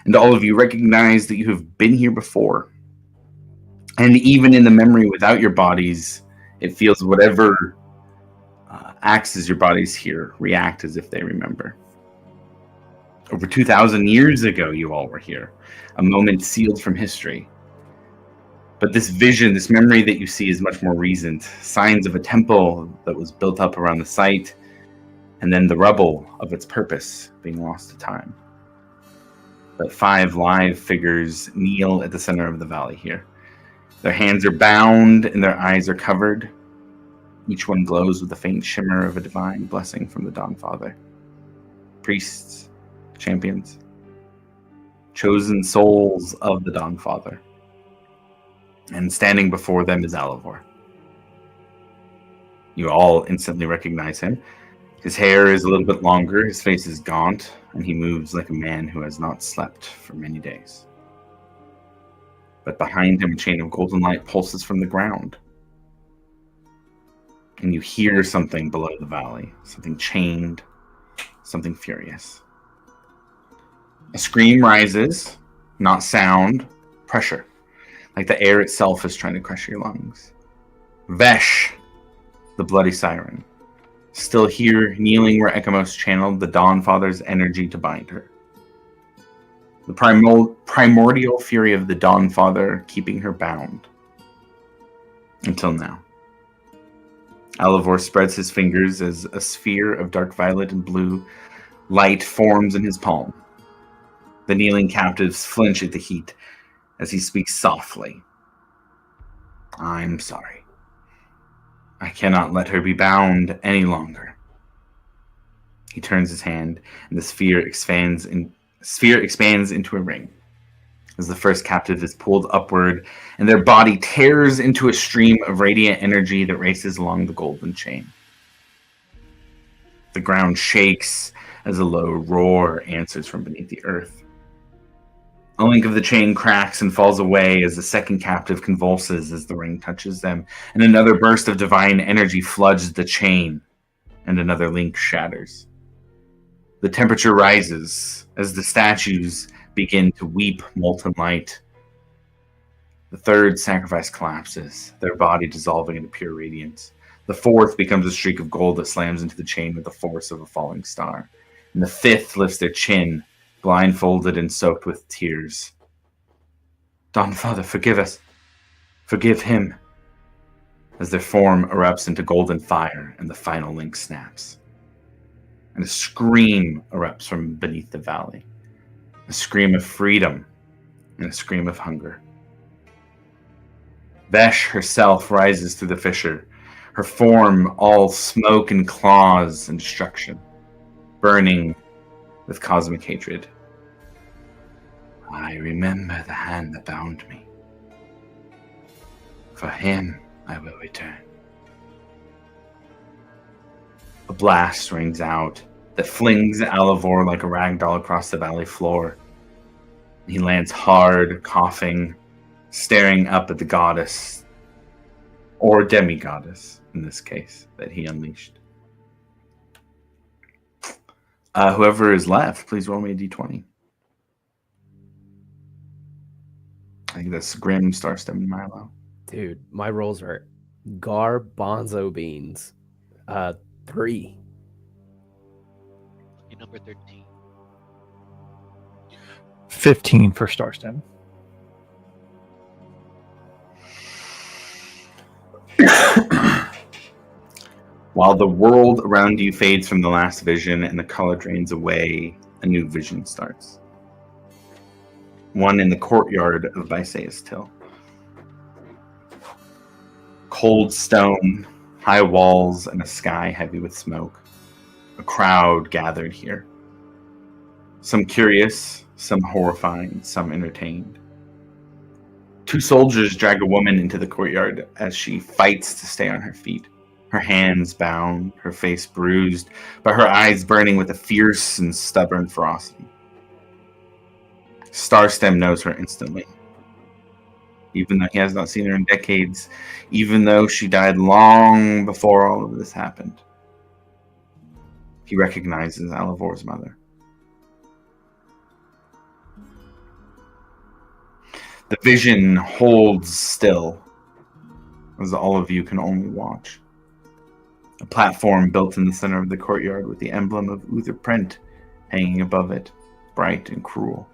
And all of you recognize that you have been here before. And even in the memory without your bodies, it feels whatever acts as your bodies here react as if they remember. Over 2,000 years ago, you all were here. A moment sealed from history. But this vision, this memory that you see is much more recent. Signs of a temple that was built up around the site, and then the rubble of its purpose being lost to time. But 5 live figures kneel at the center of the valley here. Their hands are bound and their eyes are covered. Each one glows with a faint shimmer of a divine blessing from the Dawn Father. Priests, champions, chosen souls of the Dawn Father. And standing before them is Alivor. You all instantly recognize him. His hair is a little bit longer, his face is gaunt, and he moves like a man who has not slept for many days. But behind him, a chain of golden light pulses from the ground. And you hear something below the valley, something chained, something furious. A scream rises, not sound, pressure, like the air itself is trying to crush your lungs. Vesh, the bloody siren, still here, kneeling where Ekamos channeled the Dawn Father's energy to bind her. The primordial fury of the Dawn Father keeping her bound. Until now. Alivor spreads his fingers as a sphere of dark violet and blue light forms in his palm. The kneeling captives flinch at the heat as he speaks softly. I'm sorry. I cannot let her be bound any longer. He turns his hand, and the sphere expands into a ring. As the first captive is pulled upward, and their body tears into a stream of radiant energy that races along the golden chain. The ground shakes as a low roar answers from beneath the earth. A link of the chain cracks and falls away as the second captive convulses as the ring touches them, and another burst of divine energy floods the chain, and another link shatters. The temperature rises as the statues begin to weep molten light. The third sacrifice collapses, their body dissolving into pure radiance. The fourth becomes a streak of gold that slams into the chain with the force of a falling star. And the fifth lifts their chin, blindfolded and soaked with tears. Dawn Father, forgive us. Forgive him. As their form erupts into golden fire and the final link snaps. And a scream erupts from beneath the valley. A scream of freedom and a scream of hunger. Vesh herself rises through the fissure, her form all smoke and claws and destruction, burning with cosmic hatred. I remember the hand that bound me. For him, I will return. A blast rings out that flings Alivor like a ragdoll across the valley floor. He lands hard, coughing, staring up at the goddess, or demi-goddess in this case, that he unleashed. Whoever is left, please roll me a d20. I think that's Grim, Starstem, and Milo. Dude, my rolls are garbanzo beans. 3. Lucky number 13. 15 for Starstem. While the world around you fades from the last vision and the color drains away, a new vision starts. One in the courtyard of Visea's Till. Cold stone, high walls, and a sky heavy with smoke. A crowd gathered here. Some curious, some horrified, some entertained. 2 soldiers drag a woman into the courtyard as she fights to stay on her feet. Her hands bound, her face bruised, but her eyes burning with a fierce and stubborn ferocity. Starstem knows her instantly. Even though he has not seen her in decades, even though she died long before all of this happened. He recognizes Alivor's mother. The vision holds still, as all of you can only watch. A platform built in the center of the courtyard with the emblem of Uther print hanging above it, bright and cruel.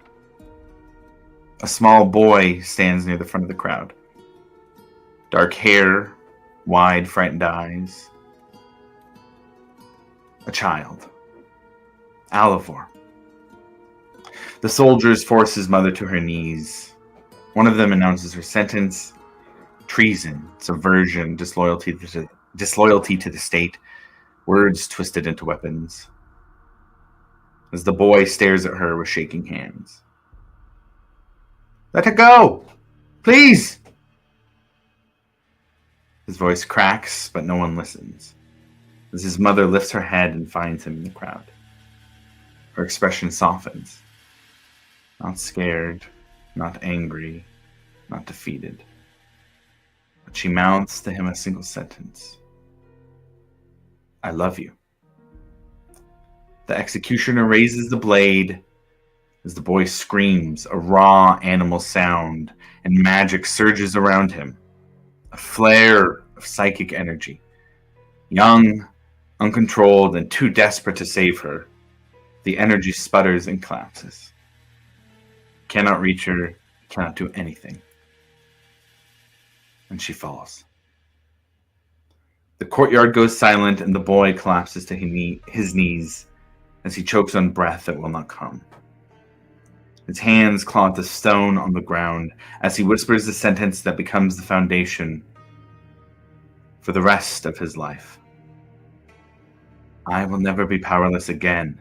A small boy stands near the front of the crowd. Dark hair, wide, frightened eyes. A child. Alivor. The soldiers force his mother to her knees. One of them announces her sentence: treason, subversion, disloyalty to the state, words twisted into weapons. As the boy stares at her with shaking hands. Let her go! Please! His voice cracks, but no one listens. As his mother lifts her head and finds him in the crowd. Her expression softens. Not scared, not angry, not defeated. But she mouths to him a single sentence. I love you. The executioner raises the blade as the boy screams, a raw animal sound, and magic surges around him. A flare of psychic energy. Young, uncontrolled, and too desperate to save her, the energy sputters and collapses. Cannot reach her, cannot do anything. And she falls. The courtyard goes silent, and the boy collapses to his knees as he chokes on breath that will not come. His hands claw at the stone on the ground as he whispers the sentence that becomes the foundation for the rest of his life. I will never be powerless again.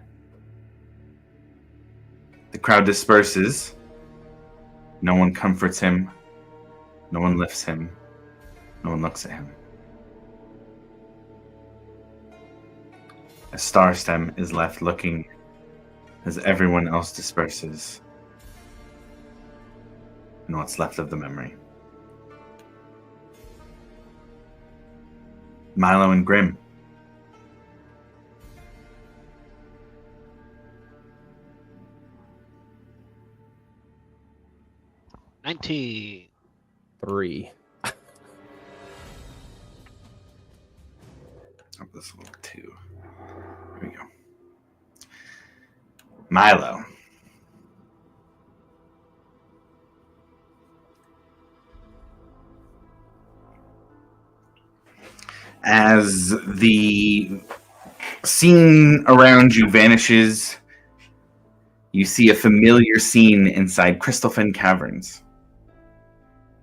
The crowd disperses. No one comforts him. No one lifts him. No one looks at him. A Starstem is left looking as everyone else disperses. And what's left of the memory. Milo and Grim. $19. 3. Oh, this one 2. Here we go. Milo. As the scene around you vanishes, you see a familiar scene inside Crystalfen Caverns.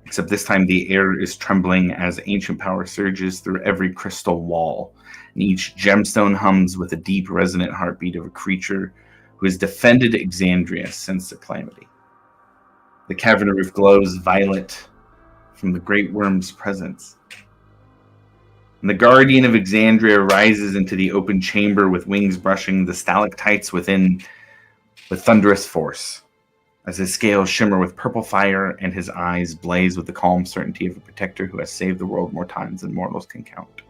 Except this time the air is trembling as ancient power surges through every crystal wall, and each gemstone hums with a deep, resonant heartbeat of a creature who has defended Exandria since the calamity. The cavern roof glows violet from the great worm's presence. And the guardian of Exandria rises into the open chamber with wings brushing the stalactites within with thunderous force, as his scales shimmer with purple fire and his eyes blaze with the calm certainty of a protector who has saved the world more times than mortals can count.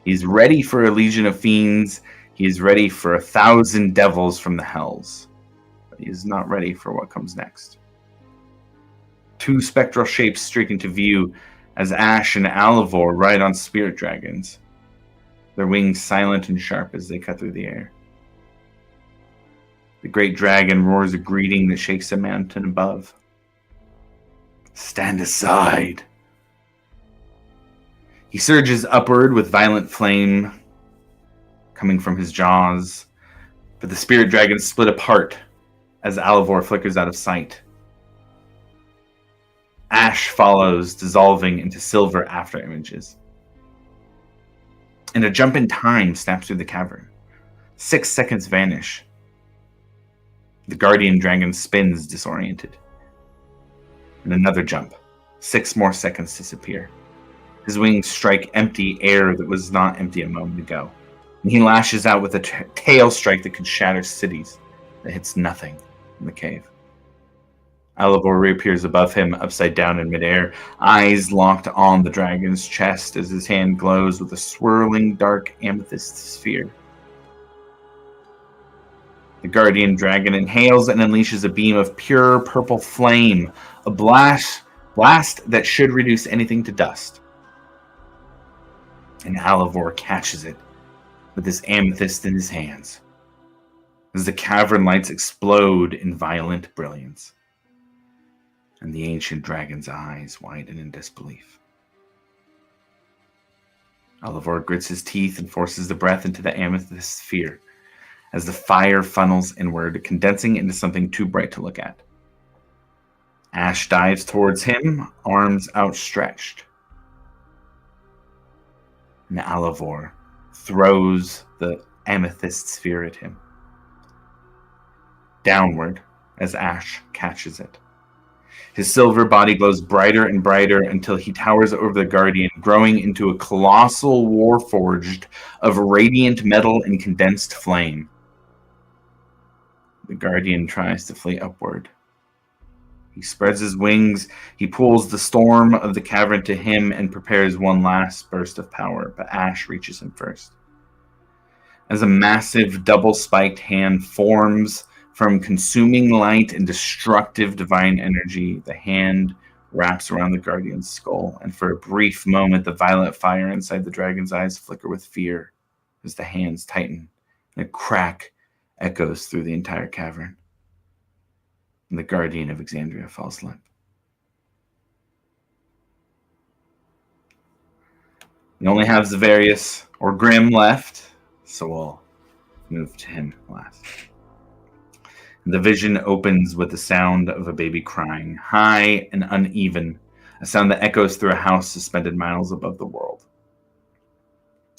He's ready for a legion of fiends. He is ready for 1,000 devils from the hells. But he is not ready for what comes next. 2 spectral shapes streak into view as Ash and Alivor ride on spirit dragons, their wings silent and sharp as they cut through the air. The great dragon roars a greeting that shakes the mountain above. Stand aside. He surges upward with violent flame coming from his jaws, but the spirit dragons split apart as Alivor flickers out of sight. Ash follows, dissolving into silver after images. and a jump in time snaps through the cavern. 6 seconds vanish. The guardian dragon spins disoriented. And another jump. 6 more seconds disappear. His wings strike empty air that was not empty a moment ago. And he lashes out with a tail strike that could shatter cities, that hits nothing in the cave. Alivor reappears above him, upside down in midair, eyes locked on the dragon's chest as his hand glows with a swirling dark amethyst sphere. The guardian dragon inhales and unleashes a beam of pure purple flame, a blast that should reduce anything to dust. And Alivor catches it with his amethyst in his hands as the cavern lights explode in violent brilliance. And the ancient dragon's eyes widen in disbelief. Alivor grits his teeth and forces the breath into the amethyst sphere as the fire funnels inward, condensing into something too bright to look at. Ash dives towards him, arms outstretched. And Alivor throws the amethyst sphere at him, downward as Ash catches it. His silver body glows brighter and brighter until he towers over the Guardian, growing into a colossal warforged of radiant metal and condensed flame. The Guardian tries to flee upward. He spreads his wings, he pulls the storm of the cavern to him and prepares one last burst of power, but Ash reaches him first. As a massive double-spiked hand forms from consuming light and destructive divine energy, the hand wraps around the Guardian's skull, and for a brief moment, the violet fire inside the dragon's eyes flicker with fear as the hands tighten, and a crack echoes through the entire cavern. And the Guardian of Exandria falls limp. We only have Zavarius or Grim left, so we'll move to him last. The vision opens with the sound of a baby crying, high and uneven, a sound that echoes through a house suspended miles above the world.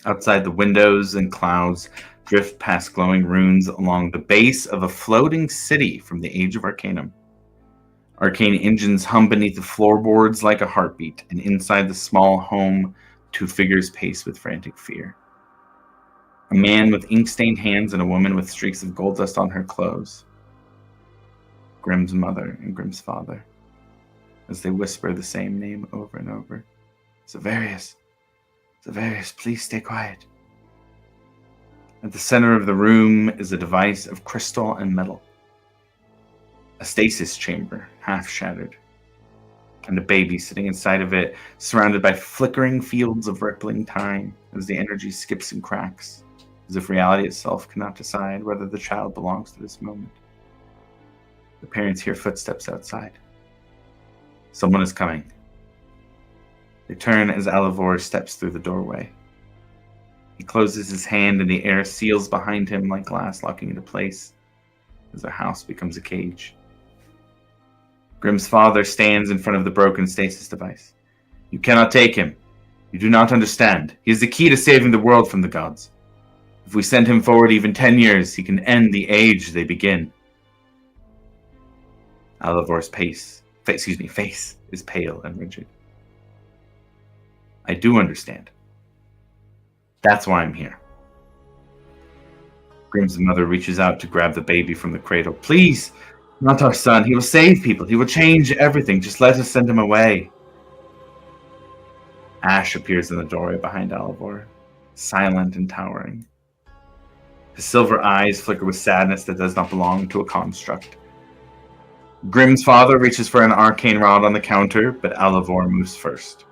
Outside, the windows and clouds drift past glowing runes along the base of a floating city from the Age of Arcanum. Arcane engines hum beneath the floorboards like a heartbeat, and inside the small home, 2 figures pace with frantic fear. A man with ink-stained hands and a woman with streaks of gold dust on her clothes. Grimm's mother and Grimm's father, as they whisper the same name over and over. Zavarius, Zavarius, please stay quiet. At the center of the room is a device of crystal and metal. A stasis chamber, half shattered, and a baby sitting inside of it, surrounded by flickering fields of rippling time as the energy skips and cracks, as if reality itself cannot decide whether the child belongs to this moment. The parents hear footsteps outside. Someone is coming. They turn as Alivor steps through the doorway. He closes his hand and the air seals behind him like glass locking into place as their house becomes a cage. Grimm's father stands in front of the broken stasis device. You cannot take him. You do not understand. He is the key to saving the world from the gods. If we send him forward even 10 years, he can end the age they begin. Alivor's face is pale and rigid. I do understand. That's why I'm here. Grimm's mother reaches out to grab the baby from the cradle. Please, not our son. He will save people. He will change everything. Just let us send him away. Ash appears in the doorway behind Alivor, silent and towering. His silver eyes flicker with sadness that does not belong to a construct. Grimm's father reaches for an arcane rod on the counter, but Alivor moves first.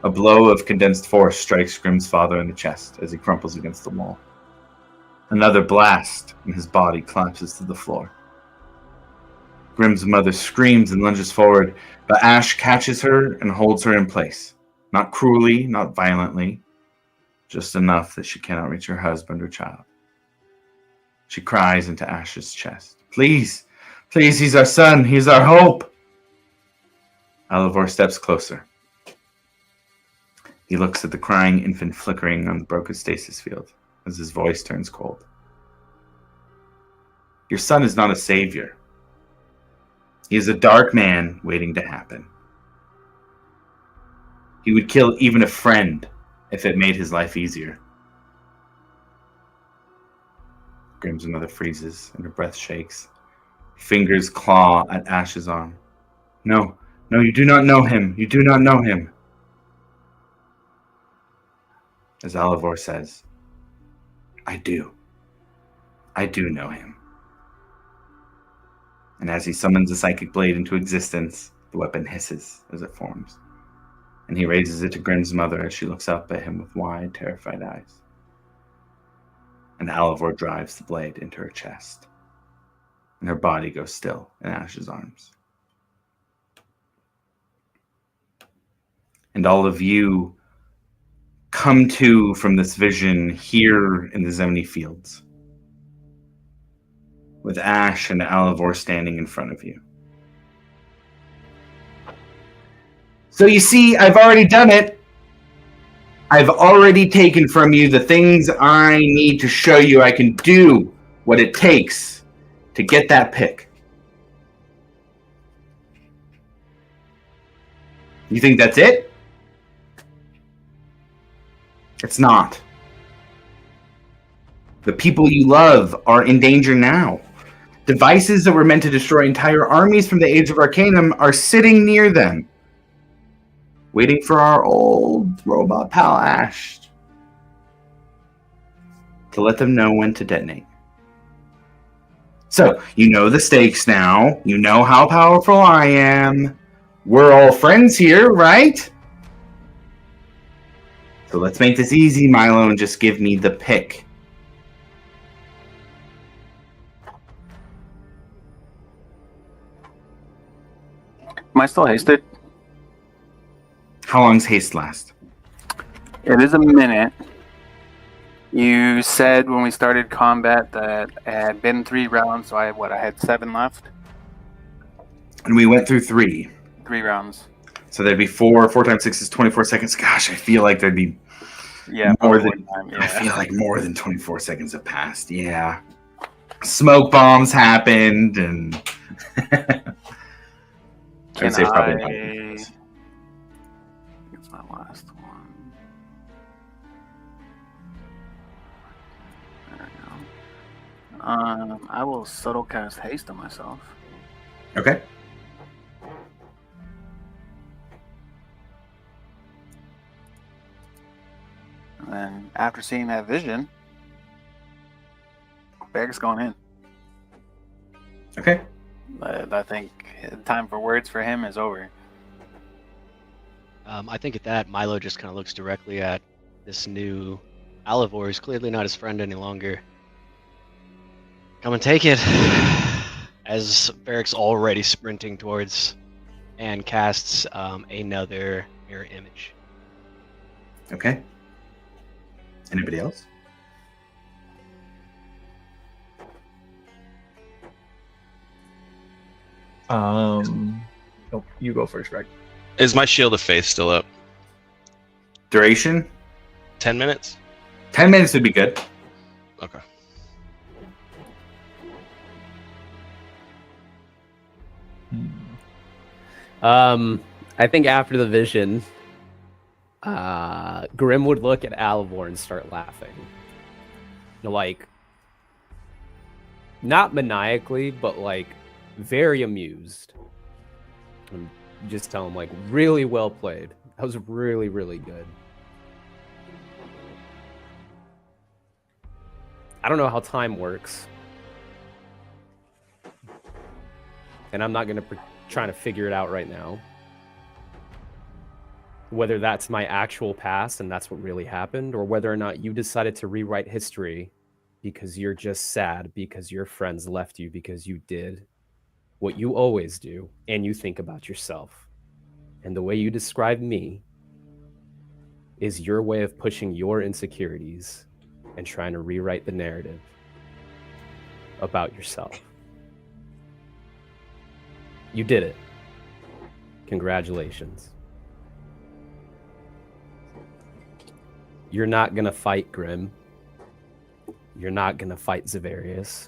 A blow of condensed force strikes Grimm's father in the chest as he crumples against the wall. Another blast, and his body collapses to the floor. Grimm's mother screams and lunges forward, but Ash catches her and holds her in place. Not cruelly, not violently, just enough that she cannot reach her husband or child. She cries into Ash's chest. Please, please, he's our son. He's our hope. Alivor steps closer. He looks at the crying infant flickering on the broken stasis field as his voice turns cold. Your son is not a savior. He is a dark man waiting to happen. He would kill even a friend if it made his life easier. Grimm's mother freezes and her breath shakes. Fingers claw at Ash's arm. No, you do not know him. You do not know him. As Alivor says, I do. I do know him. And as he summons the psychic blade into existence, the weapon hisses as it forms. And he raises it to Grimm's mother as she looks up at him with wide, terrified eyes. And Alivor drives the blade into her chest. And her body goes still in Ash's arms. And all of you come to from this vision here in the Zemni Fields, with Ash and Alivor standing in front of you. So you see, I've already done it. I've already taken from you the things I need to show you I can do what it takes to get that pick. You think that's it? It's not. The people you love are in danger now. Devices that were meant to destroy entire armies from the Age of Arcanum are sitting near them, waiting for our old robot pal Ash to let them know when to detonate. So, you know the stakes now. You know how powerful I am. We're all friends here, right? So let's make this easy, Milo, and just give me the pick. Am I still hasted? How long's haste last? It is a minute. You said when we started combat that it had been 3 rounds, so I had 7 left? And we went through 3. 3 rounds. So there'd be 4 times 6 is 24 seconds. Gosh, I feel like there'd be more than time, I feel like more than 24 seconds have passed. Yeah. Smoke bombs happened and I'd say probably not. It's my last one. There we go. I will subtle cast haste on myself. Okay. And then after seeing that vision, Berg's going in. Okay. I think the time for words for him is over. I think at that, Milo just kind of looks directly at this new Alivor, who's clearly not his friend any longer. Come and take it. As Barrick's already sprinting towards and casts another mirror image. Okay. Anybody else? Nope, you go first, Greg. Is my Shield of Faith still up? Duration? 10 minutes? 10 minutes would be good. Okay. I think after the vision, Grim would look at Alivor and start laughing. Like, not maniacally, but like very amused. And just tell him, like, really well played. That was really, really good. I don't know how time works. And I'm not going to trying to figure it out right now. Whether that's my actual past and that's what really happened, or whether or not you decided to rewrite history because you're just sad because your friends left you because you did what you always do and you think about yourself. And the way you describe me is your way of pushing your insecurities and trying to rewrite the narrative about yourself. You did it. Congratulations. You're not going to fight Grim. You're not going to fight Zavarius.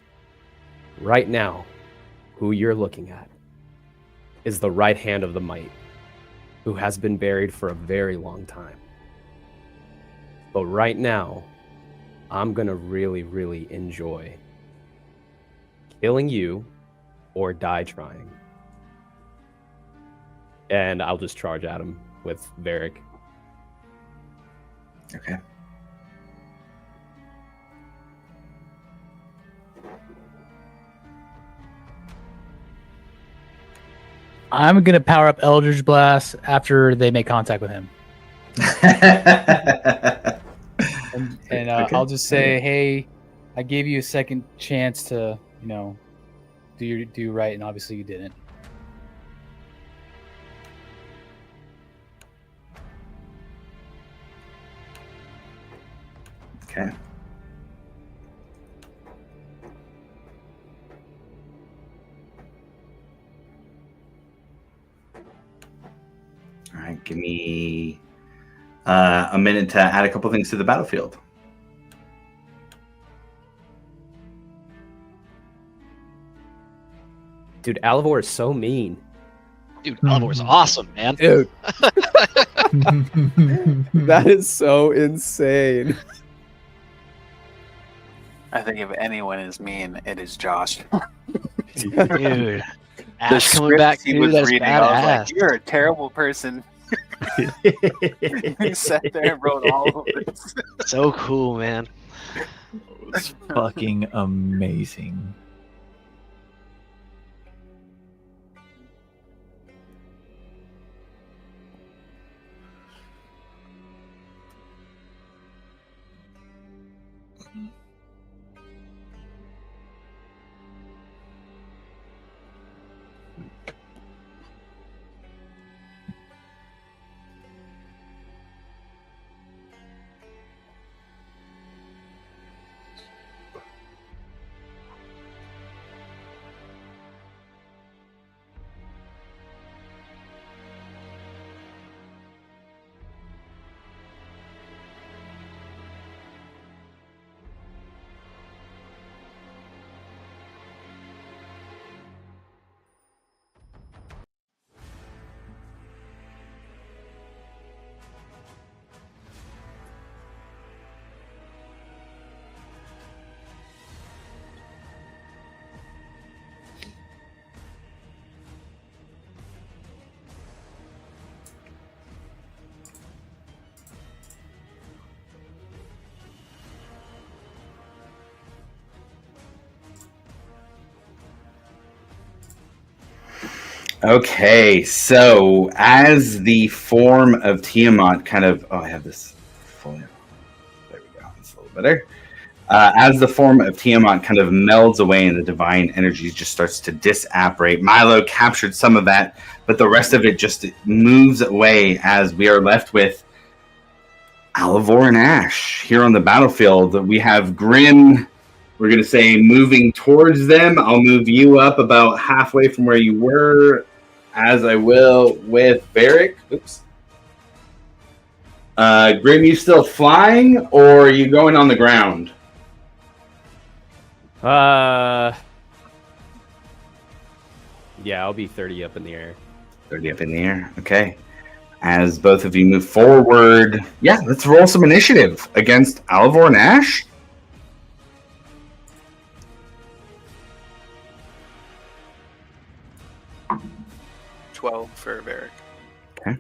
Right now, who you're looking at is the right hand of the Might, who has been buried for a very long time. But right now, I'm going to really, really enjoy killing you or die trying. And I'll just charge at him with Varric. Okay. I'm gonna power up Eldritch Blast after they make contact with him, and Okay. I'll just say, "Hey, I gave you a second chance to, do right, and obviously you didn't." Okay. All right, give me a minute to add a couple things to the battlefield. Dude, Alivor is so mean. Dude, Alvor's awesome, man. Dude, that is so insane. I think if anyone is mean, it is Josh. Dude. Ash coming back, he dude, was that's reading, I was badass. like, "You're a terrible person." He sat there and wrote all of this. So cool, man. It's fucking amazing. Okay, so as the form of Tiamat kind of... Oh, I have this fully... There we go. It's a little better. As the form of Tiamat kind of melds away and the divine energy just starts to disapparate, Milo captured some of that, but the rest of it just moves away as we are left with Alivor and Ash here on the battlefield. We have Grim, we're going to say, moving towards them. I'll move you up about halfway from where you were, as I will with Varric. Oops. Grim, you still flying, or are you going on the ground? Yeah, I'll be 30 up in the air. 30 up in the air. Okay. As both of you move forward, yeah, let's roll some initiative against Alivor and Ash. For Varric. Okay.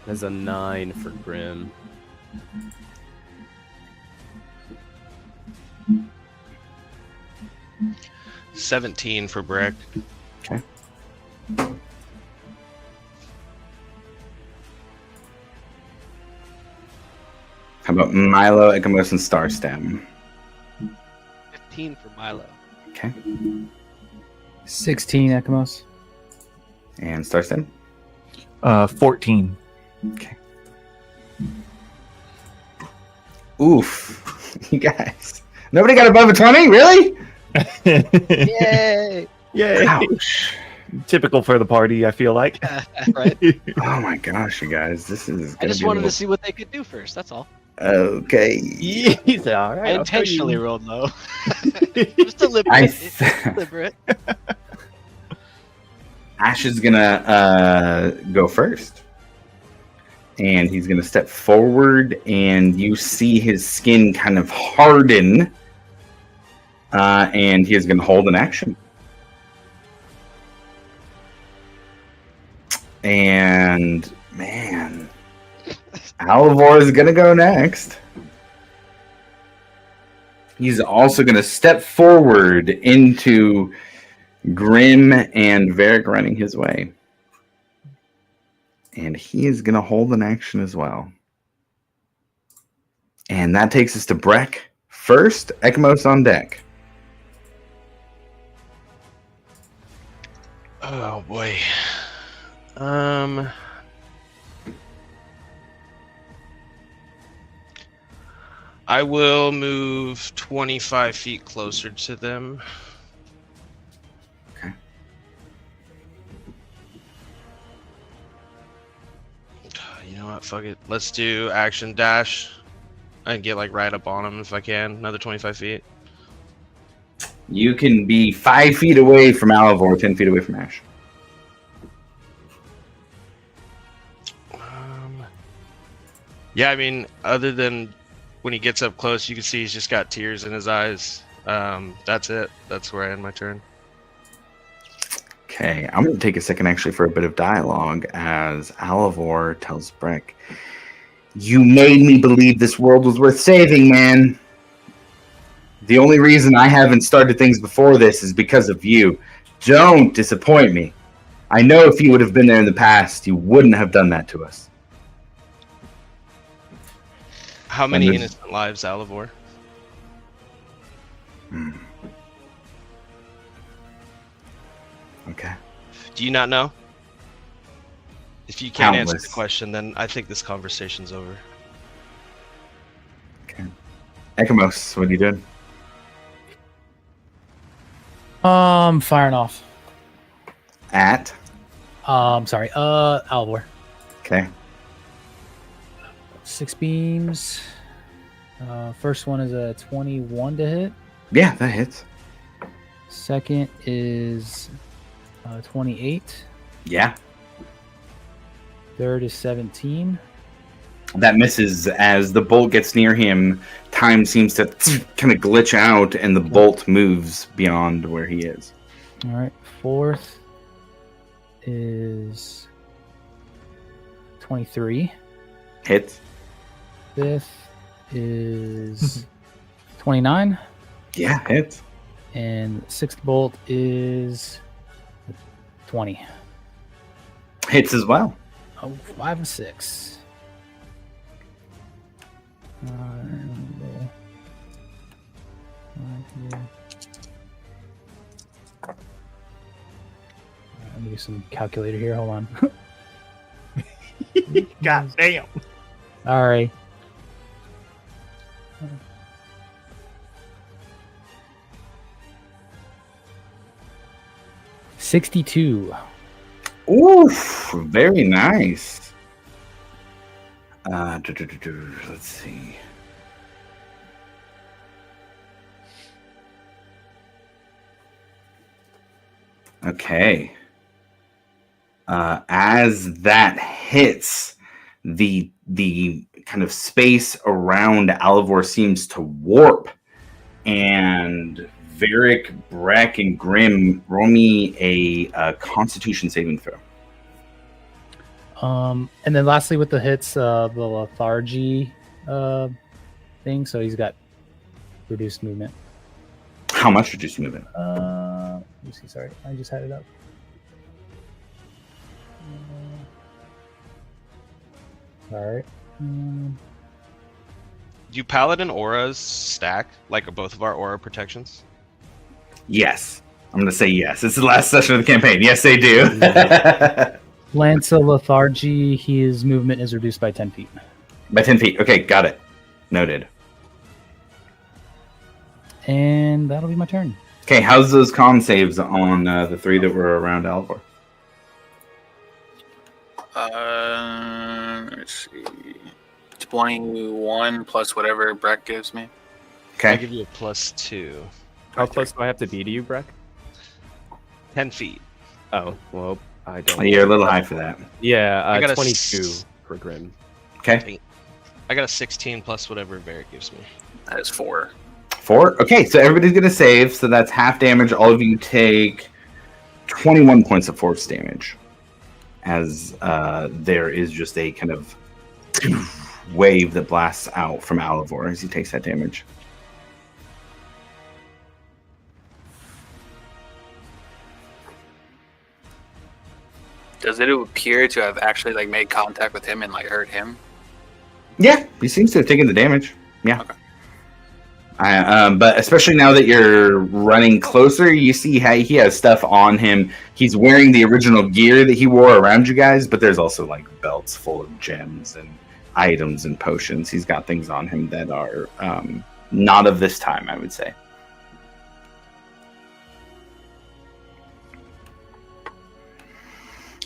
There's a 9 for Grim. $17 for Brick. Okay. How about Milo, Ekamos, and Starstem? 15 for Milo. Okay. 16, Ekamos. And Starstem? 14. Okay. Oof. You guys. Nobody got above a 20? Really? Yay! Yay! Ouch. Typical for the party, I feel like. Right? Oh my gosh, you guys, this is. I Gonna just be a wanted to little- see what they could do first. That's all. Okay. He's all right. I intentionally rolled low. Just deliberate. It's deliberate. Ash is gonna go first, and he's gonna step forward, and you see his skin kind of harden, and he is gonna hold an action. And man, Alivor is gonna go next. He's also gonna step forward into Grim and Varric running his way. And he is gonna hold an action as well. And that takes us to Breck first. Ekmos on deck. Oh boy. I will move 25 feet closer to them. Okay. You know what? Fuck it. Let's do action dash. I can get like right up on them if I can. Another 25 feet. You can be 5 feet away from Alivor, 10 feet away from Ash. Yeah, I mean, other than when he gets up close, you can see he's just got tears in his eyes. That's it. That's where I end my turn. Okay, I'm going to take a second actually for a bit of dialogue as Alivor tells Breck, "You made me believe this world was worth saving, man. The only reason I haven't started things before this is because of you. Don't disappoint me. I know if you would have been there in the past, you wouldn't have done that to us." How many And innocent lives, Alivor? Okay. Do you not know? If you can't answer the Countless. question, then I think this conversation's over. Okay. Ekamos, what are you doing? Firing off. At. Sorry. Alvor. Okay. 6 beams. First one is a 21 to hit. Yeah, that hits. Second is 28. Yeah. Third is 17. That misses as the bolt gets near him. Time seems to kind of glitch out, and the bolt moves beyond where he is. All right. Fourth is 23. Hits. Fifth is 29. Yeah, hits. And sixth bolt is 20. Hits as well. Oh, 5 and 6. Let me do some calculator here. Hold on. God damn. All right. $62. Oof, very nice. Let's see. Okay. As that hits, the kind of space around Alivor seems to warp, and Varric, Breck, and Grim, roll me a Constitution saving throw. And then lastly with the hits, the lethargy thing. So he's got reduced movement. How much reduced movement? Let me see. Sorry, I just had it up. All right. Do Paladin auras stack like both of our aura protections? Yes. I'm going to say yes. It's the last session of the campaign. Yes, they do. Lance of lethargy. His movement is reduced by 10 feet. By 10 feet. Okay, got it. Noted. And that'll be my turn. Okay, how's those con saves on the 3 that were around Alvor? Let's see. 21 plus whatever Breck gives me. I Okay. give you a +2. How close do I have to be to you, Breck? 10 feet. Oh, well, I don't. You're a little high for that. Yeah, I got a 22 for Grim. Okay. I got a 16 plus whatever Barrett gives me. That is 4. 4. Okay, so everybody's going to save, so that's half damage. All of you take 21 points of force damage. As there is just a kind of wave that blasts out from Alivor as he takes that damage. Does it appear to have actually like made contact with him and like hurt him? Yeah, he seems to have taken the damage. Yeah. Okay. But especially now that you're running closer, you see how he has stuff on him. He's wearing the original gear that he wore around you guys, but there's also like belts full of gems and items and potions. He's got things on him that are not of this time, I would say.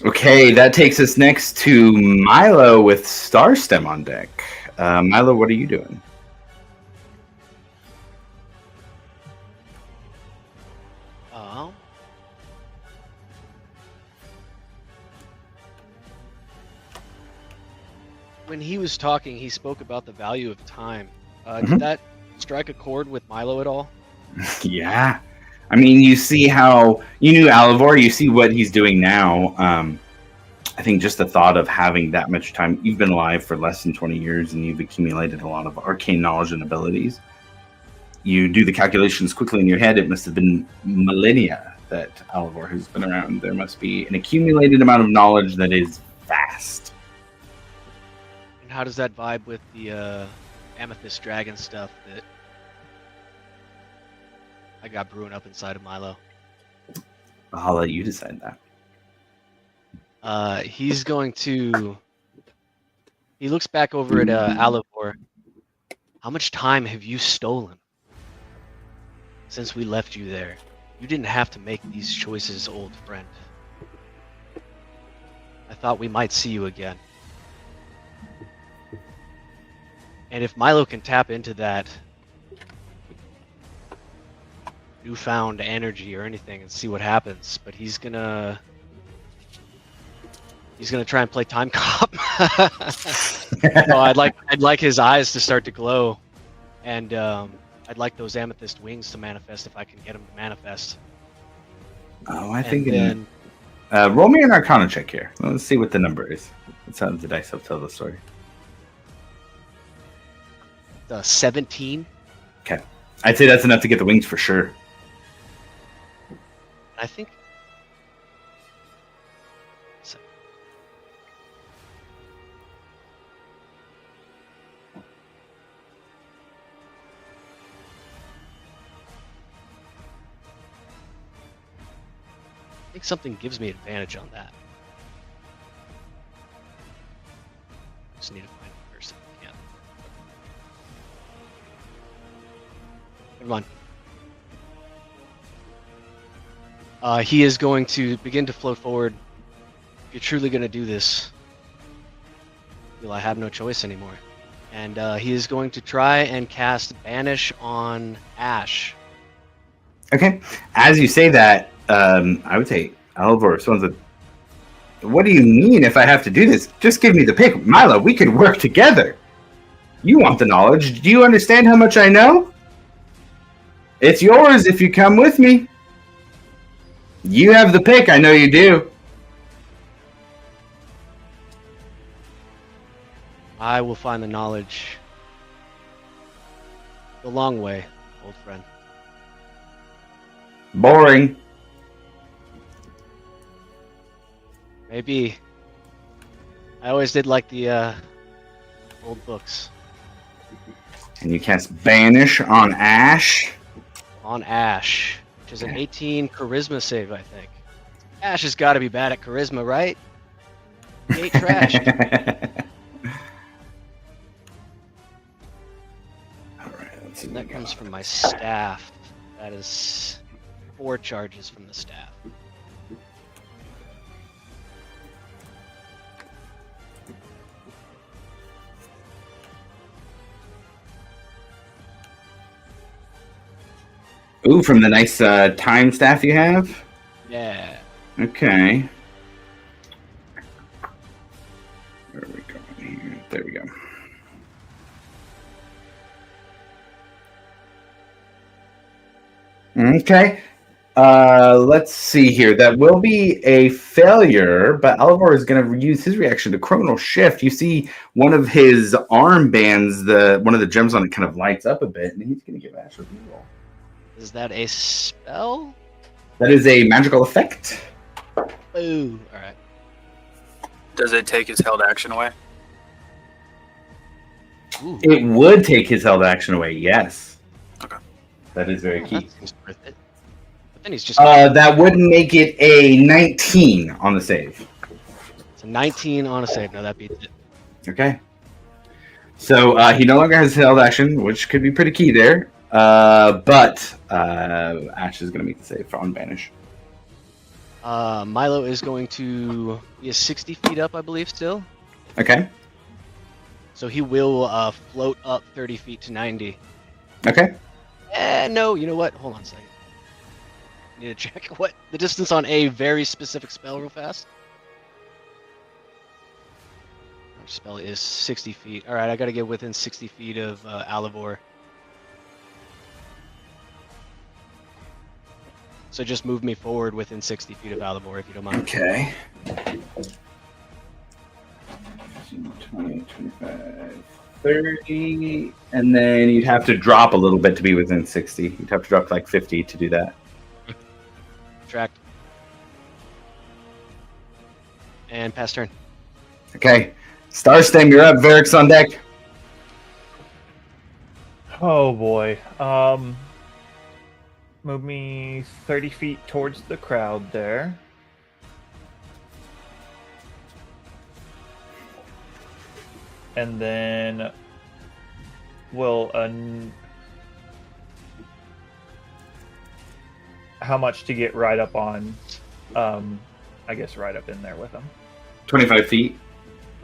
Okay, that takes us next to Milo with Starstem on deck. Milo, what are you doing? When he was talking, he spoke about the value of time. Mhm. Did that strike a chord with Milo at all? Yeah. I mean, you see how you knew Alivor, you see what he's doing now. I think just the thought of having that much time, you've been alive for less than 20 years and you've accumulated a lot of arcane knowledge and abilities. You do the calculations quickly in your head, it must have been millennia that Alivor has been around. There must be an accumulated amount of knowledge that is vast. And how does that vibe with the amethyst dragon stuff that I got brewing up inside of Milo? I'll let you decide that. He's going to. He looks back over at Alivor. How much time have you stolen since we left you there? You didn't have to make these choices, old friend. I thought we might see you again. And if Milo can tap into that newfound energy or anything and see what happens, but he's gonna try and play time cop. No, I'd like his eyes to start to glow, and I'd like those amethyst wings to manifest if I can get them to manifest. Oh, I And think then roll me an Arcana check here. Let's see what the number is. That's how the dice help tell the story. 17. Okay, I'd say that's enough to get the wings for sure. I think. I think something gives me advantage on that. Just need to find it first if I can. Never mind. He is going to begin to float forward. If you're truly going to do this, well, I have no choice anymore. And he is going to try and cast Banish on Ash. Okay, as you say that, I would say Alivor. Someone's like, "What do you mean? If I have to do this, just give me the pick, Milo. We could work together. You want the knowledge? Do you understand how much I know? It's yours if you come with me. You have the pick. I know you do." I will find the knowledge the long way, old friend. Boring. Maybe. I always did like the old books. And you cast Banish on Ash. On Ash, which is an 18 charisma save, I think. Ash has got to be bad at charisma, right? He ate trash. All right, let's see And what that we comes got. from my staff. That is 4 charges from the staff. Ooh, from the nice time staff you have? Yeah. Okay. Where are we going here? There we go. Okay. Let's see here. That will be a failure, but Alvor is going to use his reaction to Chronal Shift. You see one of his armbands, one of the gems on it kind of lights up a bit, and he's going to give Ash a reroll. Is that a spell? That is a magical effect. Ooh, alright. Does it take his held action away? Ooh. It would take his held action away, yes. Okay. That is very key. That seems worth it. But then he's just... That would make it a 19 on the save. It's a 19 on a save. No, that beats it. Okay. So he no longer has held action, which could be pretty key there. But Ash is going to make the save for Unbanish. Milo is going to... He is 60 feet up, I believe, still. Okay. So he will float up 30 feet to 90. Okay. No, you know what? Hold on a second. I need to check what the distance on a very specific spell real fast. Our spell is 60 feet. Alright, I gotta get within 60 feet of Alivor. So just move me forward within 60 feet of Alivor if you don't mind. Okay. 20, 25, 30, and then you'd have to drop a little bit to be within 60. You'd have to drop like 50 to do that. Tracked. And pass turn. Okay. Starstem, you're up. Varric's on deck. Oh boy. Move me 30 feet towards the crowd there. And then we'll how much to get right up on I guess right up in there with him. 25 feet.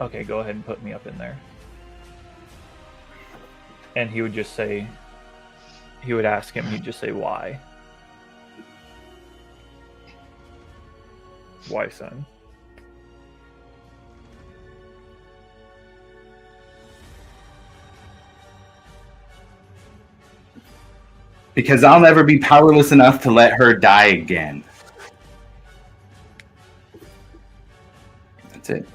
Okay, go ahead and put me up in there. And he would just say, he would ask him, he'd just say, why? Why, son? Because I'll never be powerless enough to let her die again. That's it.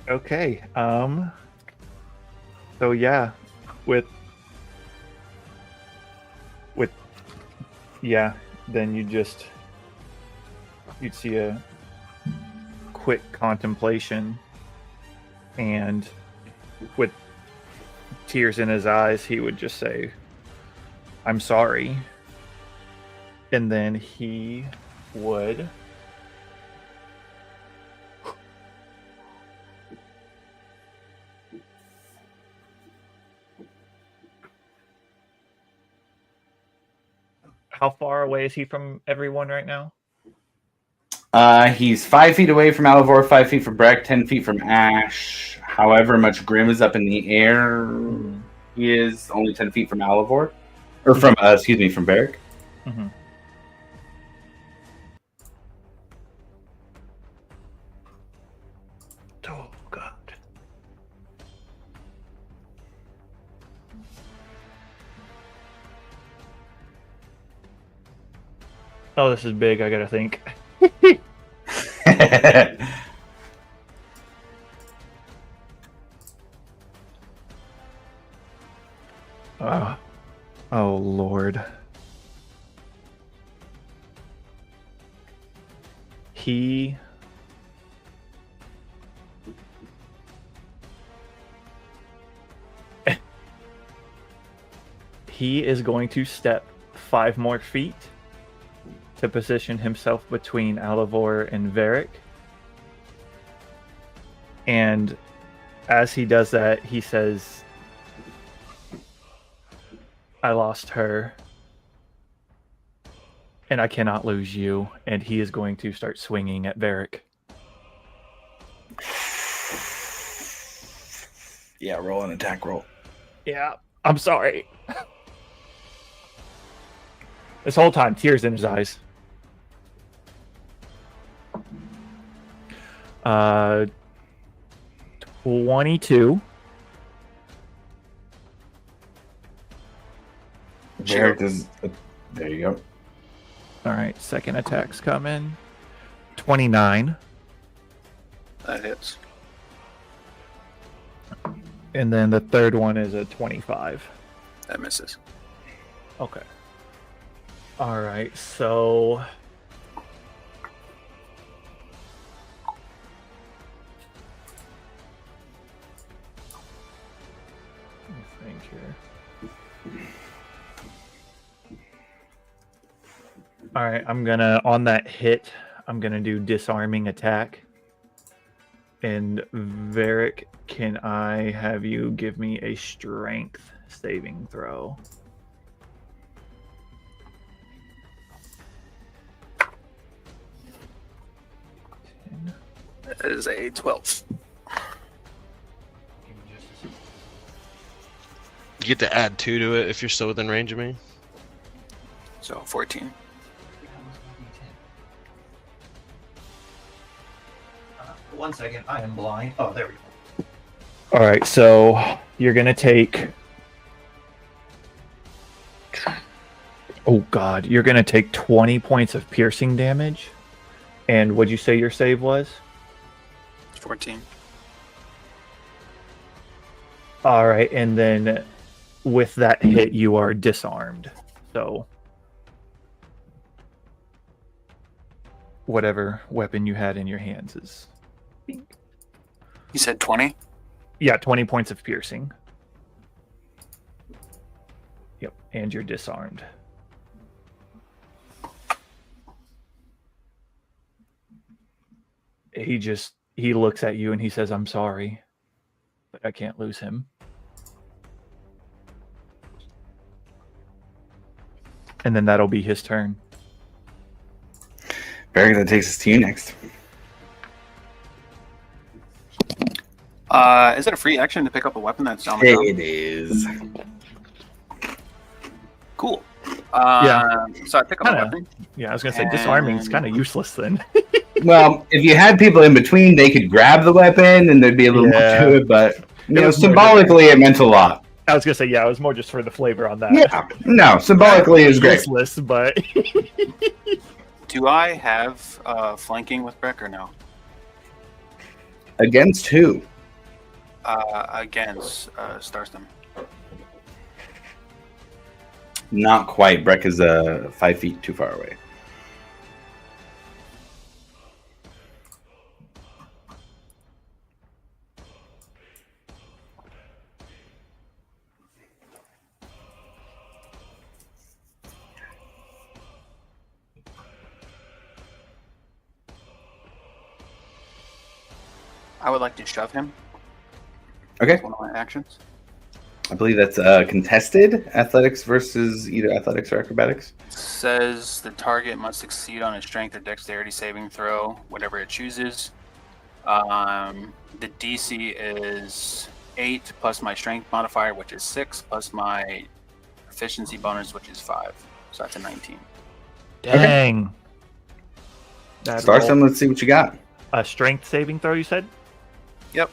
Okay. So yeah, with yeah, then you'd see a quick contemplation, and with tears in his eyes, he would just say, "I'm sorry," and then he would How far away is he from everyone right now? He's 5 feet away from Alivor, 5 feet from Breck, 10 feet from Ash. However much Grim is up in the air, he is only 10 feet from Alivor. Or from, from Barrick. Mm-hmm. Oh, God. Oh, this is big. I gotta think. Oh, Lord. He is going to step 5 more feet to position himself between Alivor and Varric. And as he does that, he says, I lost her, and I cannot lose you. And he is going to start swinging at Varric. Yeah, roll an attack roll. Yeah, I'm sorry. This whole time, tears in his eyes. 22. There you go. All right, second attack's coming. 29. That hits. And then the third one is a 25. That misses. Okay. All right, so let me think here. All right, I'm gonna on that hit. I'm gonna do disarming attack. And Varric, can I have you give me a strength saving throw? That is a 12. You get to add 2 to it if you're still within range of me. So 14. One second, I am blind. Oh, there we go. All right, so you're gonna take. Oh God, you're gonna take 20 points of piercing damage. And what'd you say your save was? 14. All right, and then with that hit, you are disarmed. So whatever weapon you had in your hands is. You said 20? Yeah, 20 points of piercing. Yep, and you're disarmed. He looks at you and he says, I'm sorry, but I can't lose him. And then that'll be his turn. Barry, that takes us to you next. Is it a free action to pick up a weapon that's on the ground? It is. Cool. Yeah. So I pick up a weapon. Yeah, I was going to say, disarming is kind of useless then. Well, if you had people in between, they could grab the weapon and there'd be a little more to it, but symbolically it meant a lot. I was going to say, yeah, it was more just for the flavor on that. Yeah. No, symbolically is great. Useless, but... Do I have flanking with Breck or no? Against who? Against Starstem. Not quite. Breck is 5 feet too far away. I would like to shove him. Okay. That's one of my actions. I believe that's contested athletics versus either athletics or acrobatics. Says the target must succeed on a strength or dexterity saving throw, whatever it chooses. The DC is 8 plus my strength modifier, which is 6, plus my efficiency bonus, which is 5. So that's a 19. Dang. That Starstem, roll. let's see what you got. A strength saving throw, you said? Yep.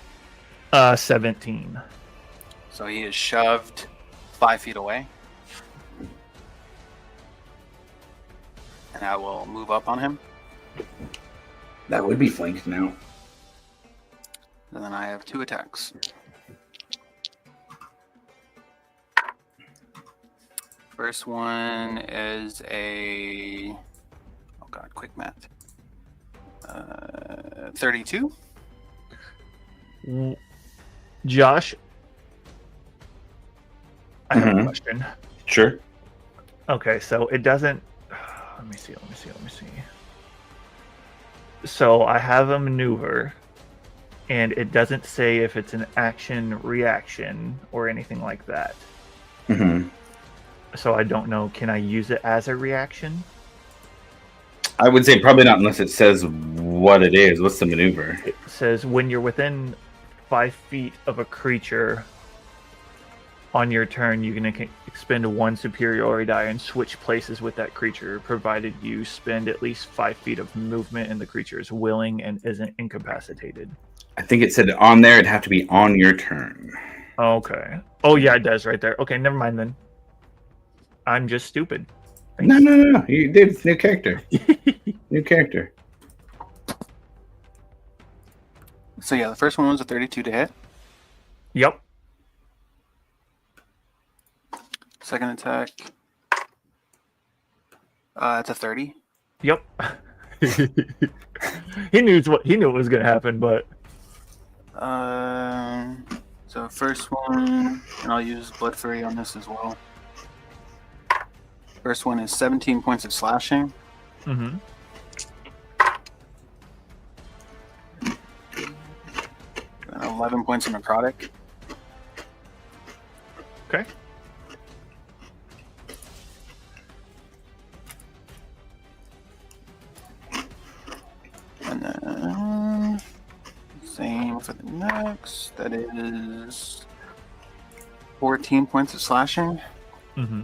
17. So he is shoved 5 feet away. And I will move up on him. That would be flanked now. And then I have 2 attacks. First one is a... Oh god, quick math. 32. Josh, I have a Mhm. question. Sure. Okay, so it doesn't... Let me see. So I have a maneuver and it doesn't say if it's an action, reaction, or anything like that. Mm-hmm. So I don't know. Can I use it as a reaction? I would say probably not unless it says what it is. What's the maneuver? It says when you're within 5 feet of a creature on your turn, you can expend 1 superiority die and switch places with that creature, provided you spend at least 5 feet of movement and the creature is willing and isn't incapacitated. I think it said on there it'd have to be on your turn. Okay. Oh, yeah, it does right there. Okay, never mind then. I'm just stupid. No. You did. New character. New character. So yeah, the first one was a 32 to hit. Yep. Second attack. It's a 30. Yep. he knew what was gonna happen, but So first one, and I'll use Blood Fury on this as well. First one is 17 points of slashing. mm-hmm. And 11 points of necrotic. Okay. And then same for the next. That is 14 points of slashing. Mm-hmm.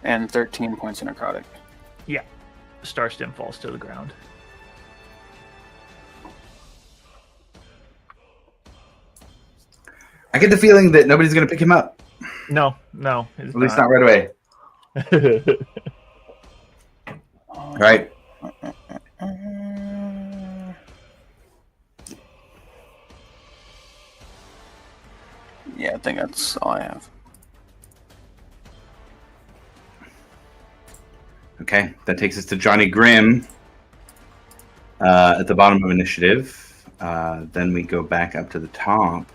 And 13 points of necrotic. Yeah. Star Stem falls to the ground. I get the feeling that nobody's going to pick him up. No. At least not right away. Right. Yeah, I think that's all I have. Okay, that takes us to Johnny Grimm at the bottom of initiative. Then we go back up to the top.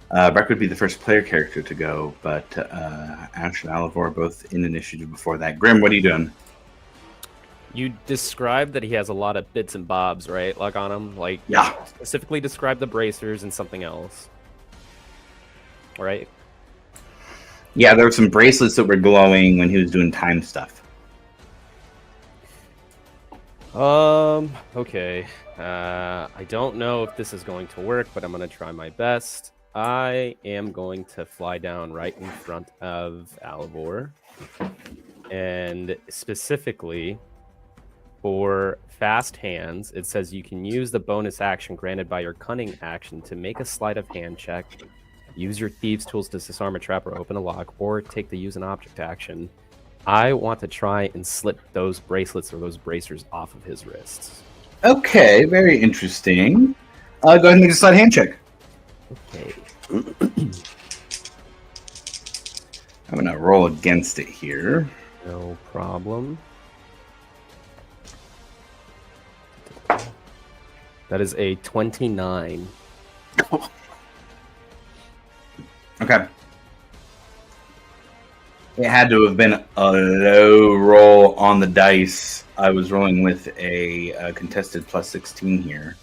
Breck would be the first player character to go, but Ash and Alivor are both in initiative before that. Grimm, what are you doing? You described that he has a lot of bits and bobs, right? Like on him, like Yeah. specifically describe the bracers and something else, right? Yeah, there were some bracelets that were glowing when he was doing time stuff. Okay. I don't know if this is going to work, but I'm going to try my best. I am going to fly down right in front of Alivor. And specifically, for fast hands, it says you can use the bonus action granted by your cunning action to make a sleight of hand check, use your thieves' tools to disarm a trap or open a lock, or take the use an object action. I want to try and slip those bracelets or those bracers off of his wrists. Okay, very interesting. Go ahead and make a sleight hand check. Okay. I'm going to roll against it here. No problem. That is a 29. Okay. It had to have been a low roll on the dice. I was rolling with a contested plus 16 here.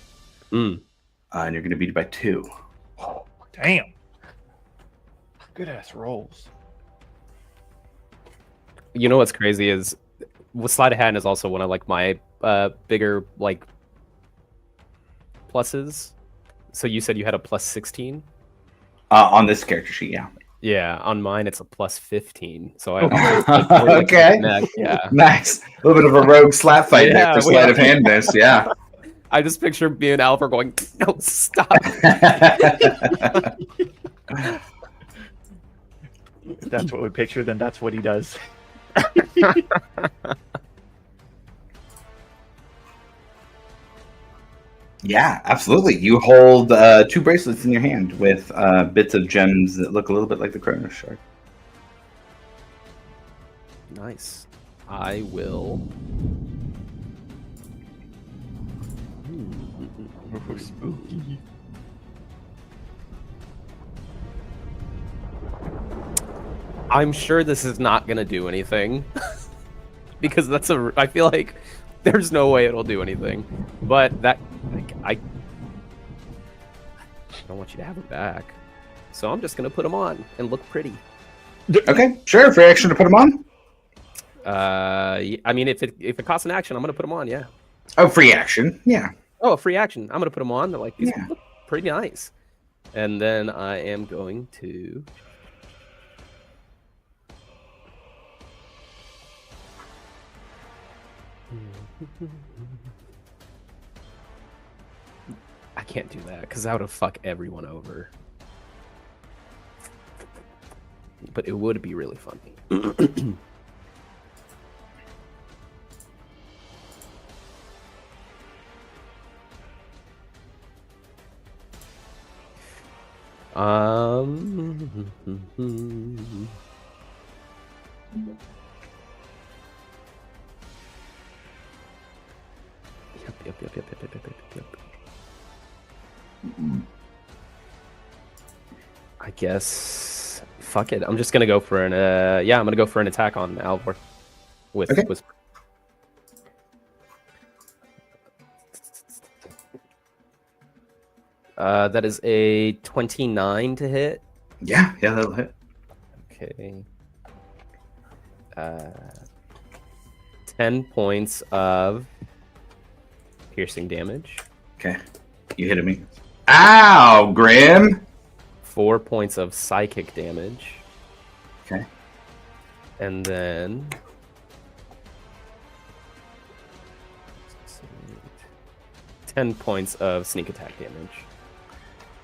Mm. And you're going to beat it by 2. Oh, damn. Good ass rolls. You know what's crazy is sleight of hand is also one of like my bigger like pluses. So you said you had a plus 16? On this character sheet, yeah. Yeah, on mine it's a plus 15. So I okay. Yeah. Nice. A little bit of a rogue slap fight there Yeah, for sleight of handness, yeah. I just picture me and Alpha going, no, stop. If that's what we picture, then that's what he does. Yeah, absolutely. You hold 2 bracelets in your hand with bits of gems that look a little bit like the Chronos Shard. Nice. I will. Spooky. I'm sure this is not going to do anything. because I feel like there's no way it'll do anything. But that, like, I don't want you to have it back. So I'm just gonna put them on and look pretty. Okay, sure. Free action to put them on. I mean, if it costs an action, I'm gonna put them on. Yeah. Oh, free action. Yeah. Oh, a free action. I'm gonna put them on. They're like, these Yeah. look pretty nice. And then I am going to. I can't do that because that would fuck everyone over. But it would be really funny. Yep. I guess. Fuck it. I'm just gonna go for an. Yeah, I'm gonna go for an attack on Alvor. With Okay. Whisper. That is a 29 to hit. Yeah, that'll hit. Okay. 10 points of piercing damage. Okay. You hit me. Ow, Grim! 4 points of psychic damage. Okay. And then 10 points of sneak attack damage.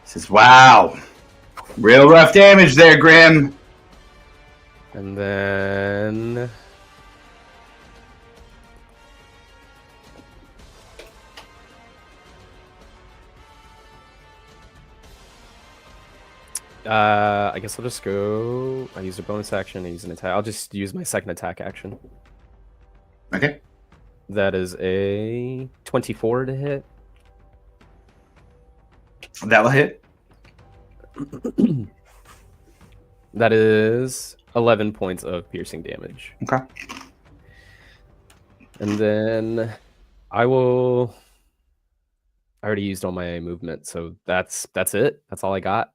Says, wow. Real rough damage there, Grim. And then I guess I'll just go. I used a bonus action. I use an attack. I'll just use my second attack action. Okay. That is a 24 to hit. That'll hit. That is 11 points of piercing damage. Okay. And then I will. I already used all my movement, so that's it. That's all I got.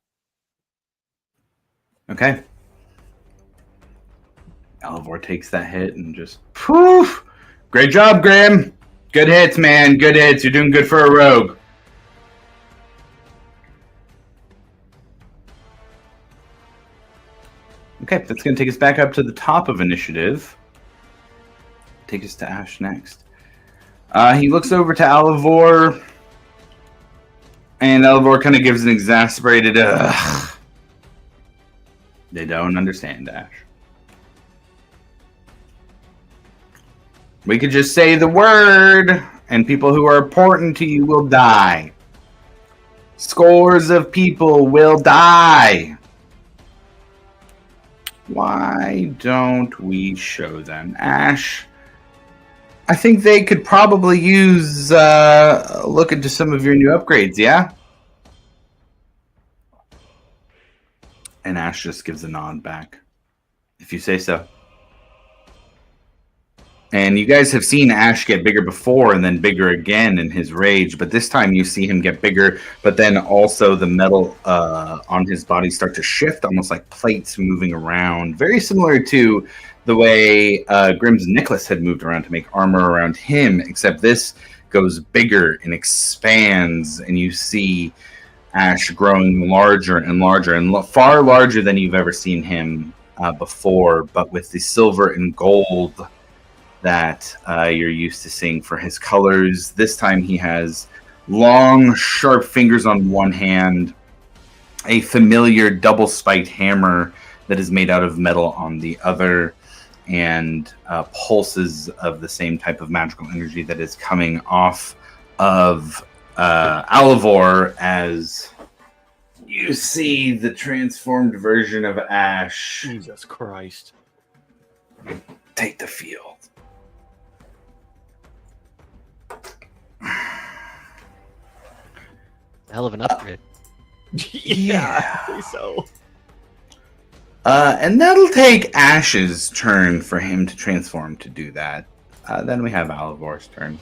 Okay. Alvor takes that hit and just poof. Great job, Grim. Good hits, man. Good hits. You're doing good for a rogue. Okay, that's going to take us back up to the top of initiative. Take us to Ash next. He looks over to Alivor, and Alivor kind of gives an exasperated ugh. They don't understand, Ash. We could just say the word, and people who are important to you will die. Scores of people will die. Why don't we show them? Ash, I think they could probably use a look into some of your new upgrades, yeah? And Ash just gives a nod back. If you say so. And you guys have seen Ash get bigger before and then bigger again in his rage, but this time you see him get bigger, but then also the metal on his body start to shift, almost like plates moving around. Very similar to the way Grim's necklace had moved around to make armor around him, except this goes bigger and expands, and you see Ash growing larger and larger, and far larger than you've ever seen him before, but with the silver and gold that you're used to seeing for his colors. This time he has long, sharp fingers on one hand, a familiar double-spiked hammer that is made out of metal on the other, and pulses of the same type of magical energy that is coming off of Alivor as you see the transformed version of Ash Jesus Christ. take the field. Hell of an upgrade. Yeah, I think so. And that'll take Ash's turn for him to transform to do that. Then we have Alivor's turn.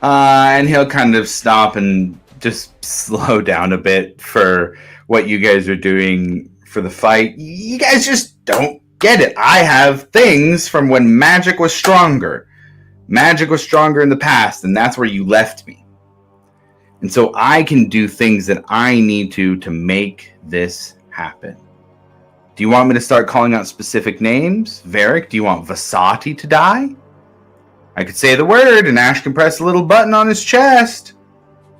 And he'll kind of stop and just slow down a bit for what you guys are doing for the fight. You guys just don't get it. I have things from when magic was stronger. Magic was stronger in the past, and that's where you left me. And so I can do things that I need to make this happen. Do you want me to start calling out specific names? Varric, do you want Vasati to die? I could say the word, and Ash can press a little button on his chest.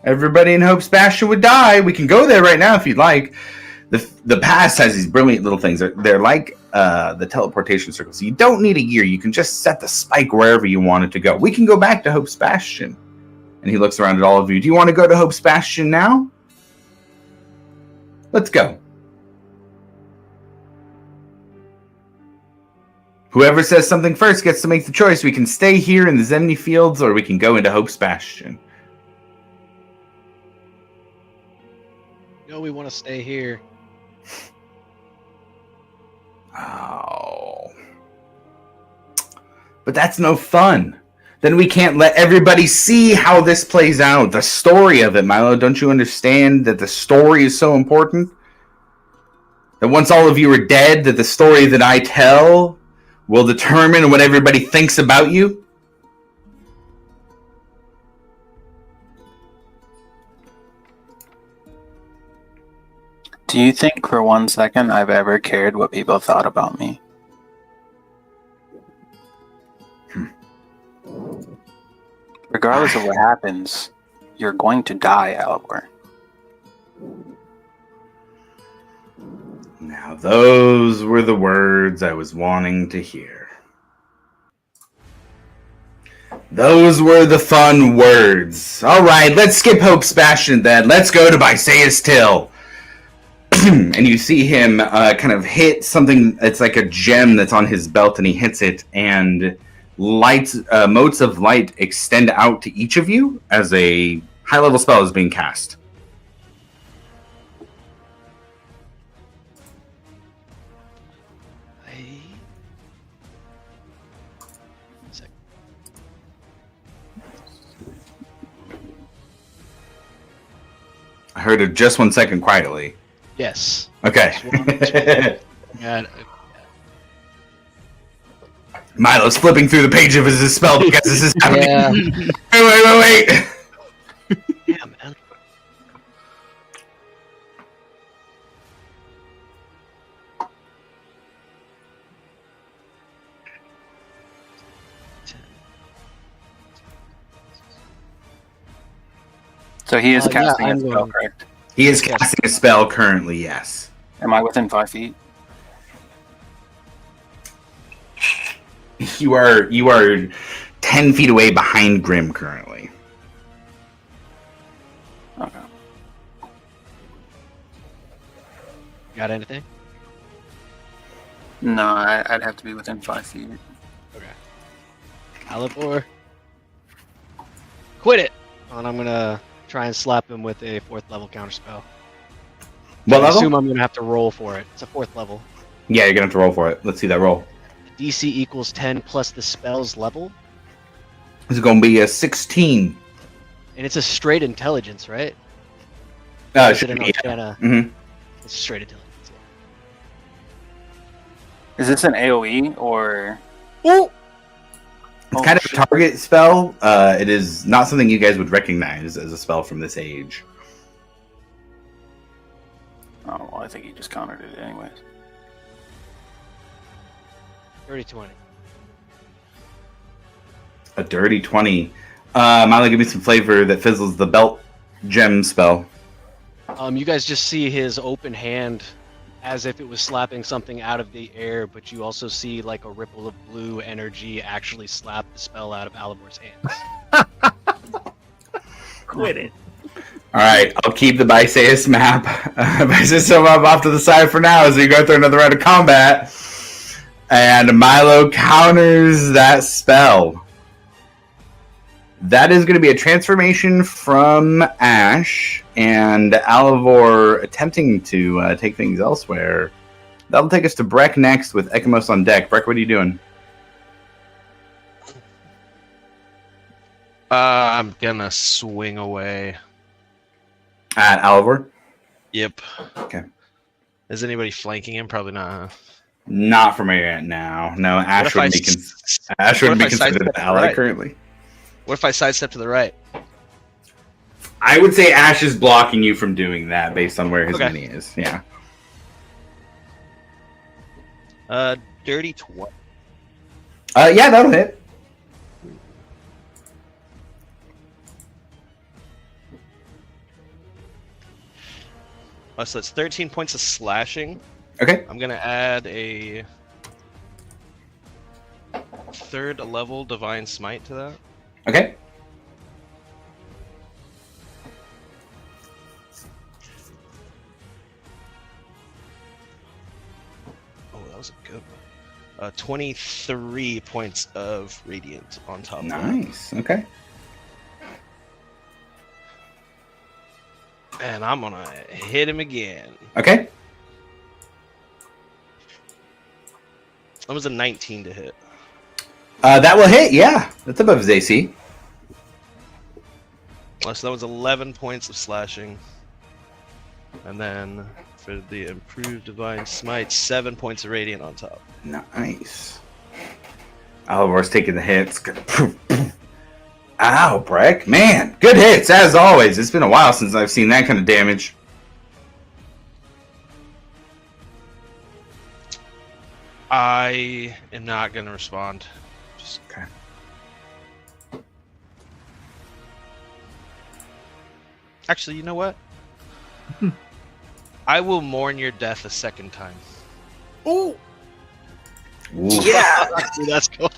Everybody in Hope's Bastion would die. We can go there right now if you'd like. The past has these brilliant little things. They're like the teleportation circle. So you don't need a gear. You can just set the spike wherever you want it to go. We can go back to Hope's Bastion. And he looks around at all of you. Do you want to go to Hope's Bastion now? Let's go. Whoever says something first gets to make the choice. We can stay here in the Zemni Fields, or we can go into Hope's Bastion. No, we want to stay here. Oh. But that's no fun. Then we can't let everybody see how this plays out. The story of it, Milo. Don't you understand that the story is so important? That once all of you are dead, that the story that I tell will determine what everybody thinks about you? Do you think for 1 second I've ever cared what people thought about me? Regardless of what happens, you're going to die, Alibor. Now, those were the words I was wanting to hear. Those were the fun words. All right, let's skip Hope's Bastion then. Let's go to Bysaeus Till. And you see him kind of hit something. It's like a gem that's on his belt, and he hits it, and motes of light extend out to each of you as a high-level spell is being cast. I heard it just 1 second quietly. Yes. Okay. God. Milo's flipping through the page of his spell because this is happening. Yeah. Wait. Yeah, man. So he is casting yeah, a spell, correct? He is casting a spell currently, yes. Am I within 5 feet? You are 10 feet away behind Grim currently. Okay. Got anything? No, I'd have to be within 5 feet. Okay. Alibor. Quit it! And I'm gonna try and slap him with a 4th level counterspell. What I level? assume I'm gonna have to roll for it. It's a 4th level. Yeah, you're gonna have to roll for it. Let's see that roll. DC equals 10 plus the spell's level. This is gonna be a 16. And it's a straight intelligence, right? It Is should it an be. Arcana? Mm-hmm. It's straight intelligence. Is this an AoE or? Oh! It's kind of a target spell. It is not something you guys would recognize as a spell from this age. Oh, well, I think he just countered it anyways. 30-20. A dirty 20. Milo, give me some flavor that fizzles the belt gem spell. You guys just see his open hand as if it was slapping something out of the air, but you also see like a ripple of blue energy actually slap the spell out of Alibor's hands. Quit it. All right, I'll keep the Bysaeus map. Bysaeus map off to the side for now as we go through another round of combat. And Milo counters that spell. That is going to be a transformation from Ash and Alivor attempting to take things elsewhere. That'll take us to Breck next with Ekamos on deck. Breck, what are you doing? I'm gonna swing away. At Alivor? Yep. Okay. Is anybody flanking him? Probably not. Huh? Not from here now. No, Ash if I would be, s- Ash what would if be I considered sidestep an to the ally right? currently. What if I sidestep to the right? I would say Ash is blocking you from doing that based on where his Okay. mini is. Yeah. Dirty 20. Yeah, that'll hit. Oh, so it's 13 points of slashing. Okay. I'm gonna add a third level divine smite to that. Okay. Oh, that was a good one. 23 points of radiant on top of that. Nice. Okay. And I'm gonna hit him again. Okay. That was a 19 to hit. That will hit. Yeah, that's above his AC. So that was 11 points of slashing. And then for the improved divine smite, 7 points of radiant on top. Nice. Alivor's taking the hits. Ow, Breck. Man, good hits, as always. It's been a while since I've seen that kind of damage. I am not going to respond. Just... Okay. Actually, you know what? I will mourn your death a second time. Ooh. Yeah, That's cool.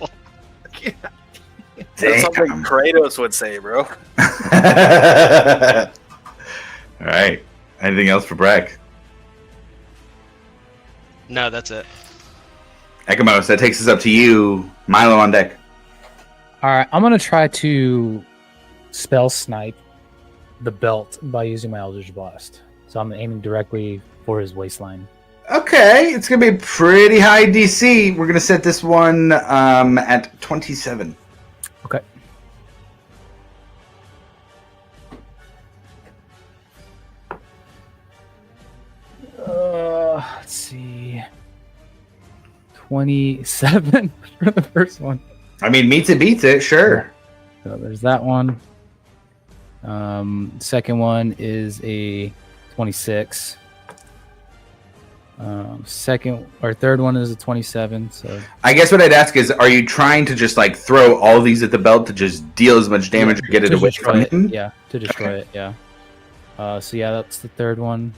that's something Kratos would say, bro. All right. Anything else for Breck? No, that's it. Ekamos, that takes us up to you. Milo on deck. All right, I'm gonna try to spell snipe the belt by using my Eldritch Blast. So I'm aiming directly for his waistline. Okay, it's going to be a pretty high DC. We're going to set this one at 27. Okay. Let's see. 27 for the first one. I mean, meets it, beats it, sure. So there's that one. Second one is a 26. Second or third one is a 27. So I guess what I'd ask is, are you trying to just like throw all these at the belt to just deal as much damage or get it to away destroy from it. him? Yeah, to destroy it. Yeah. So yeah, that's the third one.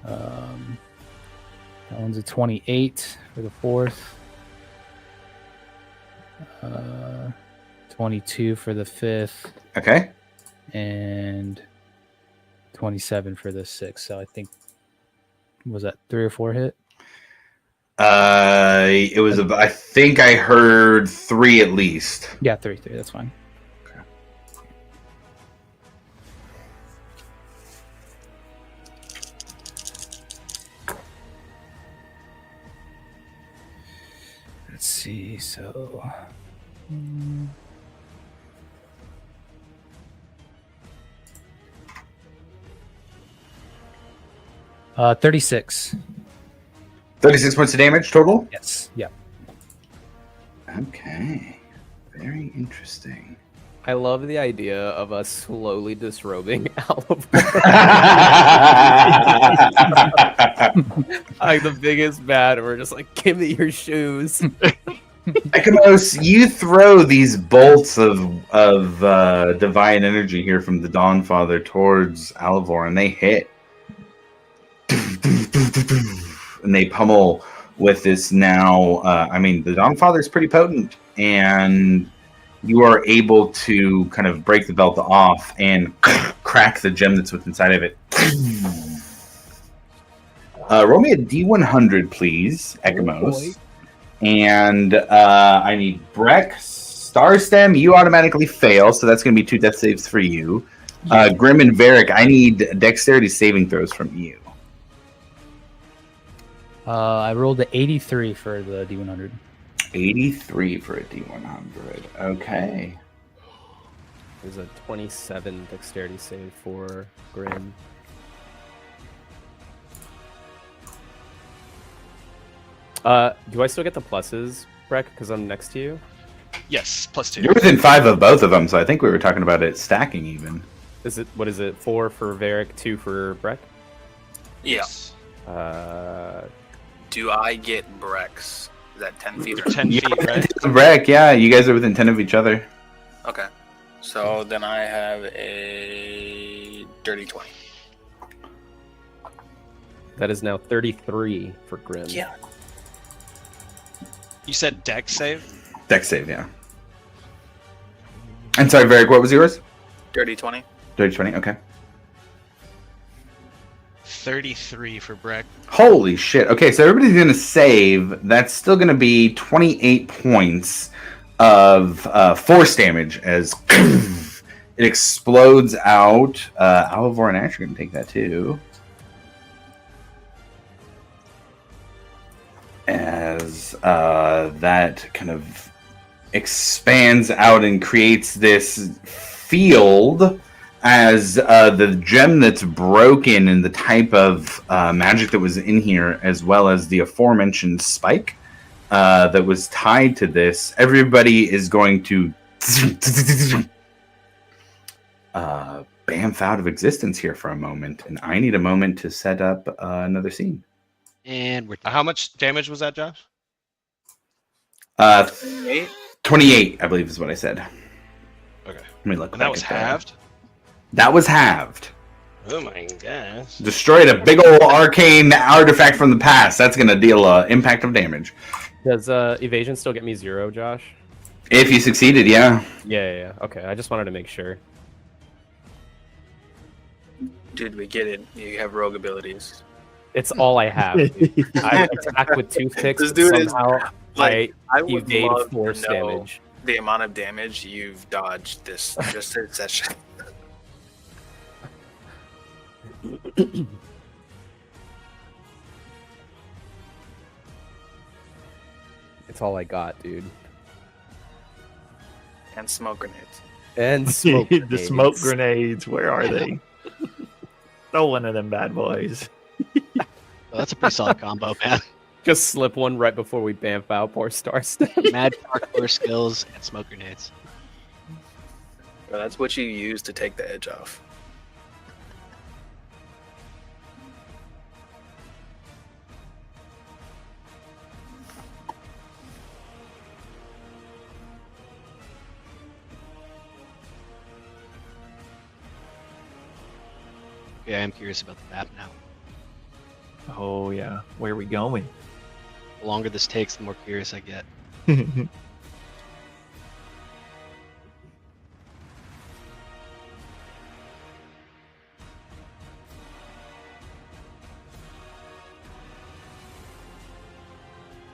That one's a 28 for the fourth. 22 for the fifth. Okay. And 27 for the sixth. So I think, was that 3 or 4 hit? It was. I think I heard 3 at least. Yeah, 3. That's fine. Okay. Let's see. So. 36. 36 points of damage total? Yes. Yeah. Okay. Very interesting. I love the idea of us slowly disrobing Alivor. Like the biggest bad, we're just like, give me your shoes. Ekamos, you throw these bolts of divine energy here from the Dawnfather towards Alivor, and they hit. And they pummel with this now. I mean, the Dawnfather is pretty potent, and you are able to kind of break the belt off and crack the gem that's within inside of it. Roll me a D100, please, Ekamos. And I need Breck, Star Stem, you automatically fail, so that's going to be 2 death saves for you. Grim and Varric, I need dexterity saving throws from you. I rolled a 83 for the D100. 83 for a D100. Okay. There's a 27 dexterity save for Grim. Do I still get the pluses, Breck, because I'm next to you? Yes, +2. You're within 5 of both of them, so I think we were talking about it stacking even. What is it? 4 for Varric, 2 for Breck? Yes. Do I get Brex? Is that 10 feet or 10 feet, right? Breck, yeah, you guys are within 10 of each other. Okay. So then I have a dirty 20. That is now 33 for Grim. Yeah. You said dex save? Dex save, yeah. And sorry, Varric, what was yours? Dirty 20. Dirty 20, okay. 33 for Breck. Holy shit. Okay, so everybody's going to save. That's still going to be 28 points of force damage as it explodes out. Alivor and Ash are going to take that too. As that kind of expands out and creates this field as the gem that's broken and the type of magic that was in here, as well as the aforementioned spike that was tied to this, everybody is going to bamf out of existence here for a moment. And I need a moment to set up another scene. And we're How much damage was that, Josh? 28, I believe is what I said. Okay. Let me look. And that was halved? That was halved. Oh my gosh. Destroyed a big old arcane artifact from the past. That's going to deal impact of damage. Does evasion still get me 0, Josh? If you succeeded, yeah. Yeah. Okay, I just wanted to make sure. Dude, we get it. You have rogue abilities. It's all I have. Dude. I attack with toothpicks. This dude is somehow like, I would evade love force to know damage. the amount of damage you've dodged this session. It's all I got, dude. And smoke grenades. And smoke The grenades. smoke grenades, where are they? Throw one of them bad boys. Oh, that's a pretty solid combo, man. Just slip one right before we bamf out. Poor Star Step. Mad parkour skills and smoke grenades. Well, that's what you use to take the edge off. Yeah, I'm curious about the map now. Oh yeah, where are we going? The longer this takes, the more curious I get.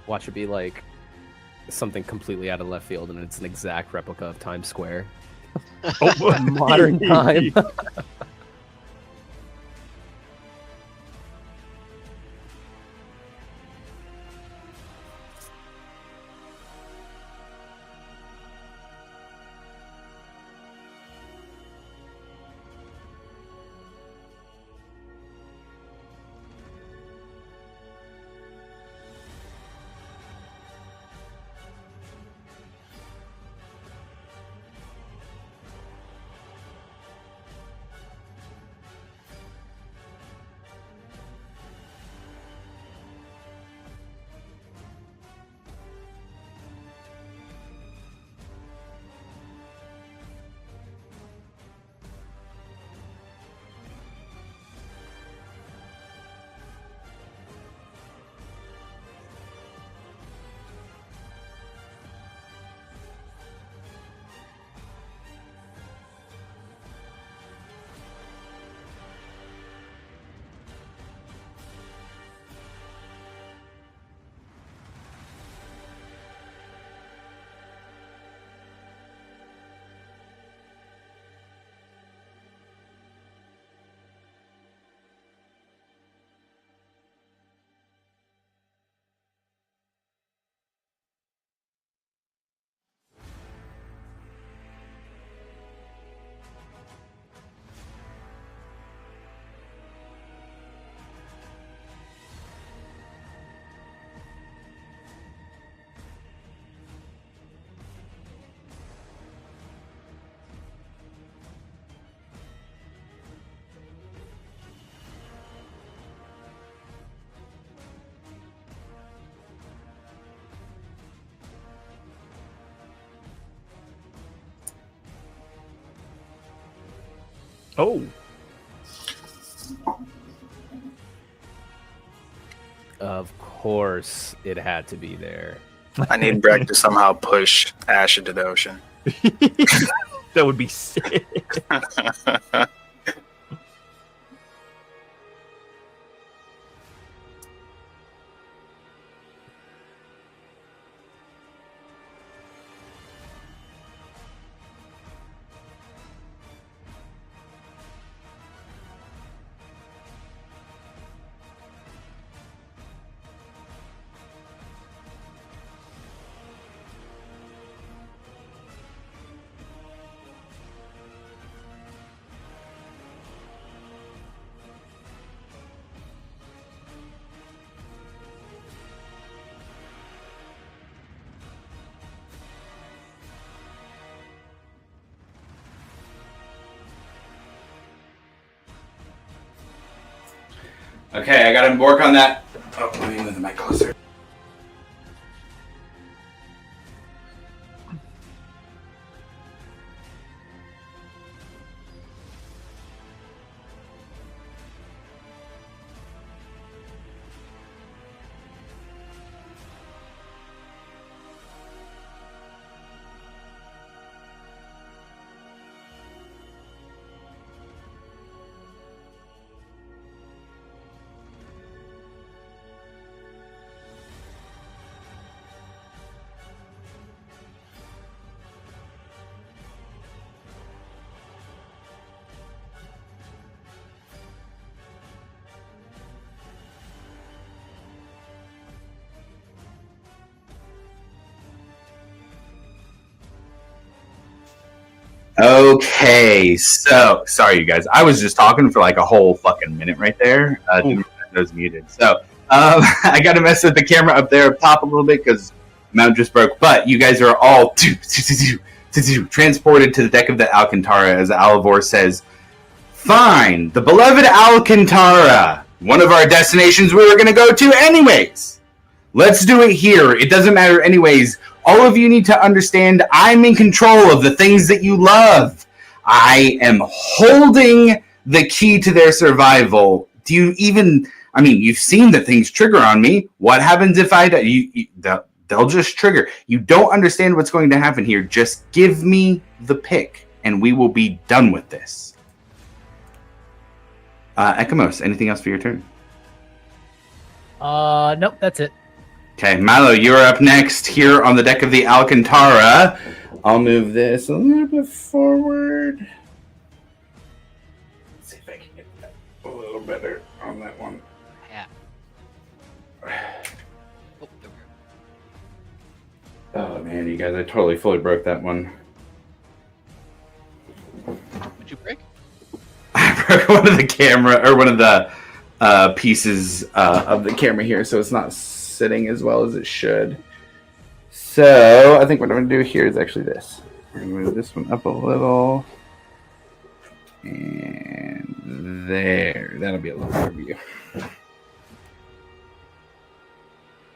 Watch it be like something completely out of left field, and it's an exact replica of Times Square. Modern time. Oh, Of course, it had to be there. I need Breck to somehow push Ash into the ocean. that would be sick. Okay, I got to work on that. Oh, let me move the mic closer. Okay, so sorry, you guys. I was just talking for like a whole fucking minute right there. Didn't realize I was muted. So I got to mess with the camera up there up top a little bit because mount just broke. But you guys are all transported to the deck of the Alcantara, as Alivor says. Fine, the beloved Alcantara, one of our destinations we were going to go to anyways. Let's do it here. It doesn't matter anyways. All of you need to understand I'm in control of the things that you love. I am holding the key to their survival. Do you even... I mean, you've seen that things trigger on me. What happens if I... They'll just trigger. You don't understand what's going to happen here. Just give me the pick, and we will be done with this. Ekamos, anything else for your turn? Nope, that's it. Okay, Milo, you're up next here on the deck of the Alcantara. I'll move this a little bit forward. Let's see if I can get that a little better on that one. Yeah. Oh, there we Oh man, you guys, I totally fully broke that one. go. Would you break? I broke one of the camera, or one of the pieces of the camera here, so it's not sitting as well as it should. So I think what I'm going to do here is actually this. I'm going to move this one up a little. And there. That'll be a little better view.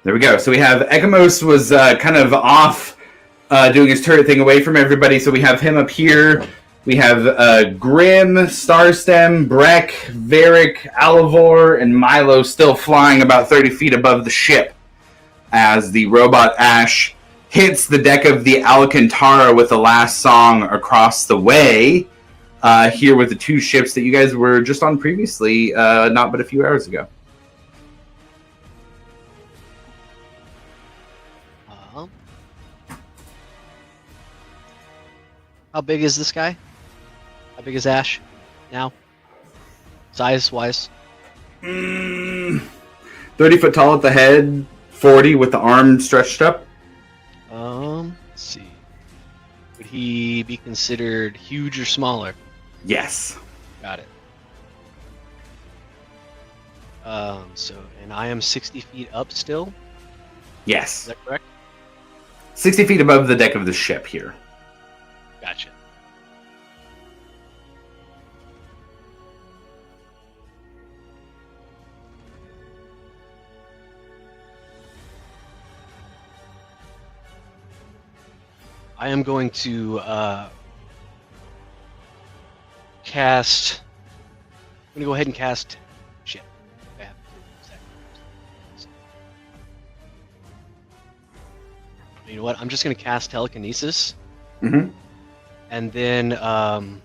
There we go. So we have Ekamos was kind of off doing his turret thing away from everybody. So we have him up here. We have Grim, Starstem, Breck, Varric, Alivor, and Milo still flying about 30 feet above the ship as the robot Ash hits the deck of the Alcantara with the last song across the way here with the two ships that you guys were just on previously, not but a few hours ago. How big is this guy? How big is Ash now? Size-wise? 30 foot tall at the head, 40 with the arm stretched up. Let's see. Would he be considered huge or smaller? Yes. Got it. And I am 60 feet up still? Is Yes. that correct? 60 feet above the deck of the ship here. Gotcha. I am going to cast. I'm gonna go ahead and cast. Shit. Yeah. You know what? I'm just gonna cast telekinesis, Mm-hmm. and then I don't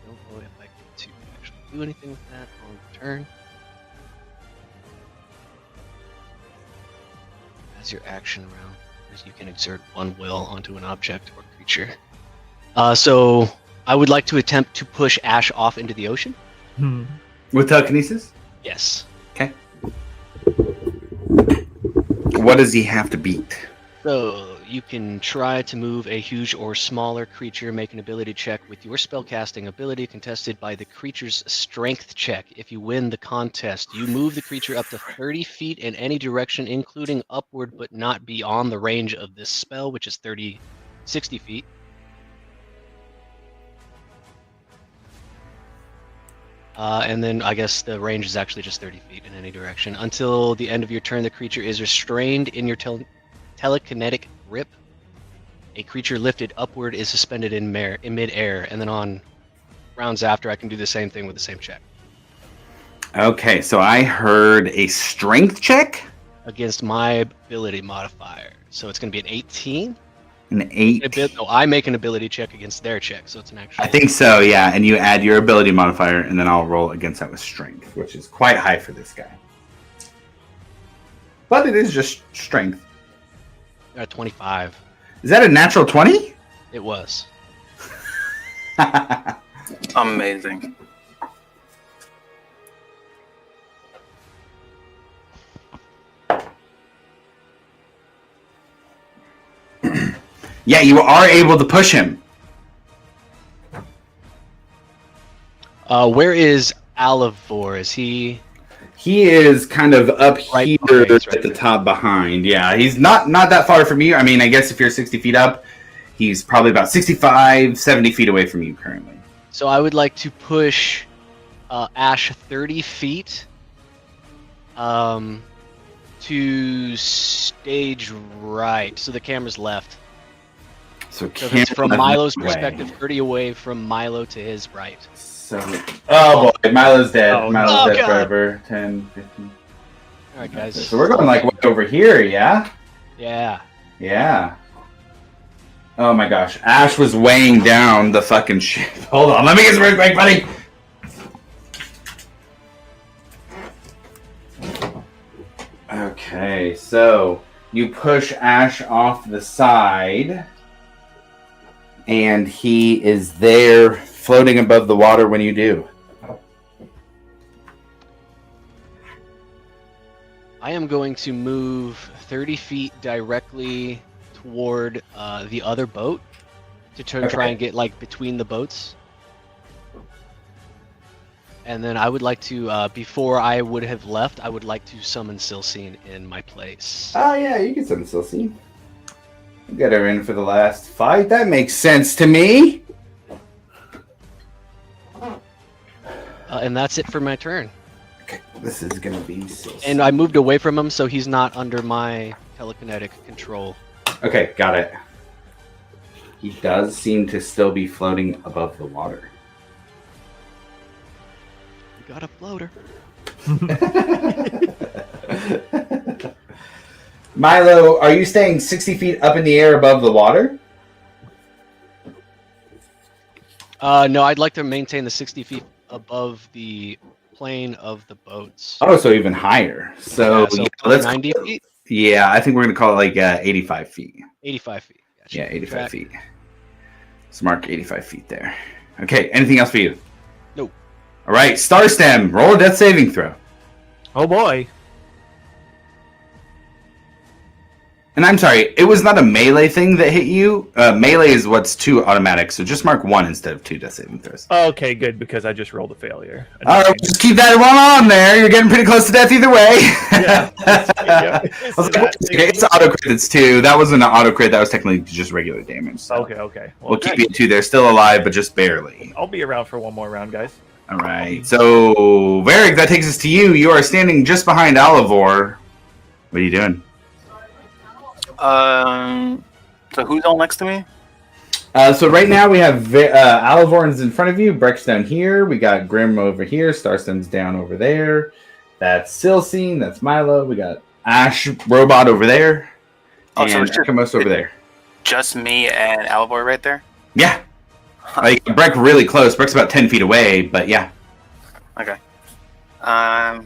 know if I get to actually do anything with that on the turn. As your action round, you can exert one will onto an object or creature. So I would like to attempt to push Ash off into the ocean. With telekinesis? Yes. Okay. What does he have to beat? So you can try to move a huge or smaller creature, make an ability check with your spellcasting ability contested by the creature's strength check. If you win the contest, you move the creature up to 30 feet in any direction, including upward but not beyond the range of this spell, which is 60 feet. And then I guess the range is actually just 30 feet in any direction. Until the end of your turn, the creature is restrained in your telekinetic grip. A creature lifted upward is suspended in mid-air, and then on rounds after, I can do the same thing with the same check. Okay, so I heard a strength check? Against my ability modifier. So it's going to be an 18. An 8. No, I make an ability check against their check, so it's an actual. I think so, yeah. And you add your ability modifier, and then I'll roll against that with strength, which is quite high for this guy. But it is just strength. 25. Is that a natural 20? It was. Amazing. Yeah, you are able to push him. Where is Alivor? Is he? He is kind of up Right, here okay, he's right at the there. top behind. Yeah, he's not that far from you. I mean, I guess if you're 60 feet up, he's probably about 65, 70 feet away from you currently. So I would like to push Ash 30 feet to stage right. So the camera's left. So So if it's from Milo's way. perspective, 30 away from Milo to his right. So, oh boy, Milo's dead. Oh, Milo's dead God. forever. 10, 15. All right, guys. So we're going like way over here, yeah? Yeah. Yeah. Oh my gosh, Ash was weighing down the fucking ship. Hold on, let me get some red break, buddy. Okay, so you push Ash off the side, and he is there floating above the water when you do. I am going to move 30 feet directly toward the other boat to try and get like between the boats. And then I would like to, before I would have left, I would like to summon Silcine in my place. Oh yeah, you can send Silcine. You got her in for the last fight. That makes sense to me. And that's it for my turn. Okay, this is gonna be Silcine. And I moved away from him, so he's not under my telekinetic control. Okay, got it. He does seem to still be floating above the water. We got a floater. Milo, are you staying 60 feet up in the air above the water? No, I'd like to maintain the 60 feet above the plane of the boats. Oh, so even higher. So, Yeah, yeah, let's 90 feet? Yeah, I think we're gonna call it like 85 feet. 85 feet. Gotcha. Yeah, 85 Track. feet. Let's mark 85 feet there. Okay, anything else for you? Nope. All right, Star Stem, roll a death saving throw. Oh boy. And I'm sorry, it was not a melee thing that hit you. Melee is what's 2 automatic, so just mark 1 instead of 2 death saving throws. Okay, good, because I just rolled a failure. All right, just keep that one on there. You're getting pretty close to death either way. Yeah. I was like, wait a second, it's auto crit. It's 2. That wasn't an auto crit. That was technically just regular damage. So Okay. Well, we'll keep you at 2 there. Still alive, but just barely. I'll be around for one more round, guys. All right. So, Varric, that takes us to you. You are standing just behind Alivor. What are you doing? So who's all next to me? So right now we have Alivorn's in front of you, Breck's down here, we got Grim over here, Starstone's down over there. That's Silcine, that's Milo, we got Ash Robot over there, Oh, so and it's just- Ekamos over there. Just me and Alvor right there? Yeah. Like, Breck really close. Breck's about 10 feet away, but yeah. Okay. Yeah,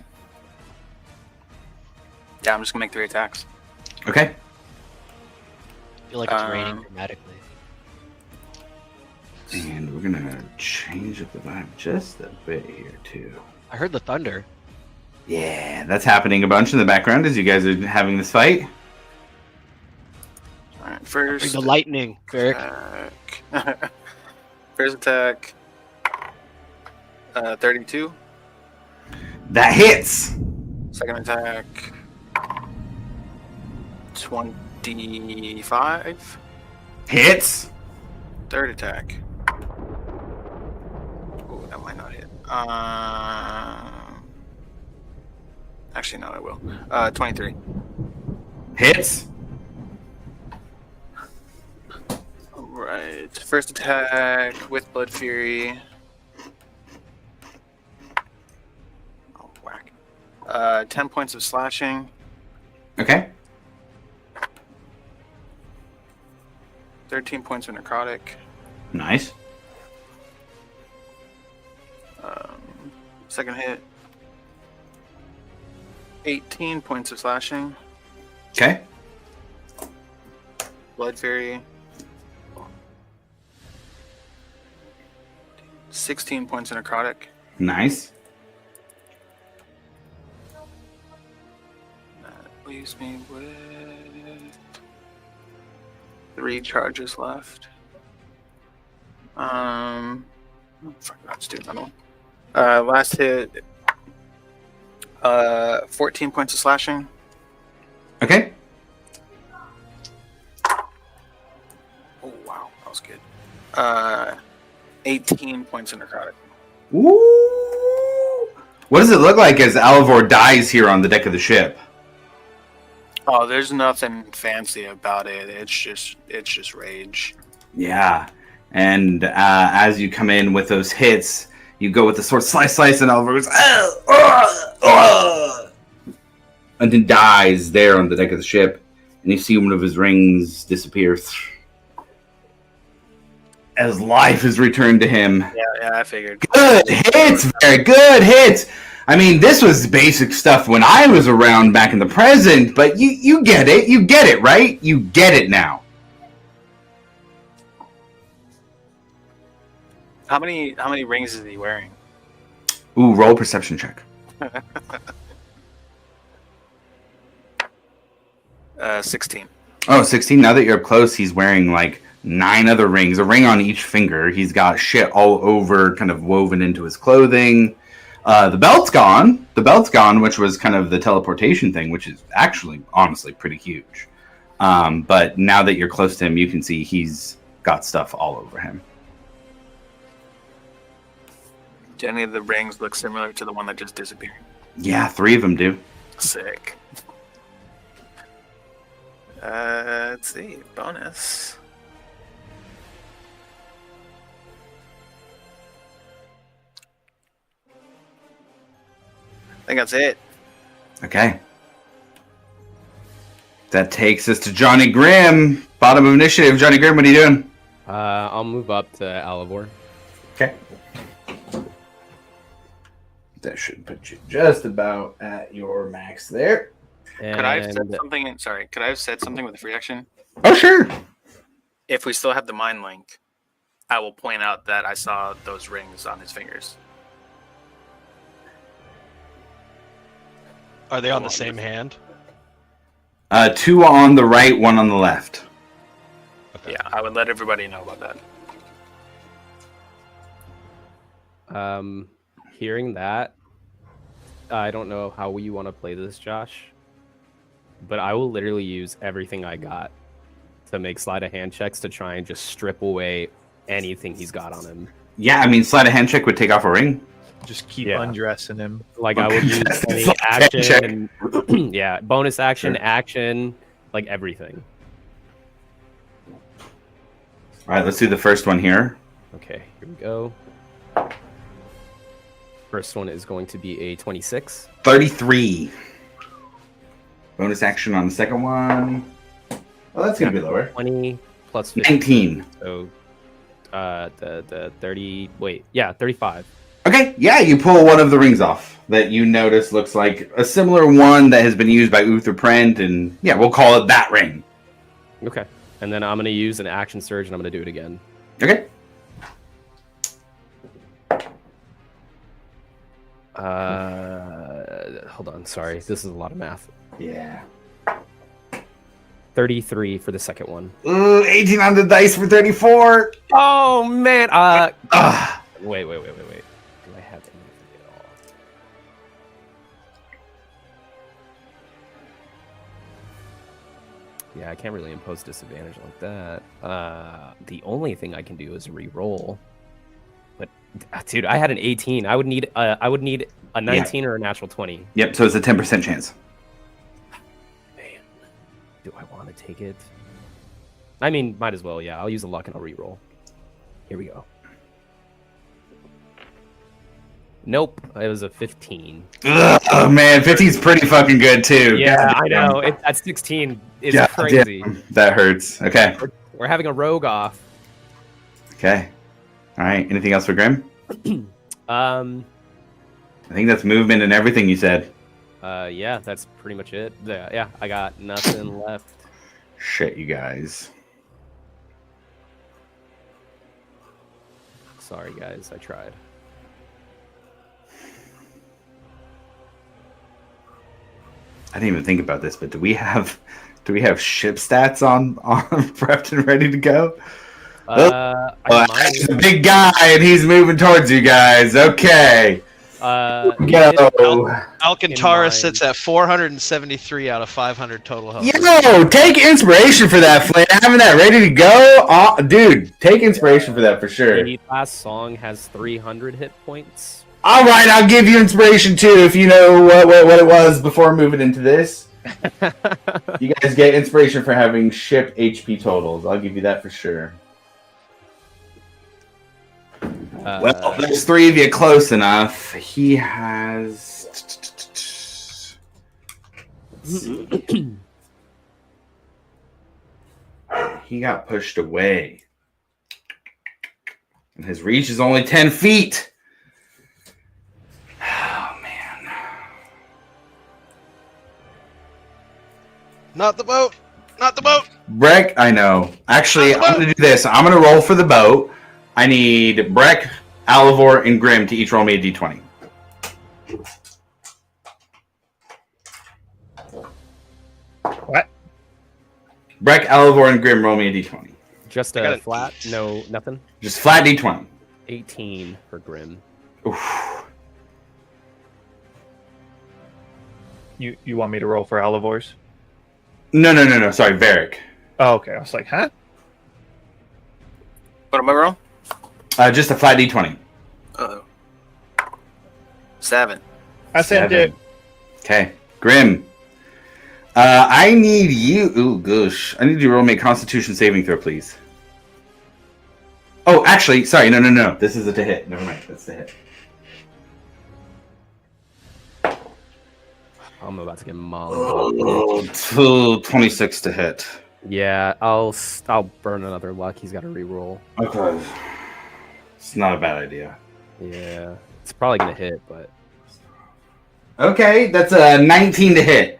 I'm just gonna make 3 attacks. Okay. I feel like it's raining dramatically. And we're gonna change up the vibe just a bit here, too. I heard the thunder. Yeah, that's happening a bunch in the background as you guys are having this fight. Alright, Bring first the lightning, Varric. attack. First attack. 32. That hits! Second attack. 25. Hits! Third attack. Oh, that might not hit. Actually, no, I will. 23. Hits! Alright. First attack with Blood Fury. Oh, whack. 10 points of slashing. Okay. 13 points of necrotic. Nice. Second hit. 18 points of slashing. Okay. Blood Fury. 16 points of necrotic. Nice. That leaves me with 3 charges left. Fuck, let's do another one. Last hit. 14 points of slashing. Okay. Oh wow, that was good. 18 points of necrotic. Ooh. What does it look like as Alivor dies here on the deck of the ship? Oh, there's nothing fancy about it. It's just rage. Yeah. And as you come in with those hits, you go with the sword slice, and Alivor goes, and then dies there on the deck of the ship. And you see one of his rings disappear as life is returned to him. Yeah, I figured. Good hits, very good hits. I mean, this was basic stuff when I was around back in the present, but you get it. You get it, right? You get it now. How many rings is he wearing? Ooh, roll a perception check. 16. Oh, 16. Now that you're up close, he's wearing like 9 other rings, a ring on each finger. He's got shit all over, kind of woven into his clothing. The belt's gone. The belt's gone, which was kind of the teleportation thing, which is actually, honestly, pretty huge. But now that you're close to him, you can see he's got stuff all over him. Do any of the rings look similar to the one that just disappeared? Yeah, 3 of them do. Sick. Let's see. Bonus. I think that's it. Okay. That takes us to Johnny Grimm. Bottom of initiative. Johnny Grimm, what are you doing? I'll move up to Alivor. Okay. That should put you just about at your max there. Could I have said And something? Sorry. Could I have said something with a free action? Oh, sure. If we still have the mind link, I will point out that I saw those rings on his fingers. Are they on the same hand? 2 on the right, 1 on the left. Okay. Yeah, I would let everybody know about that. Hearing that, I don't know how you want to play this, Josh, but I will literally use everything I got to make sleight of hand checks to try and just strip away anything he's got on him. Yeah, I mean, sleight of hand check would take off a ring. Just keep Yeah. undressing him. Like I would use any Sleight of hand check. action, and, yeah, bonus action, Sure. action, like everything. right, let's do the first one here. Okay, here we go. First one is going to be a 26. 33. Bonus action on the second one. Oh, that's gonna be lower. 20 plus 15. 19. So, the 30. Wait, yeah, 35. Okay, yeah, you pull one of the rings off that you notice looks like a similar one that has been used by Uther Prent, and yeah, we'll call it that ring. Okay, and then I'm gonna use an action surge, and I'm gonna do it again. Okay. Hold on, sorry, this is a lot of math. Yeah. 33 for the second one. Ooh, 18 on the dice for 34. Oh man! Ugh. Wait. Do I have anything at all? Yeah, I can't really impose disadvantage like that. The only thing I can do is re-roll. But dude, I had an 18. I would need a 19 or a natural 20. Yep, so it's a 10% chance. Man, do I want to take it? I mean, might as well. Yeah, I'll use a luck and I'll re-roll. Here we go. Nope, it was a 15. Ugh, oh man, 15's pretty fucking good too. Yeah, God I damn. know. At 16 is God crazy. damn, that hurts. Okay. We're having a rogue off. Okay. All right. Anything else for Grim? I think that's movement and everything you said. Yeah, that's pretty much it. Yeah, I got nothing left. Shit, you guys. Sorry, guys, I tried. I didn't even think about this, but do we have ship stats on prepped and ready to go? He's a big guy and he's moving towards you guys. Okay. Go. Alcantara sits at 473 out of 500 total health. Yo, take inspiration for that, Flynn. Having that ready to go, dude. Take inspiration for that for sure. The last song has 300 hit points. All right, I'll give you inspiration too if you know what it was before moving into this. You guys get inspiration for having ship HP totals. I'll give you that for sure. Well, there's three of you close enough. He has. He got pushed away. And his reach is only 10 feet. Oh, man. Not the boat! Not the boat! Breck, I know. Actually, I'm going to do this. I'm going to roll for the boat. I need Breck, Alivor, and Grim to each roll me a d20. What? Breck, Alivor, and Grim roll me a d20. Just I got a an flat? 8. No, nothing? Just flat d20. 18 for Grim. Oof. You want me to roll for Alivors? No. Sorry, Varric. Oh, okay. I was like, huh? What am I wrong? Just a flat d20. Uh-oh. 7. I sent it. Okay, Grim. I need you. Ooh, gosh. I need you to roll me a Constitution saving throw, please. Oh, actually, sorry. No. This is a to hit. Never mind. That's the hit. I'm about to get mauled. Oh, 26 to hit. Yeah, I'll burn another luck. He's got to re-roll. Okay. It's not a bad idea. Yeah, it's probably gonna hit, but Okay, that's a 19 to hit.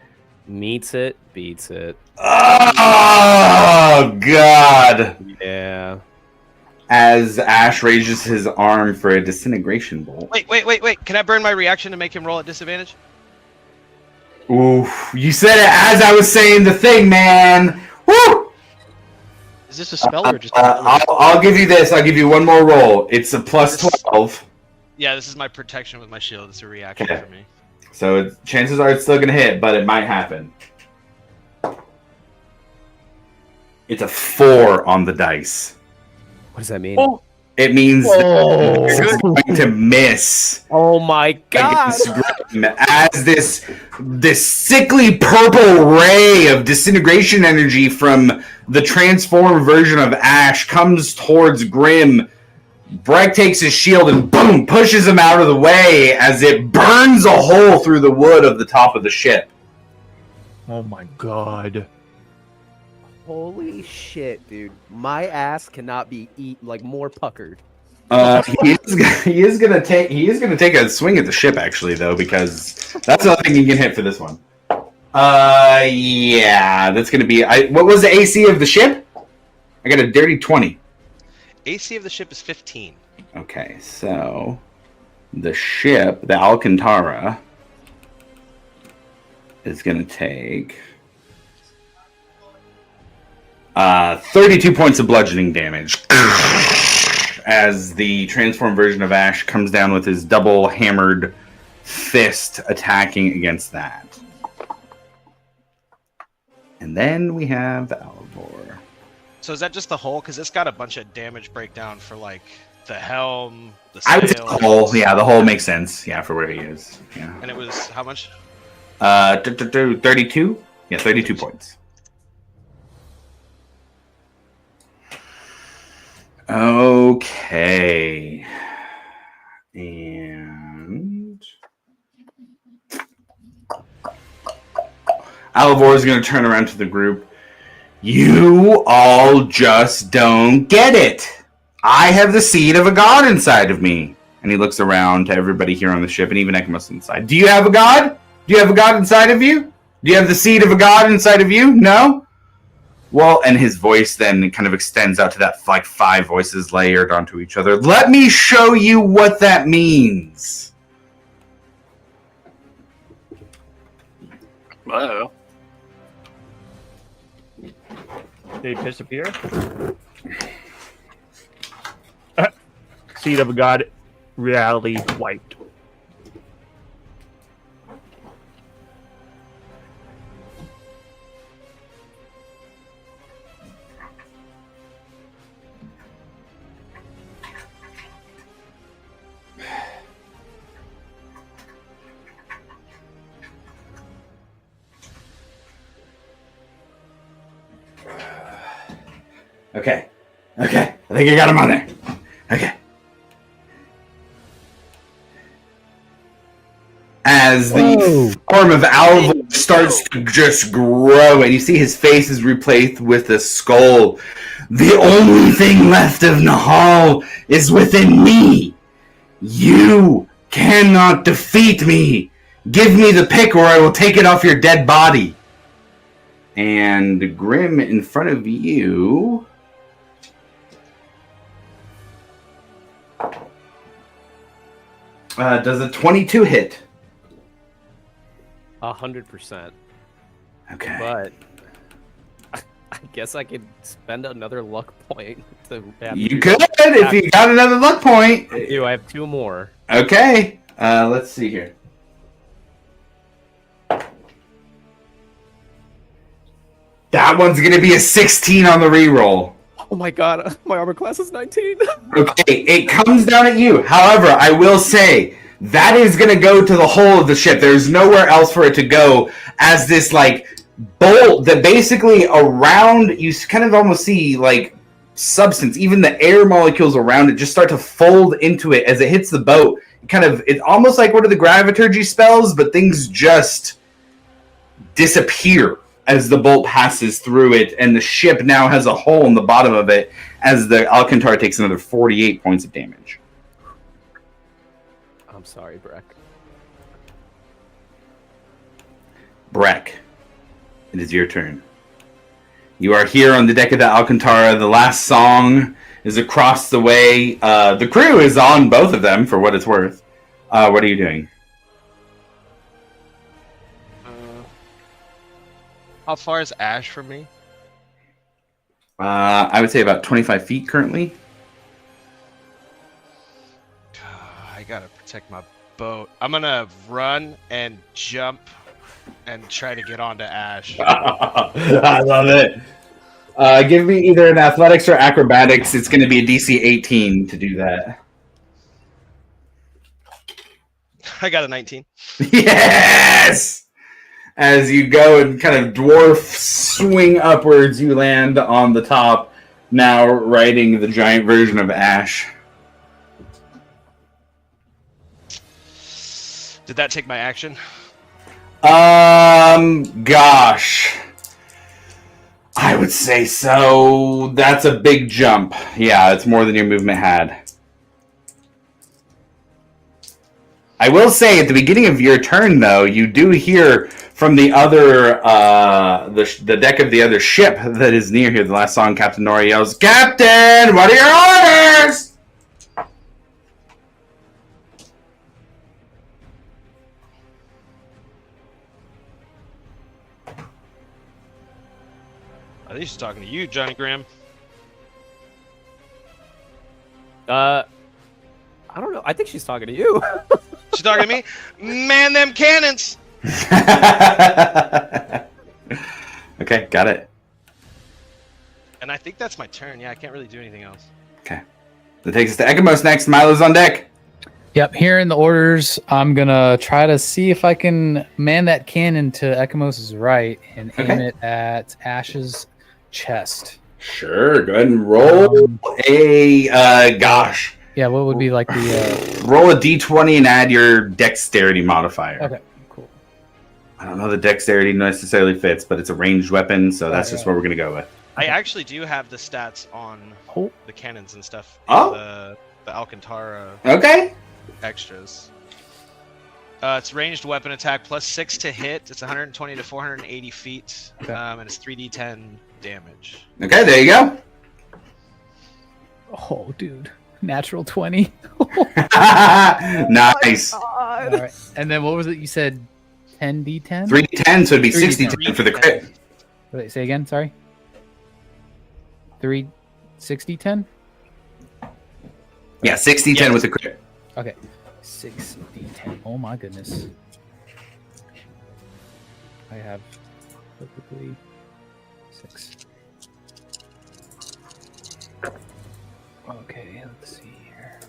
meets it, beats it. Oh, God. Yeah. As Ash raises his arm for a disintegration bolt. Wait. Can I burn my reaction to make him roll at disadvantage? Oof. You said it as I was saying the thing, man. Woo! Is this a spell or just? I'll give you this. I'll give you one more roll. It's a plus 12. Yeah, this is my protection with my shield. It's a reaction Okay. for me. So chances are it's still going to hit, but it might happen. It's a 4 on the dice. What does that mean? Oh. It means that Oh. it's going to miss. Oh my god! Against Grim as this sickly purple ray of disintegration energy from the transformed version of Ash comes towards Grim. Breck takes his shield and boom, pushes him out of the way as it burns a hole through the wood of the top of the ship. Oh my god. Holy shit, dude! My ass cannot be more puckered. He is gonna take a swing at the ship actually though, because that's another thing he can hit for this one. Yeah, that's gonna be. What was the AC of the ship? I got a dirty 20. AC of the ship is 15. Okay, so the ship, the Alcantara, is gonna take 32 points of bludgeoning damage as the transformed version of Ash comes down with his double hammered fist attacking against that. And then we have Alvor. So is that just the hull? Because it's got a bunch of damage breakdown for like the helm, the I would say sails. the hull. Yeah, the hull makes sense. Yeah, for where he is. Yeah. And it was how much? 32? Yeah, 32 points. Okay. And Alvor is going to turn around to the group. You all just don't get it. I have the seed of a god inside of me. And he looks around to everybody here on the ship, and even Ekmos inside. Do you have a god? Do you have a god inside of you? Do you have the seed of a god inside of you? No? Well, and his voice then kind of extends out to that like 5 voices layered onto each other. Let me show you what that means. Whoa. They disappear. Seed of a god, reality wiped. Okay. I think I got him on there. Okay. As the form of Alvor starts to just grow, and you see his face is replaced with a skull. The only thing left of Nahal is within me. You cannot defeat me. Give me the pick or I will take it off your dead body. And Grim in front of you... does a 22 hit? 100%. Okay. But I guess I could spend another luck point to. You could if you got another luck point. I do. I have 2 more. Okay. Let's see here. That one's gonna be a 16 on the reroll. Oh my god, my armor class is 19. Okay, it comes down at you. However, I will say that is going to go to the hull of the ship. There's nowhere else for it to go, as this like bolt that basically around you kind of almost see like substance. Even the air molecules around it just start to fold into it as it hits the boat. It's almost like one of the graviturgy spells, but things just disappear as the bolt passes through it, and the ship now has a hole in the bottom of it as the Alcantara takes another 48 points of damage. I'm sorry, Breck. Breck, it is your turn. You are here on the deck of the Alcantara. The last song is across the way. The crew is on both of them, for what it's worth. What are you doing? How far is Ash from me? I would say about 25 feet currently. I gotta protect my boat. I'm gonna run and jump and try to get onto Ash. I love it. Give me either an athletics or acrobatics. It's going to be a DC 18 to do that. I got a 19. Yes! As you go and kind of dwarf swing upwards, you land on the top, now riding the giant version of Ash. Did that take my action? Gosh. I would say so. That's a big jump. Yeah, it's more than your movement had. I will say at the beginning of your turn, though, you do hear from the other, the deck of the other ship that is near here. The last song, Captain Nora yells, "Captain, what are your orders?" I think she's talking to you, Johnny Graham. I don't know. I think she's talking to you. She's talking to me. Man, them cannons. Okay, got it. And I think that's my turn. Yeah, I can't really do anything else. Okay. That takes us to Ekamos next. Milo's on deck. Yep, here in the orders, I'm gonna try to see if I can man that cannon to Ekamos' right and aim Okay. it at Ash's chest. Sure, go ahead and roll gosh. Yeah, what would be like the Roll a d20 and add your dexterity modifier. okay, cool. I don't know the dexterity necessarily fits, but it's a ranged weapon, so that's just what we're going to go with. I actually do have the stats on Oh. the cannons and stuff. Oh. The Alcantara Okay. extras. It's ranged weapon attack plus 6 to hit. It's 120 to 480 feet. Okay. And it's 3d10 damage. Okay, there you go. Oh, dude. Natural 20. Nice. All right. And then what was it you said? 10d10? 3d10, so it'd be 3d10. 60 for the crit. Wait, say again, sorry. 60-10? Yeah, 60-10 with the crit. Okay. 6d10. Oh my goodness. I have perfectly 6. Okay, let's see here.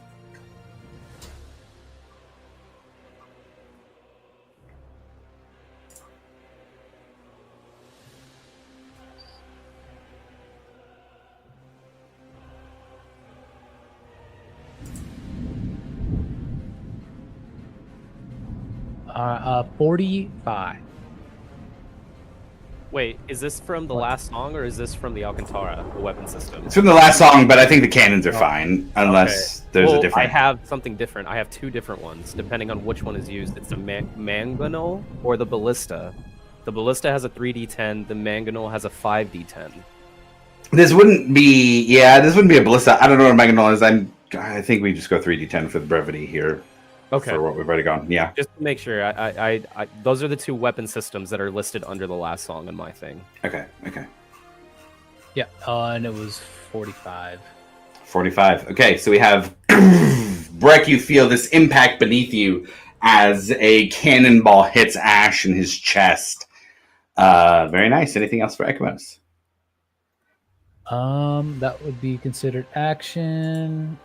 Uh, 45. Wait, is this from the last song or is this from the Alcantara, the weapon system? It's from the last song, but I think the cannons are fine, unless there's Well, a different... I have something different. I have 2 different ones, depending on which one is used. It's the mangonel or the ballista. The ballista has a 3d10. The mangonel has a 5d10. This wouldn't be... Yeah, this wouldn't be a ballista. I don't know what a mangonel is. I think we just go 3d10 for the brevity here. Okay. For what we've already gone. Yeah. Just to make sure, I those are the 2 weapon systems that are listed under the last song in my thing. Okay. Yeah, and it was 45. 45. Okay, so we have Breck, you feel this impact beneath you as a cannonball hits Ash in his chest. Very nice. Anything else for Ekamos? That would be considered action.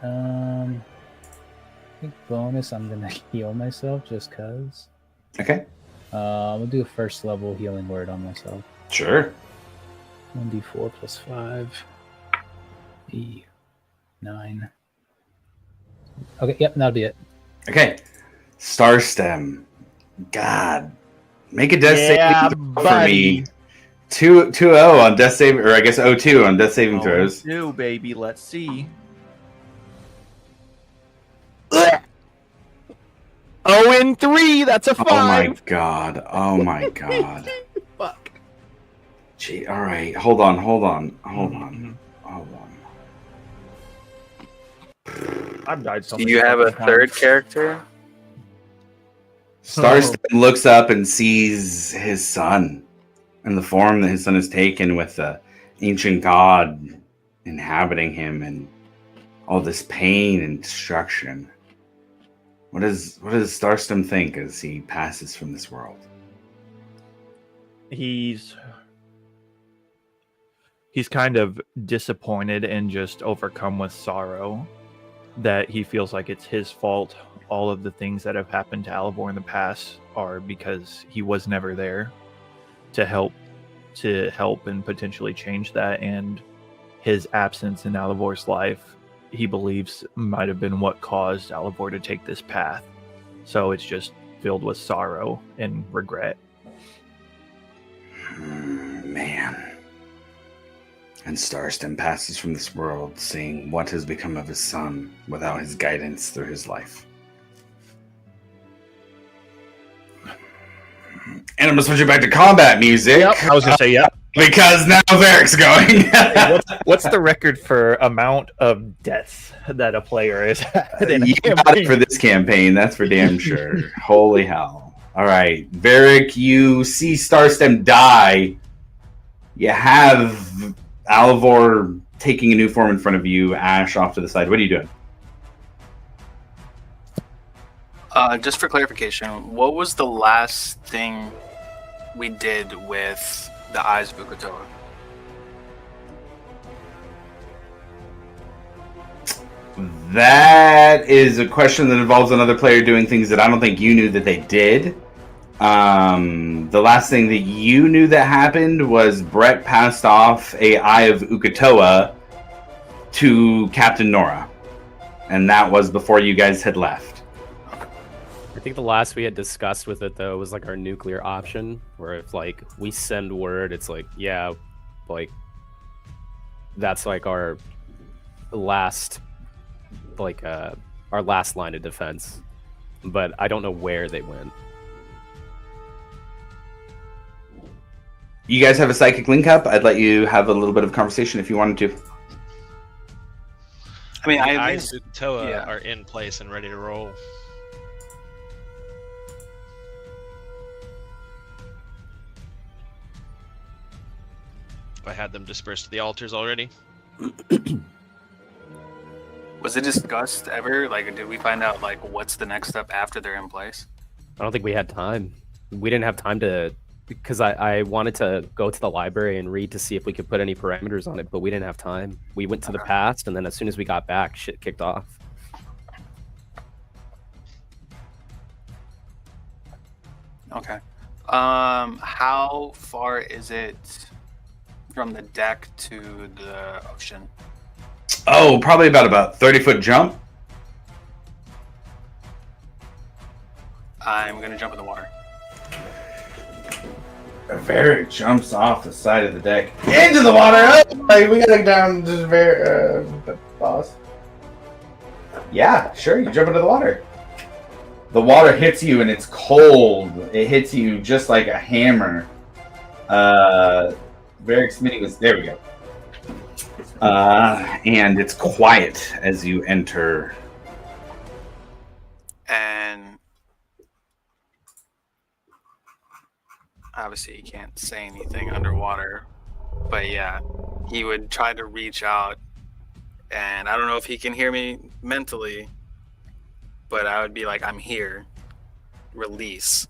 I think bonus, I'm gonna heal myself just cause. Okay. We'll do a first level healing word on myself. Sure. 1d4 plus 5. 9. Okay, yep, that'll be it. Okay. Star Stem. God. Make a death Yeah, saving throw for buddy. me. 2-0 on death saving, or I guess 0-2 on death saving throws. No, baby. Let's see. 0-3. That's a 5. Oh my god. Oh my god. Fuck. Gee, alright. Hold on. I've died so Do many you have a fucking third times. character? Starstem looks up and sees his son and the form that his son has taken with the ancient god inhabiting him and all this pain and destruction. What does Starstem think as he passes from this world? He's he's kind of disappointed and just overcome with sorrow that he feels like it's his fault. All of the things that have happened to Alivor in the past are because he was never there to help and potentially change that, and his absence in Alivor's life, he believes, might have been what caused Alivor to take this path. So it's just filled with sorrow and regret. Man. And Starstem passes from this world, seeing what has become of his son without his guidance through his life. And I'm going to switch it back to combat music. Yep, I was going to say, yep. Because now Varric's going. Hey, what's the record for amount of deaths that a player has had in a You got it for this campaign, that's for damn sure. Holy hell. All right, Varric, you see Starstem die. You have Alivor taking a new form in front of you, Ash off to the side. What are you doing? Just for clarification, what was the last thing we did with the Eyes of Uk'otoa? That is a question that involves another player doing things that I don't think you knew that they did. The last thing that you knew that happened was Brett passed off a Eye of Uk'otoa to Captain Nora. And that was before you guys had left. I think the last we had discussed with it, though, was like our nuclear option, where if like we send word, it's like, yeah, like that's like our last, like our last line of defense. But I don't know where they went. You guys have a psychic link up. I'd let you have a little bit of conversation if you wanted to. I mean, The I Eyes of Uk'otoa yeah. are in place and ready to roll. I had them dispersed to the altars already. Was it discussed ever? Like, did we find out like what's the next step after they're in place? I don't think we had time. We didn't have time to, because I wanted to go to the library and read to see if we could put any parameters on it, but we didn't have time. We went to the past, and then as soon as we got back, shit kicked off. Okay. How far is it from the deck to the ocean? Oh, probably about a 30-foot jump. I'm gonna jump in the water. Varric jumps off the side of the deck into the water. Oh, like, we gotta down to boss. Yeah, sure. You jump into the water. The water hits you and it's cold. It hits you just like a hammer. Varric's mini was there. We go. And it's quiet as you enter. And obviously, you can't say anything underwater. But yeah, he would try to reach out, and I don't know if he can hear me mentally, but I would be like, "I'm here. Release."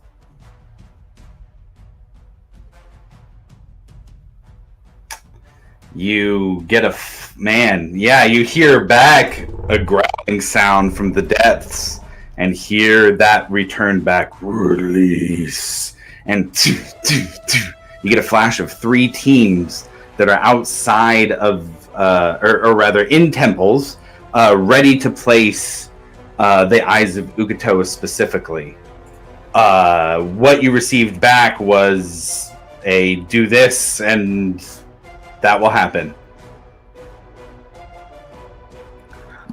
You get you hear back a growling sound from the depths and hear that return back, release. And you get a flash of 3 teams that are outside of, or rather in temples, ready to place the Eyes of Uk'otoa specifically. What you received back was a do this and that will happen.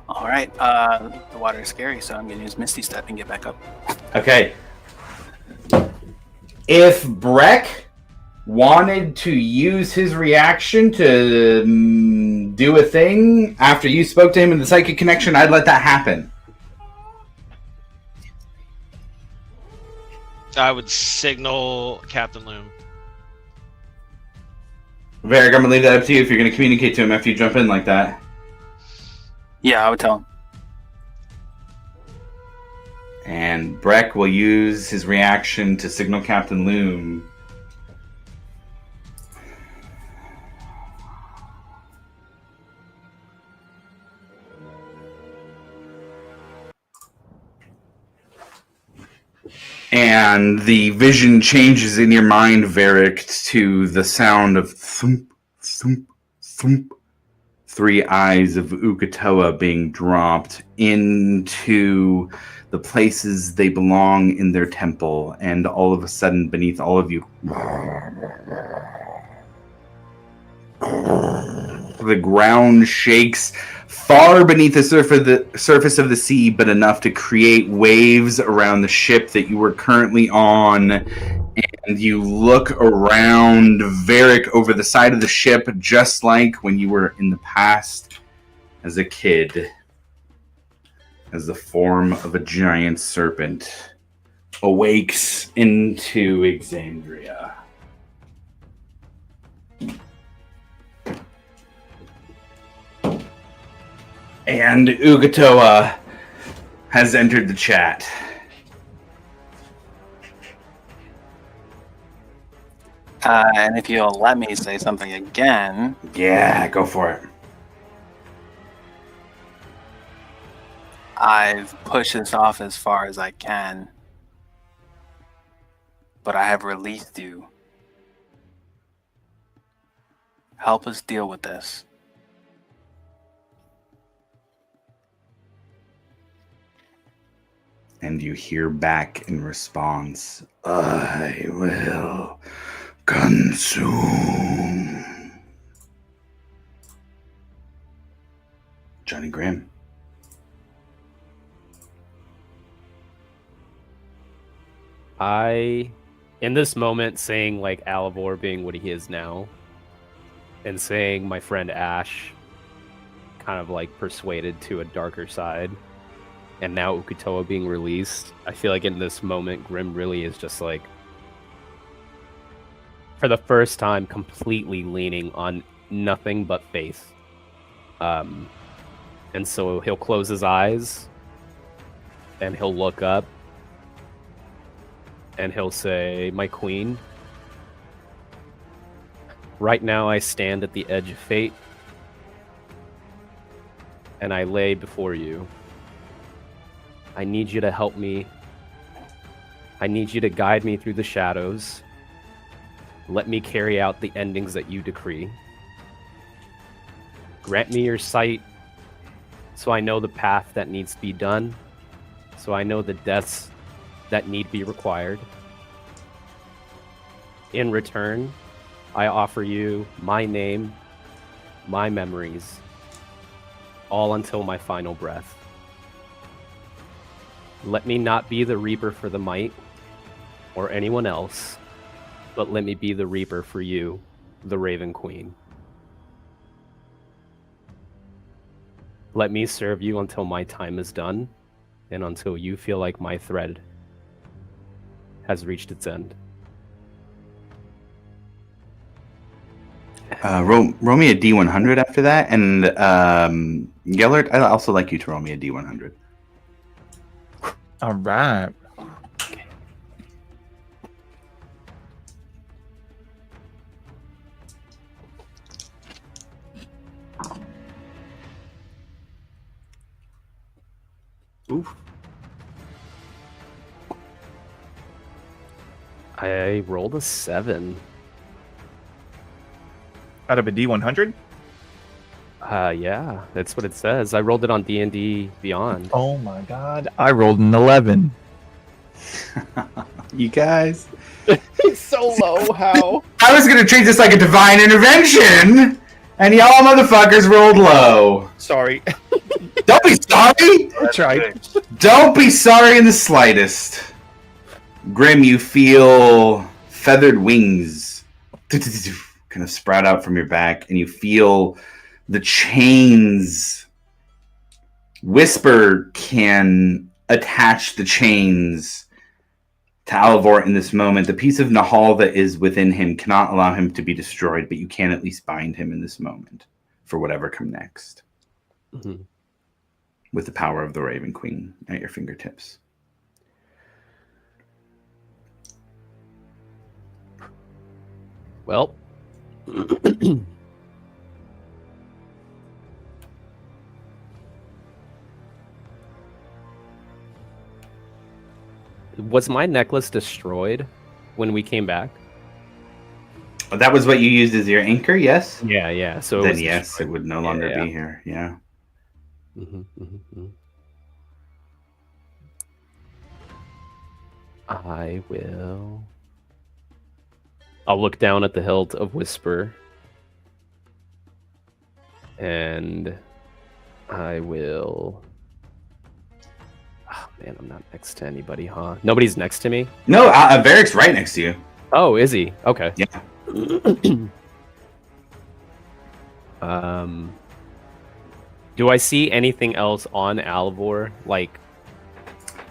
All right. The water is scary, so I'm going to use Misty Step and get back up. Okay. If Breck wanted to use his reaction to do a thing after you spoke to him in the psychic connection, I'd let that happen. I would signal Captain Loom. Varric, I'm going to leave that up to you if you're going to communicate to him after you jump in like that. Yeah, I would tell him. And Breck will use his reaction to signal Captain Loom. And the vision changes in your mind, Varric, to the sound of thump, thump, thump. 3 eyes of Ukatoa being dropped into the places they belong in their temple. And all of a sudden, beneath all of you, the ground shakes far beneath the surface of the sea, but enough to create waves around the ship that you were currently on. And you look around Varric over the side of the ship, just like when you were in the past as a kid, as the form of a giant serpent awakes into Exandria. And Ukatoa has entered the chat. And if you'll let me say something again. Yeah, go for it. I've pushed this off as far as I can, but I have released you. Help us deal with this. And you hear back in response, I will consume. Johnny Grimm. In this moment, saying like Alivor being what he is now, and saying my friend Ash kind of like persuaded to a darker side, and now Ukatoa being released, I feel like in this moment, Grimm really is just like, for the first time, completely leaning on nothing but faith. And so he'll close his eyes, and he'll look up, and he'll say, my queen, right now I stand at the edge of fate, and I lay before you. I need you to help me. I need you to guide me through the shadows. Let me carry out the endings that you decree. Grant me your sight, so I know the path that needs to be done, so I know the deaths that need be required. In return, I offer you my name, my memories, all until my final breath. Let me not be the Reaper for the Might, or anyone else, but let me be the Reaper for you, the Raven Queen. Let me serve you until my time is done, and until you feel like my thread has reached its end. Roll me a D100 after that, and Gellert, I'd also like you to roll me a D100. All right. Oof. I rolled a 7. Out of a D100? Yeah, that's what it says. I rolled it on D&D Beyond. Oh my god. I rolled an 11. You guys. It's so low, how? I was going to treat this like a divine intervention, and y'all motherfuckers rolled low. Sorry. Don't be sorry. I tried. Don't be sorry in the slightest. Grim, you feel feathered wings kind of sprout out from your back, and you feel the chains. Whisper can attach the chains to Alivor in this moment. The piece of Nahal that is within him cannot allow him to be destroyed, but you can at least bind him in this moment for whatever come next. Mm-hmm. With the power of the Raven Queen at your fingertips. Well, Was my necklace destroyed when we came back? That was what you used as your anchor, yes? Yeah. So it Then was yes, destroyed. it would no longer be here. Yeah. I'll look down at the hilt of Whisper. And I will... Oh, man, I'm not next to anybody, huh? Nobody's next to me? No, Varric's right next to you. Oh, is he? Okay. Yeah. Do I see anything else on Alvor? Like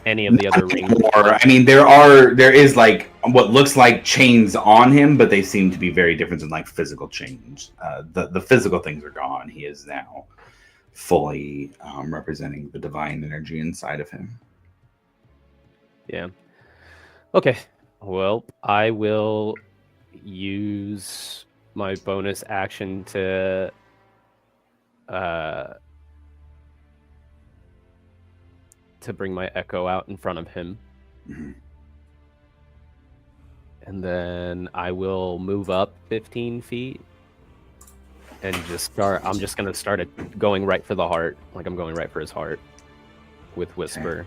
any of the other rings? I mean, there is like what looks like chains on him, but they seem to be very different than like physical chains. The physical things are gone. He is now fully representing the divine energy inside of him. Yeah. Okay. Well, I will use my bonus action to bring my echo out in front of him. Mm-hmm. And then I will move up 15 feet and I'm just going to start going right for the heart. Like I'm going right for his heart with Whisper.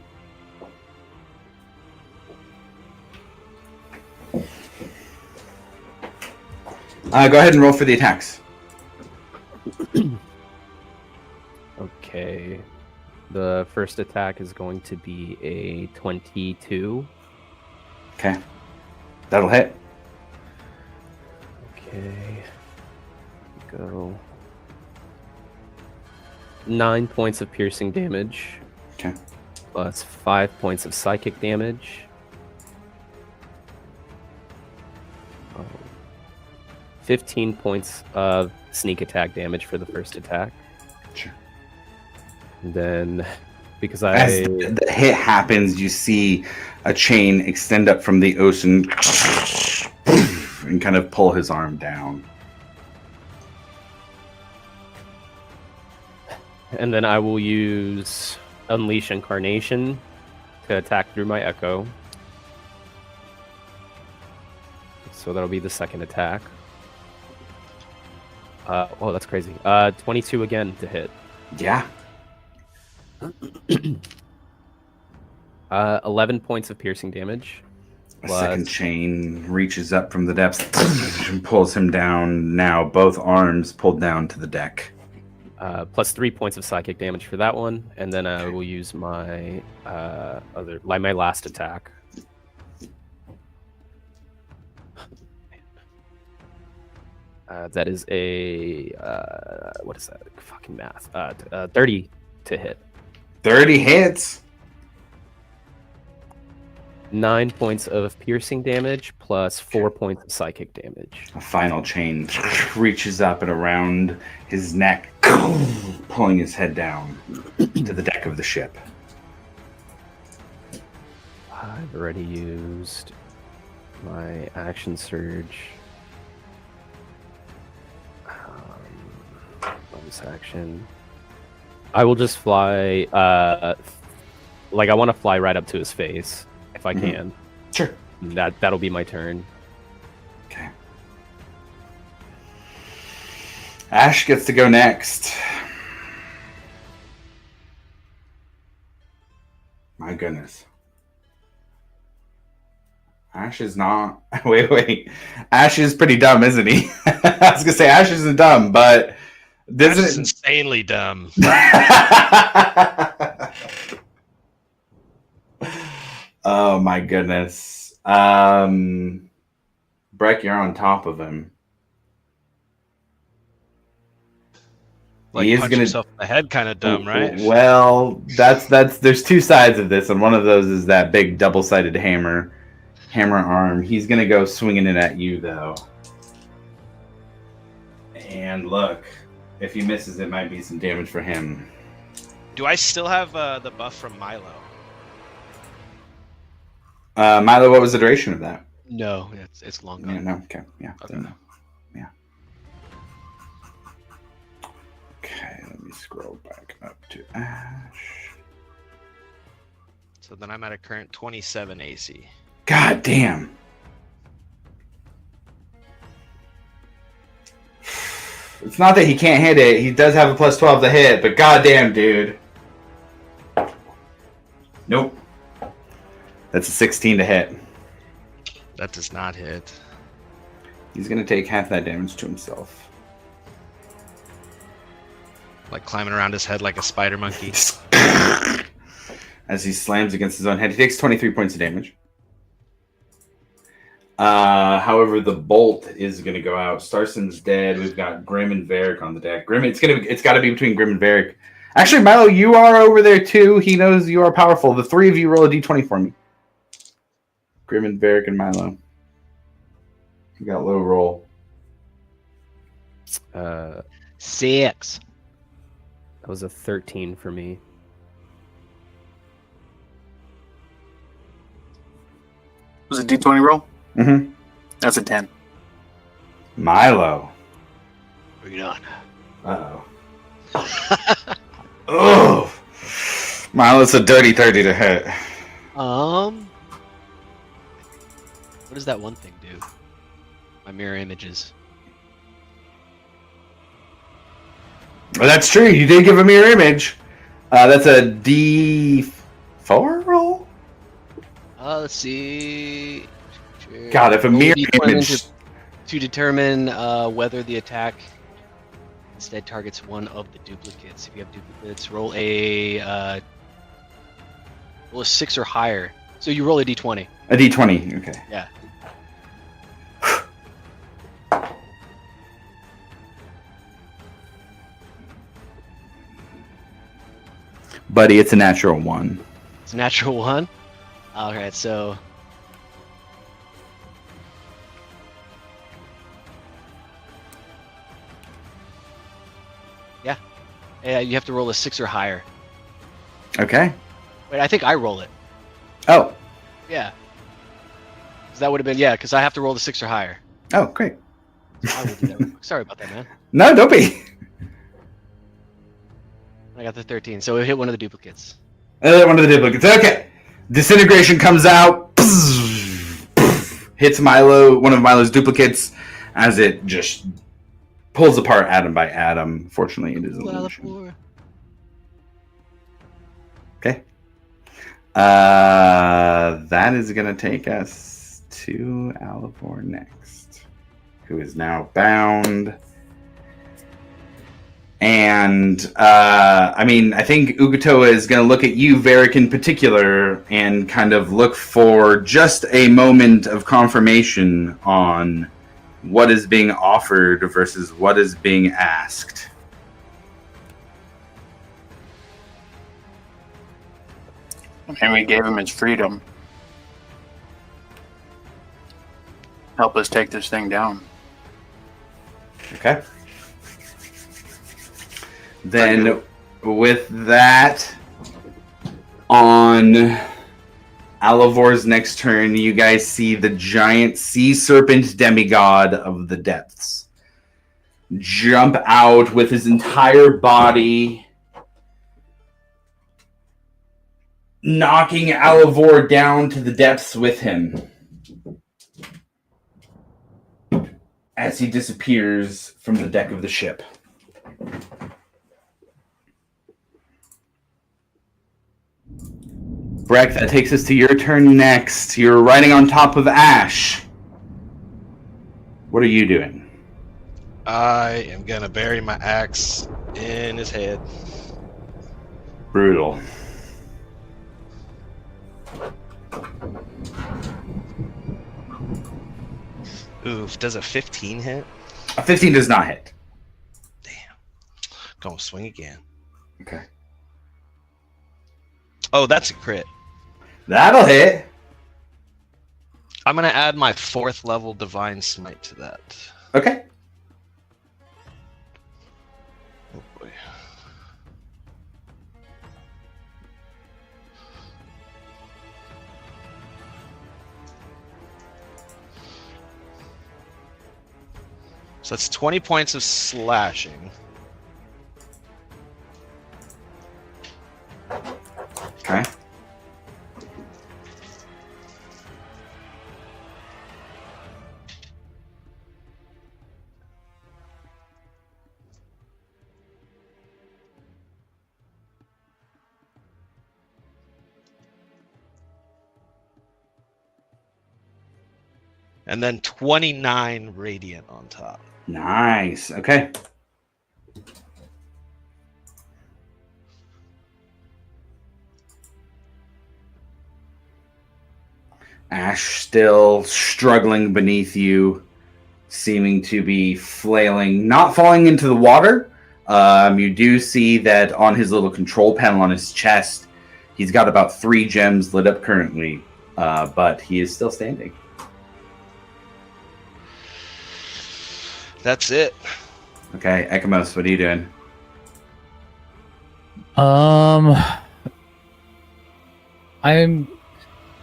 Okay. Go ahead and roll for the attacks. Okay. The first attack is going to be a 22. Okay. That'll hit. Okay. Go. 9 points of piercing damage. Okay. Plus 5 points of psychic damage. 15 points of sneak attack damage for the first attack. Sure. And then, because As the hit happens, you see a chain extend up from the ocean and kind of pull his arm down. And then I will use Unleash Incarnation to attack through my echo. So that'll be the second attack. Oh, that's crazy. 22 again to hit. Yeah. 11 points of piercing damage. A second chain reaches up from the depths and pulls him down. Now both arms pulled down to the deck. Plus 3 points of psychic damage for that one, and then I will use my my last attack. That is a what is that? Fucking math. 30 to hit. 30 hits. 9 points of piercing damage plus 4 points of psychic damage. A final chain reaches up and around his neck, pulling his head down to the deck of the ship. I've already used my action surge. Bonus action. I will just fly. Like I want to fly right up to his face if I can. Sure. That'll be my turn. Okay. Ash gets to go next. My goodness. Ash is not. Wait. Ash is pretty dumb, isn't he? I was gonna say Ash isn't dumb, but Ash is insanely dumb. Oh my goodness. Breck, you're on top of him. Like punch himself in the head, kind of dumb, right? Well, that's there's two sides of this, and one of those is that big double-sided hammer arm. He's gonna go swinging it at you, though. And look, if he misses, it might be some damage for him. Do I still have the buff from Milo? Milo, what was the duration of that? No, it's long gone. Yeah, no, okay, yeah, Okay. no. Yeah. Okay, let me scroll back up to Ash. So So then I'm at a current 27 AC. God damn. It's not that he can't hit it. He does have a plus 12 to hit, but goddamn, dude. Nope. That's a 16 to hit. That does not hit. He's going to take half that damage to himself. Like climbing around his head like a spider monkey. As he slams against his own head. He takes 23 points of damage. However, the bolt is going to go out. Starson's dead. We've got Grim and Varric on the deck. Grim, it's got to be between Grim and Varric. Actually, Milo, you are over there too. He knows you are powerful. The three of you roll a d20 for me. Grim and Varric and Milo. You got low roll. 6. That was a 13 for me. Was it D20 roll? Mm-hmm. That's a 10. Milo. Bring it on. Uh-oh. Oh, Milo's a dirty 30 to hit. What does that one thing do? My mirror images. Well, that's true. You did give a mirror image. That's a D4 roll? Let's see. God, if a Roll mirror D20 image... to determine whether the attack instead targets one of the duplicates. If you have duplicates, roll a 6 or higher. So you roll a d20. A D20, okay. Yeah. Buddy, it's a natural 1. It's a natural 1. Alright, so... Yeah, you have to roll a 6 or higher. Okay. Wait, I think I roll it. Oh. Yeah. 'Cause that would have been, yeah, because I have to roll the 6 or higher. Oh, great. So I will do that real quick. Sorry about that, man. No, don't be. I got the 13, so it hit one of the duplicates. One of the duplicates. Okay. Disintegration comes out. Hits Milo, one of Milo's duplicates, as it just pulls apart atom by atom. Fortunately, it is an illusion. Okay. That is going to take us to Alivor next, who is now bound. And, I think Ugutoa is going to look at you, Varric, in particular, and kind of look for just a moment of confirmation on what is being offered versus what is being asked. And we gave him his freedom. Help us take this thing down. Okay. Then, with that, on Alivor's next turn, you guys see the giant sea serpent demigod of the depths jump out with his entire body, knocking Alivor down to the depths with him as he disappears from the deck of the ship. Breck, that takes us to your turn next. You're riding on top of Ash. What are you doing? I am gonna bury my axe in his head. Brutal. Oof, does a 15 hit? A 15 does not hit. Damn. Gonna swing again. Okay. Oh, that's a crit. That'll hit. I'm gonna add my 4th level Divine Smite to that. Okay. Oh boy. So that's 20 points of slashing. Okay. And then 29 radiant on top. Nice. Okay. Ash still struggling beneath you, seeming to be flailing, not falling into the water. You do see that on his little control panel on his chest, he's got about 3 gems lit up currently, but he is still standing. That's it. Okay, Ekamos, what are you doing? I'm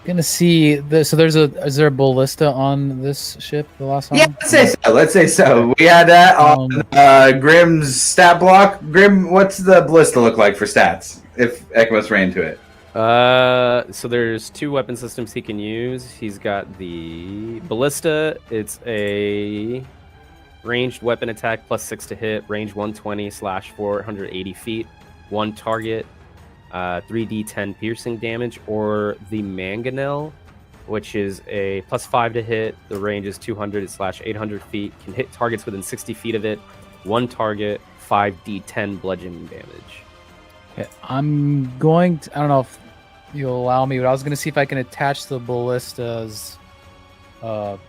gonna see the. So is there a ballista on this ship? The last time. Yeah, let's say so. We had that on Grim's stat block. Grim, what's the ballista look like for stats? If Ekamos ran to it. So there's 2 weapon systems he can use. He's got the ballista. It's a ranged weapon attack plus 6 to hit, range 120/480 feet, 1 target, 3d10 piercing damage, or the mangonel, which is a plus 5 to hit. The range is 200/800 feet. Can hit targets within 60 feet of it. 1 target, 5d10 bludgeoning damage. Okay, I'm going to. I don't know if you'll allow me, but I was going to see if I can attach the ballista's, I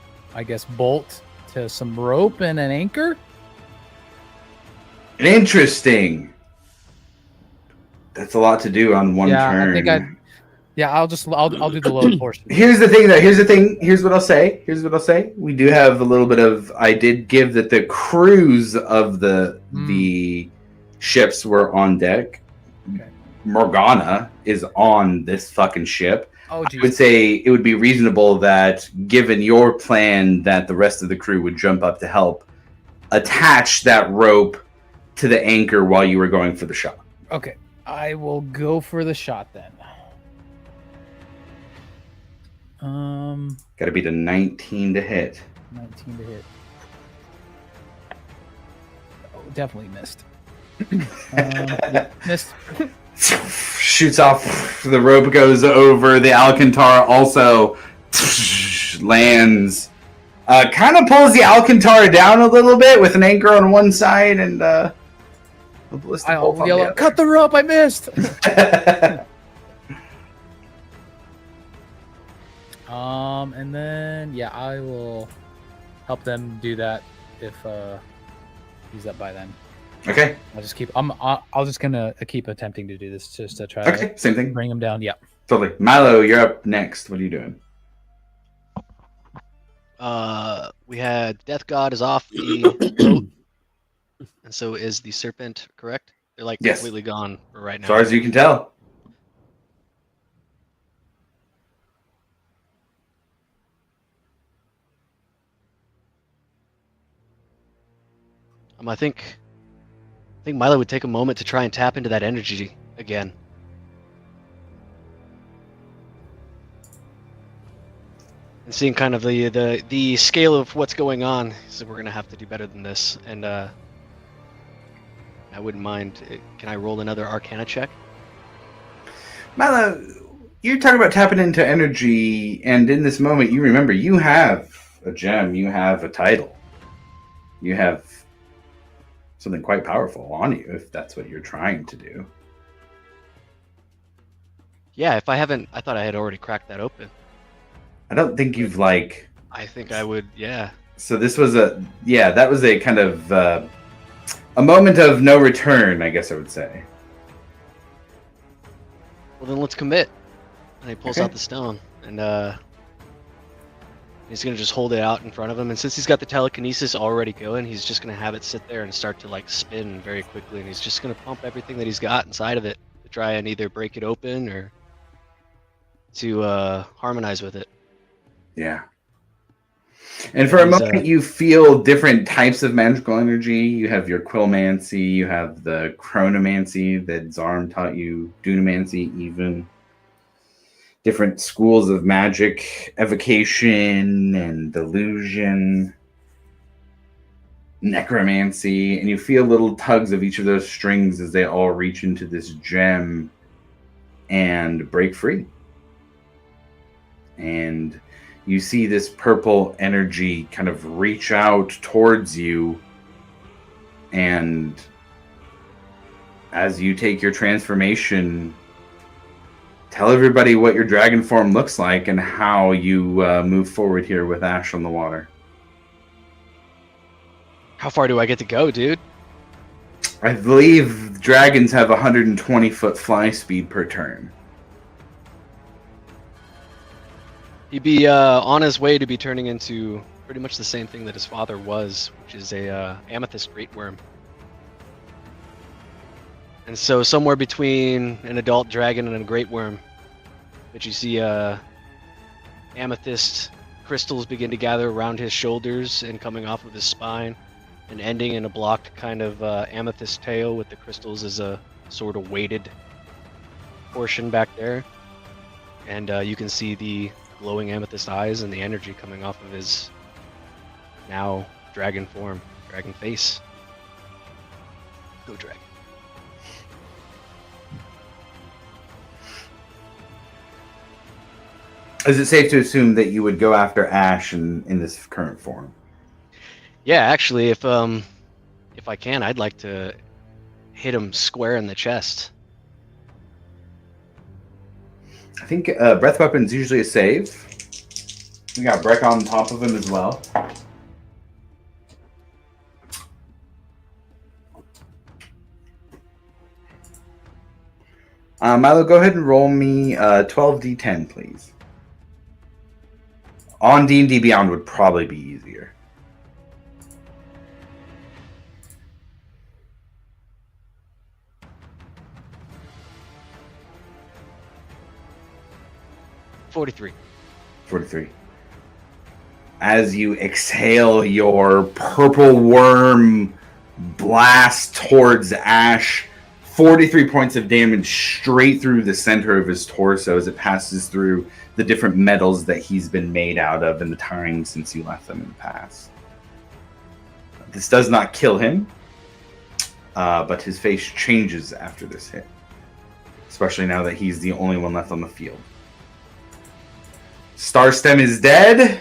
guess, bolt to some rope and an anchor. Interesting. That's a lot to do on one turn. I'll do the load portion. Here's the thing, though. Here's what I'll say. We do have a little bit of. I did give that the crews of the ships were on deck. Okay. Morgana is on this fucking ship. Oh, I would say it would be reasonable that, given your plan, that the rest of the crew would jump up to help attach that rope to the anchor while you were going for the shot. Okay, I will go for the shot then. Got to beat a 19 to hit. 19 to hit. Oh, definitely missed. Missed. Shoots off. The rope goes over. The Alcantara also lands. Kind of pulls the Alcantara down a little bit with an anchor on one side and a ballistic bolt on the other. Cut the rope! I missed. And then I will help them do that if he's up by then. Okay. I'll just keep. I'll just gonna keep attempting to do this just to try. Okay, same thing. Bring him down. Yeah. Totally. Milo, you're up next. What are you doing? We had Death God is off the boat, and so is the serpent. Correct? They're like Yes. completely gone right now. As far as you can tell. I think Milo would take a moment to try and tap into that energy again. And seeing kind of the scale of what's going on, so we're gonna have to do better than this. And I wouldn't mind. Can I roll another Arcana check? Milo, you're talking about tapping into energy, and in this moment, you remember you have a gem, you have a title, you have something quite powerful on you, if that's what you're trying to do. Yeah, if I haven't, I thought I had already cracked that open. I don't think you've like. I think I would, yeah. So this was that was a kind of a moment of no return, I guess I would say. Well, then let's commit. And he pulls Okay. out the stone, and he's gonna just hold it out in front of him. And since he's got the telekinesis already going, he's just gonna have it sit there and start to like spin very quickly. And he's just gonna pump everything that he's got inside of it to try and either break it open or to harmonize with it. Yeah. And for a moment, you feel different types of magical energy. You have your quillmancy, you have the chronomancy that Zarm taught you, dunamancy even. Different schools of magic, evocation and delusion, necromancy, and you feel little tugs of each of those strings as they all reach into this gem and break free. And you see this purple energy kind of reach out towards you, and as you take your transformation, tell everybody what your dragon form looks like and how you move forward here with Ash on the water. How far do I get to go, dude? I believe dragons have 120-foot fly speed per turn. He'd be on his way to be turning into pretty much the same thing that his father was, which is a amethyst great worm. And so somewhere between an adult dragon and a great worm, but you see amethyst crystals begin to gather around his shoulders and coming off of his spine, and ending in a blocked kind of amethyst tail with the crystals as a sort of weighted portion back there. And you can see the glowing amethyst eyes and the energy coming off of his now dragon form, dragon face. Go dragon. Is it safe to assume that you would go after Ash in this current form? Yeah, actually, if I can, I'd like to hit him square in the chest. I think breath weapon's usually a save. We got Breck on top of him as well. Milo, go ahead and roll me 12d10, please. On D&D Beyond would probably be easier. $43. 43. As you exhale your purple worm blast towards Ash, 43 points of damage straight through the center of his torso as it passes through the different metals that he's been made out of in the time since you left them in the past. This does not kill him, but his face changes after this hit, especially now that he's the only one left on the field. Starstem is dead.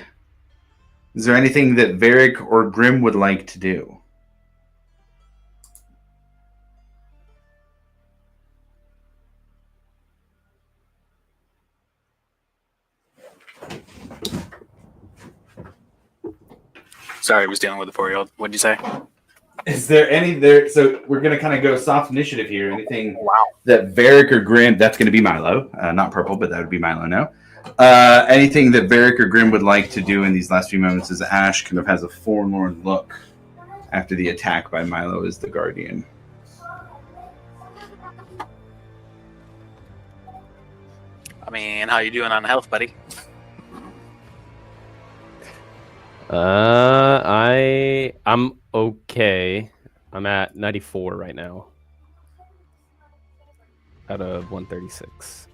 Is there anything that Varric or Grim would like to do? Sorry, I was dealing with a 4-year-old. What'd you say? Is there any there? So we're gonna kind of go soft initiative here. Anything that Varric or Grim? That's gonna be Milo, not purple, but that would be Milo now. Anything that Varric or Grim would like to do in these last few moments as Ash kind of has a forlorn look after the attack by Milo as the Guardian. I mean, how you doing on health, buddy? I'm okay. I'm at 94 right now. Out of 136.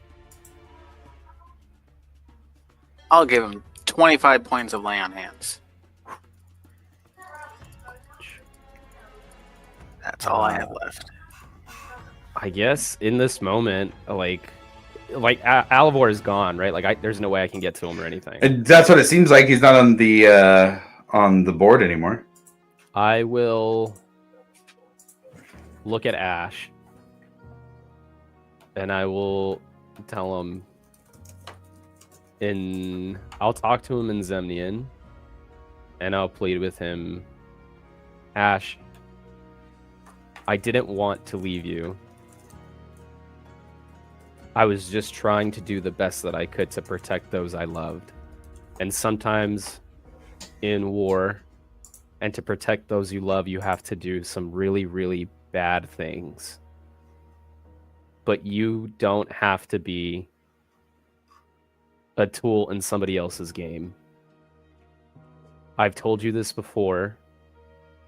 I'll give him 25 points of lay on hands. That's all I have left. I guess in this moment, like Alivor is gone, right? Like there's no way I can get to him or anything. And that's what it seems like. He's not on the board anymore. I will look at Ash, and I will tell him. I'll talk to him in Zemnian, and I'll plead with him. Ash, I didn't want to leave you. I was just trying to do the best that I could to protect those I loved. And sometimes in war, and to protect those you love, you have to do some really, really bad things. But you don't have to be a tool in somebody else's game. I've told you this before,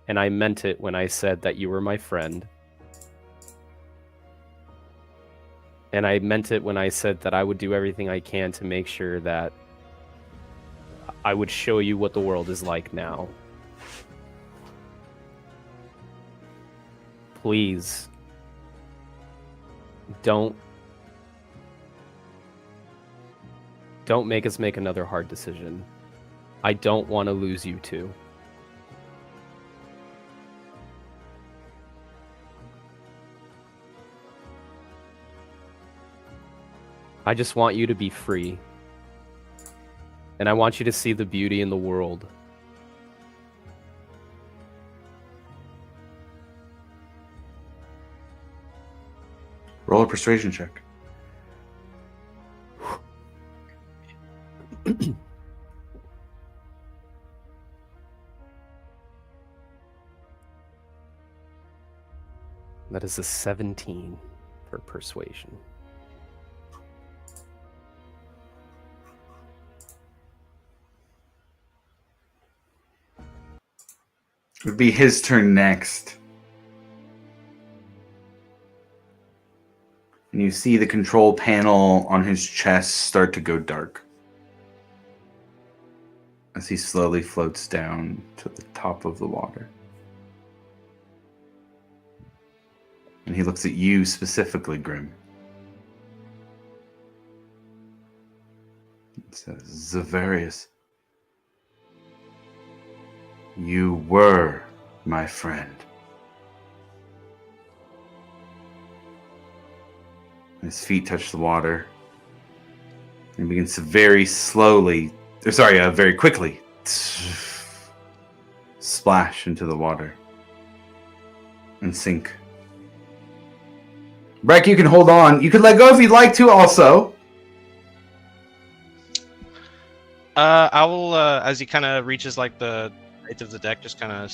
and I meant it when I said that you were my friend. And I meant it when I said that I would do everything I can to make sure that I would show you what the world is like now. Please, don't Don't make us make another hard decision. I don't want to lose you two. I just want you to be free. And I want you to see the beauty in the world. Roll a persuasion check. That is a 17 for persuasion. It would be his turn next. And you see the control panel on his chest start to go dark as he slowly floats down to the top of the water. And he looks at you specifically, Grim. It says, Zavarius, you were my friend. His feet touch the water. And he begins to very quickly splash into the water and sink. Breck, you can hold on. You can let go if you'd like to also. I will, as he kind of reaches like the height of the deck, just kind of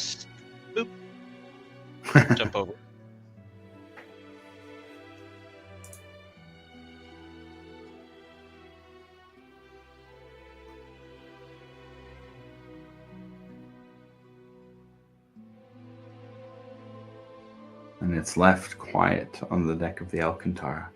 jump over. And it's left quiet on the deck of the Alcantara.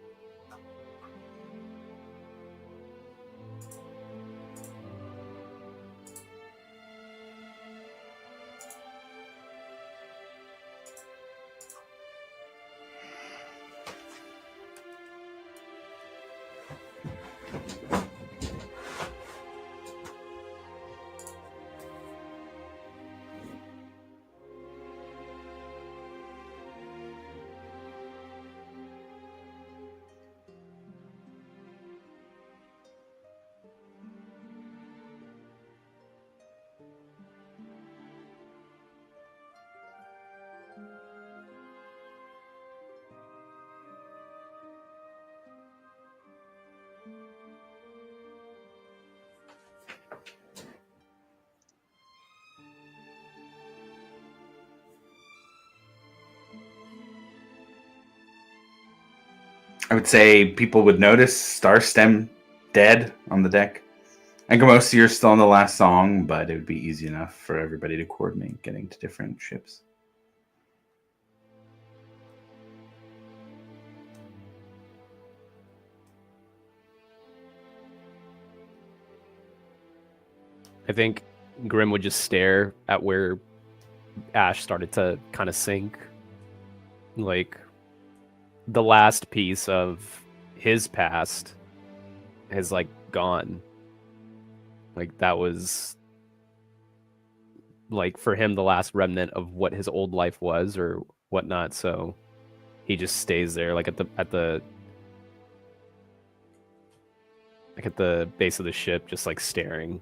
I would say people would notice Star Stem dead on the deck. And most of you are still on the last song, but it would be easy enough for everybody to coordinate getting to different ships. I think Grim would just stare at where Ash started to kind of sink. Like, the last piece of his past has, like, gone. Like, that was, like, for him, the last remnant of what his old life was or whatnot. So he just stays there, like, at the base of the ship, just, like, staring.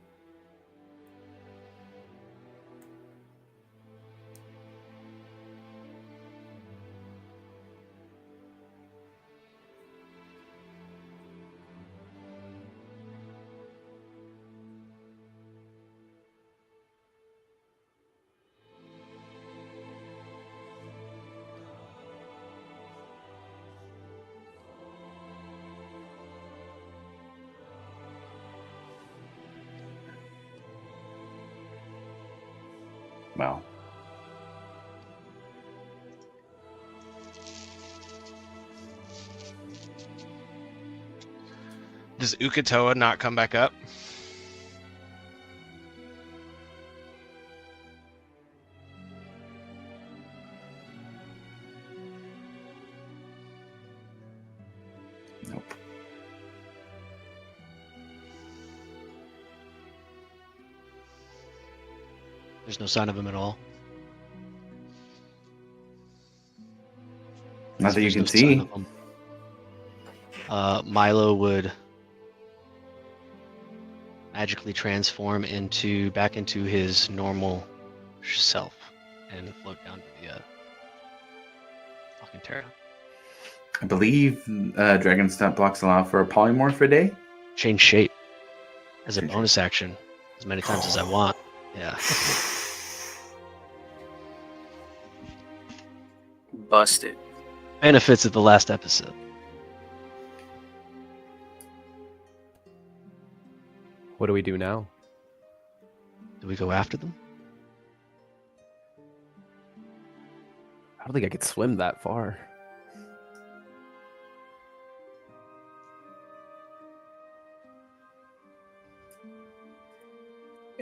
Well, Does Ukatoa not come back up? nope. There's no sign of him at all. Not that you There's can no sign see. of him. Milo would magically transform back into his normal self and float down to the fucking Terra. I believe Dragon Stump blocks allow for a polymorph a day. Change shape as a Change bonus action as many times as I want. Yeah. Busted. Benefits of the last episode. What do we do now? Do we go after them? I don't think I could swim that far.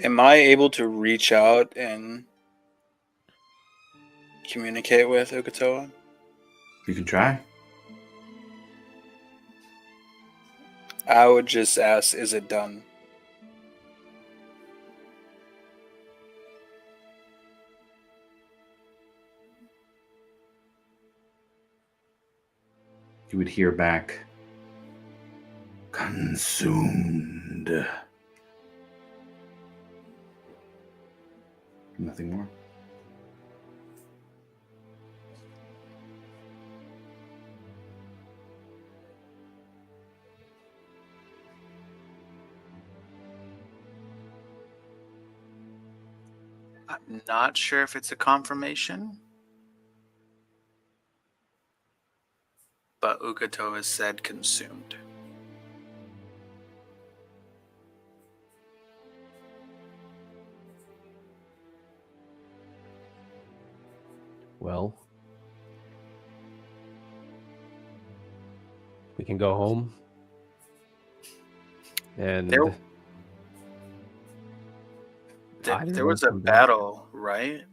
Am I able to reach out and communicate with Ukatoa? You can try. I would just ask, is it done? You would hear back, consumed. Nothing more. I'm not sure if it's a confirmation, but Ukatoa said consumed. Well, we can go home. And There either was one a come back. battle, right?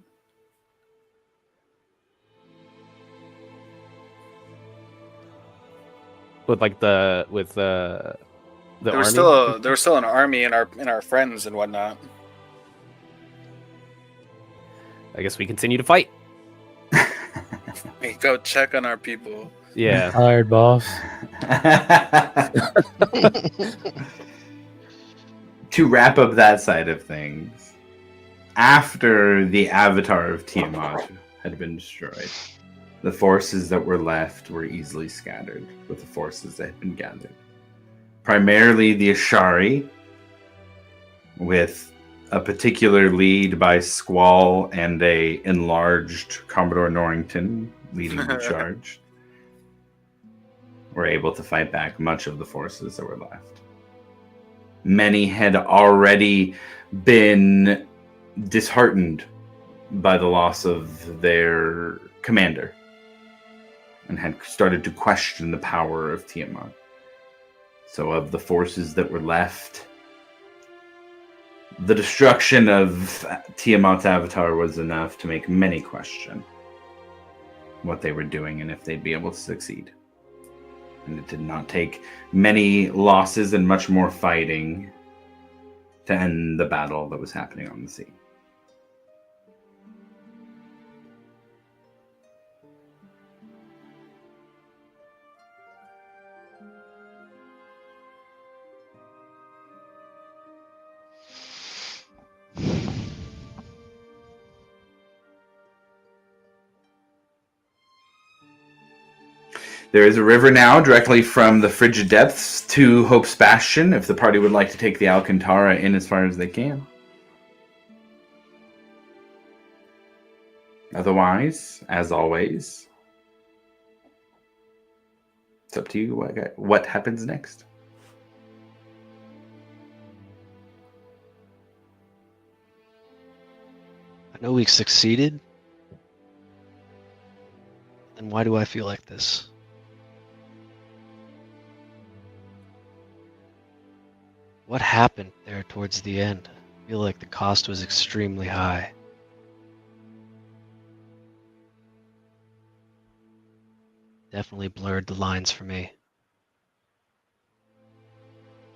With like the There army. was still an army and our friends and whatnot. I guess we continue to fight. We go check on our people. Yeah. Tired, boss. To wrap up that side of things, after the avatar of Tiamat had been destroyed, the forces that were left were easily scattered with the forces that had been gathered. Primarily the Ashari, with a particular lead by Squall and a enlarged Commodore Norrington leading the charge, were able to fight back much of the forces that were left. Many had already been disheartened by the loss of their commander and had started to question the power of Tiamat. So of the forces that were left, the destruction of Tiamat's avatar was enough to make many question what they were doing and if they'd be able to succeed. And it did not take many losses and much more fighting to end the battle that was happening on the sea. There is a river now directly from the frigid depths to Hope's Bastion, if the party would like to take the Alcantara in as far as they can. Otherwise, as always, it's up to you what happens next. I know we've succeeded. Then why do I feel like this? What happened there towards the end? I feel like the cost was extremely high. Definitely blurred the lines for me.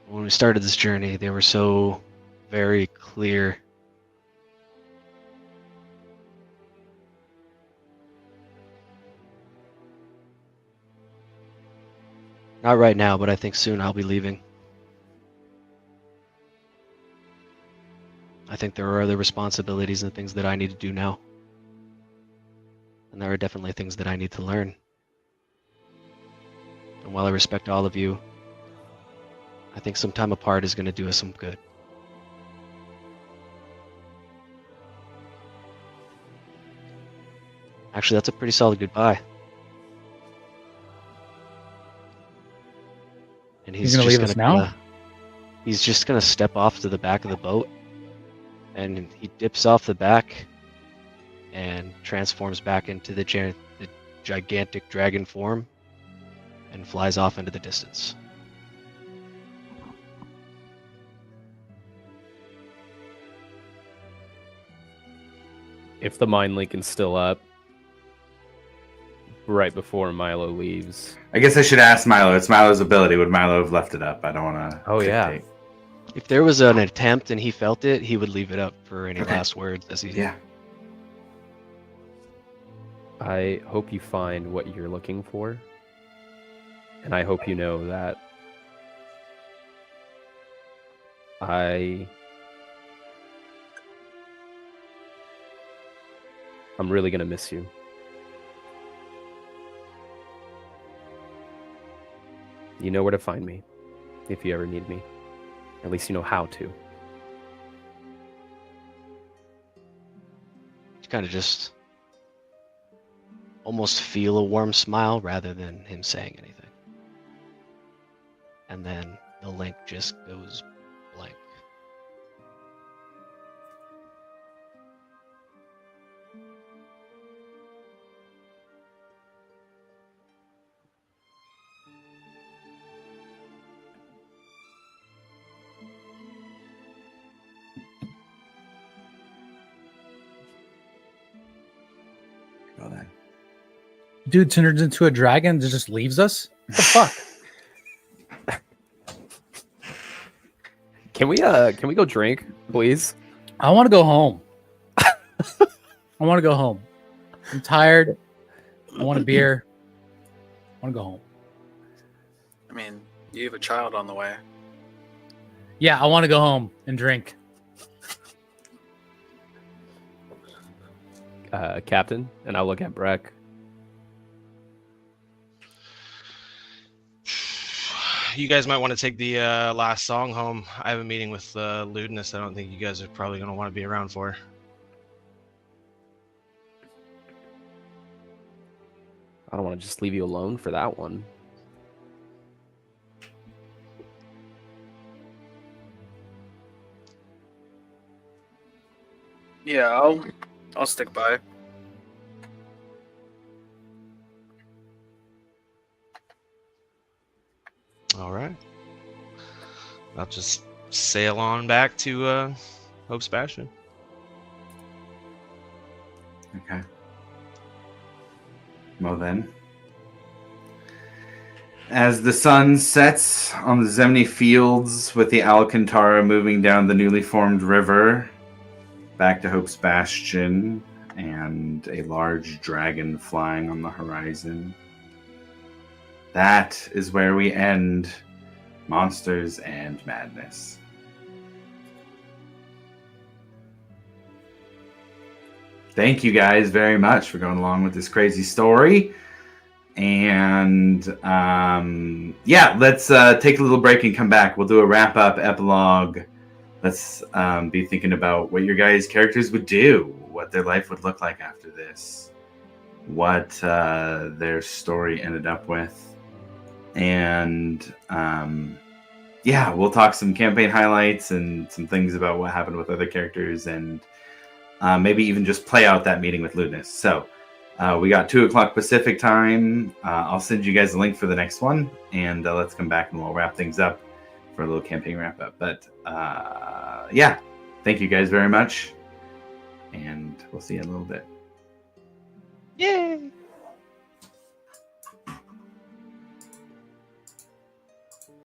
When we started this journey, they were so very clear. Not right now, but I think soon I'll be leaving. I think there are other responsibilities and things that I need to do now. And there are definitely things that I need to learn. And while I respect all of you, I think some time apart is going to do us some good. Actually, that's a pretty solid goodbye. And he's gonna just leave us gonna now? he's just gonna step off to the back of the boat, and he dips off the back and transforms back into the gigantic dragon form and flies off into the distance. If the mind link is still up, right before Milo leaves. I guess I should ask Milo. It's Milo's ability. Would Milo have left it up? I don't want to. Oh, yeah. If there was an attempt and he felt it, he would leave it up for any last words as he Yeah. I hope you find what you're looking for. And I hope you know that I'm really going to miss you. You know where to find me if you ever need me. At least you know how to. You kind of just almost feel a warm smile rather than him saying anything. And then the link just goes blank. Go then. Dude turns into a dragon and just leaves us? What the fuck? Can we go drink, please? I want to go home. I want to go home. I'm tired. I want a beer. I want to go home. I mean, you have a child on the way. Yeah, I want to go home and drink. Captain, and I'll look at Breck. You guys might want to take the last song home. I have a meeting with Lewdness. I don't think you guys are probably going to want to be around for. I don't want to just leave you alone for that one. Yeah, I'll stick by. All right. I'll just sail on back to Hope's Bastion. Okay. Well then. As the sun sets on the Zemni fields with the Alcantara moving down the newly formed river back to Hope's Bastion and a large dragon flying on the horizon, that is where we end Monsters and Madness. Thank you guys very much for going along with this crazy story. And yeah, let's take a little break and come back. We'll do a wrap-up epilogue. Let's be thinking about what your guys' characters would do, what their life would look like after this, what their story ended up with. And yeah, we'll talk some campaign highlights and some things about what happened with other characters, and maybe even just play out that meeting with Lewdness. So we got 2:00 Pacific time. I'll send you guys a link for the next one, and let's come back and we'll wrap things up for a little campaign wrap up. But yeah, thank you guys very much, and we'll see you in a little bit. Yay!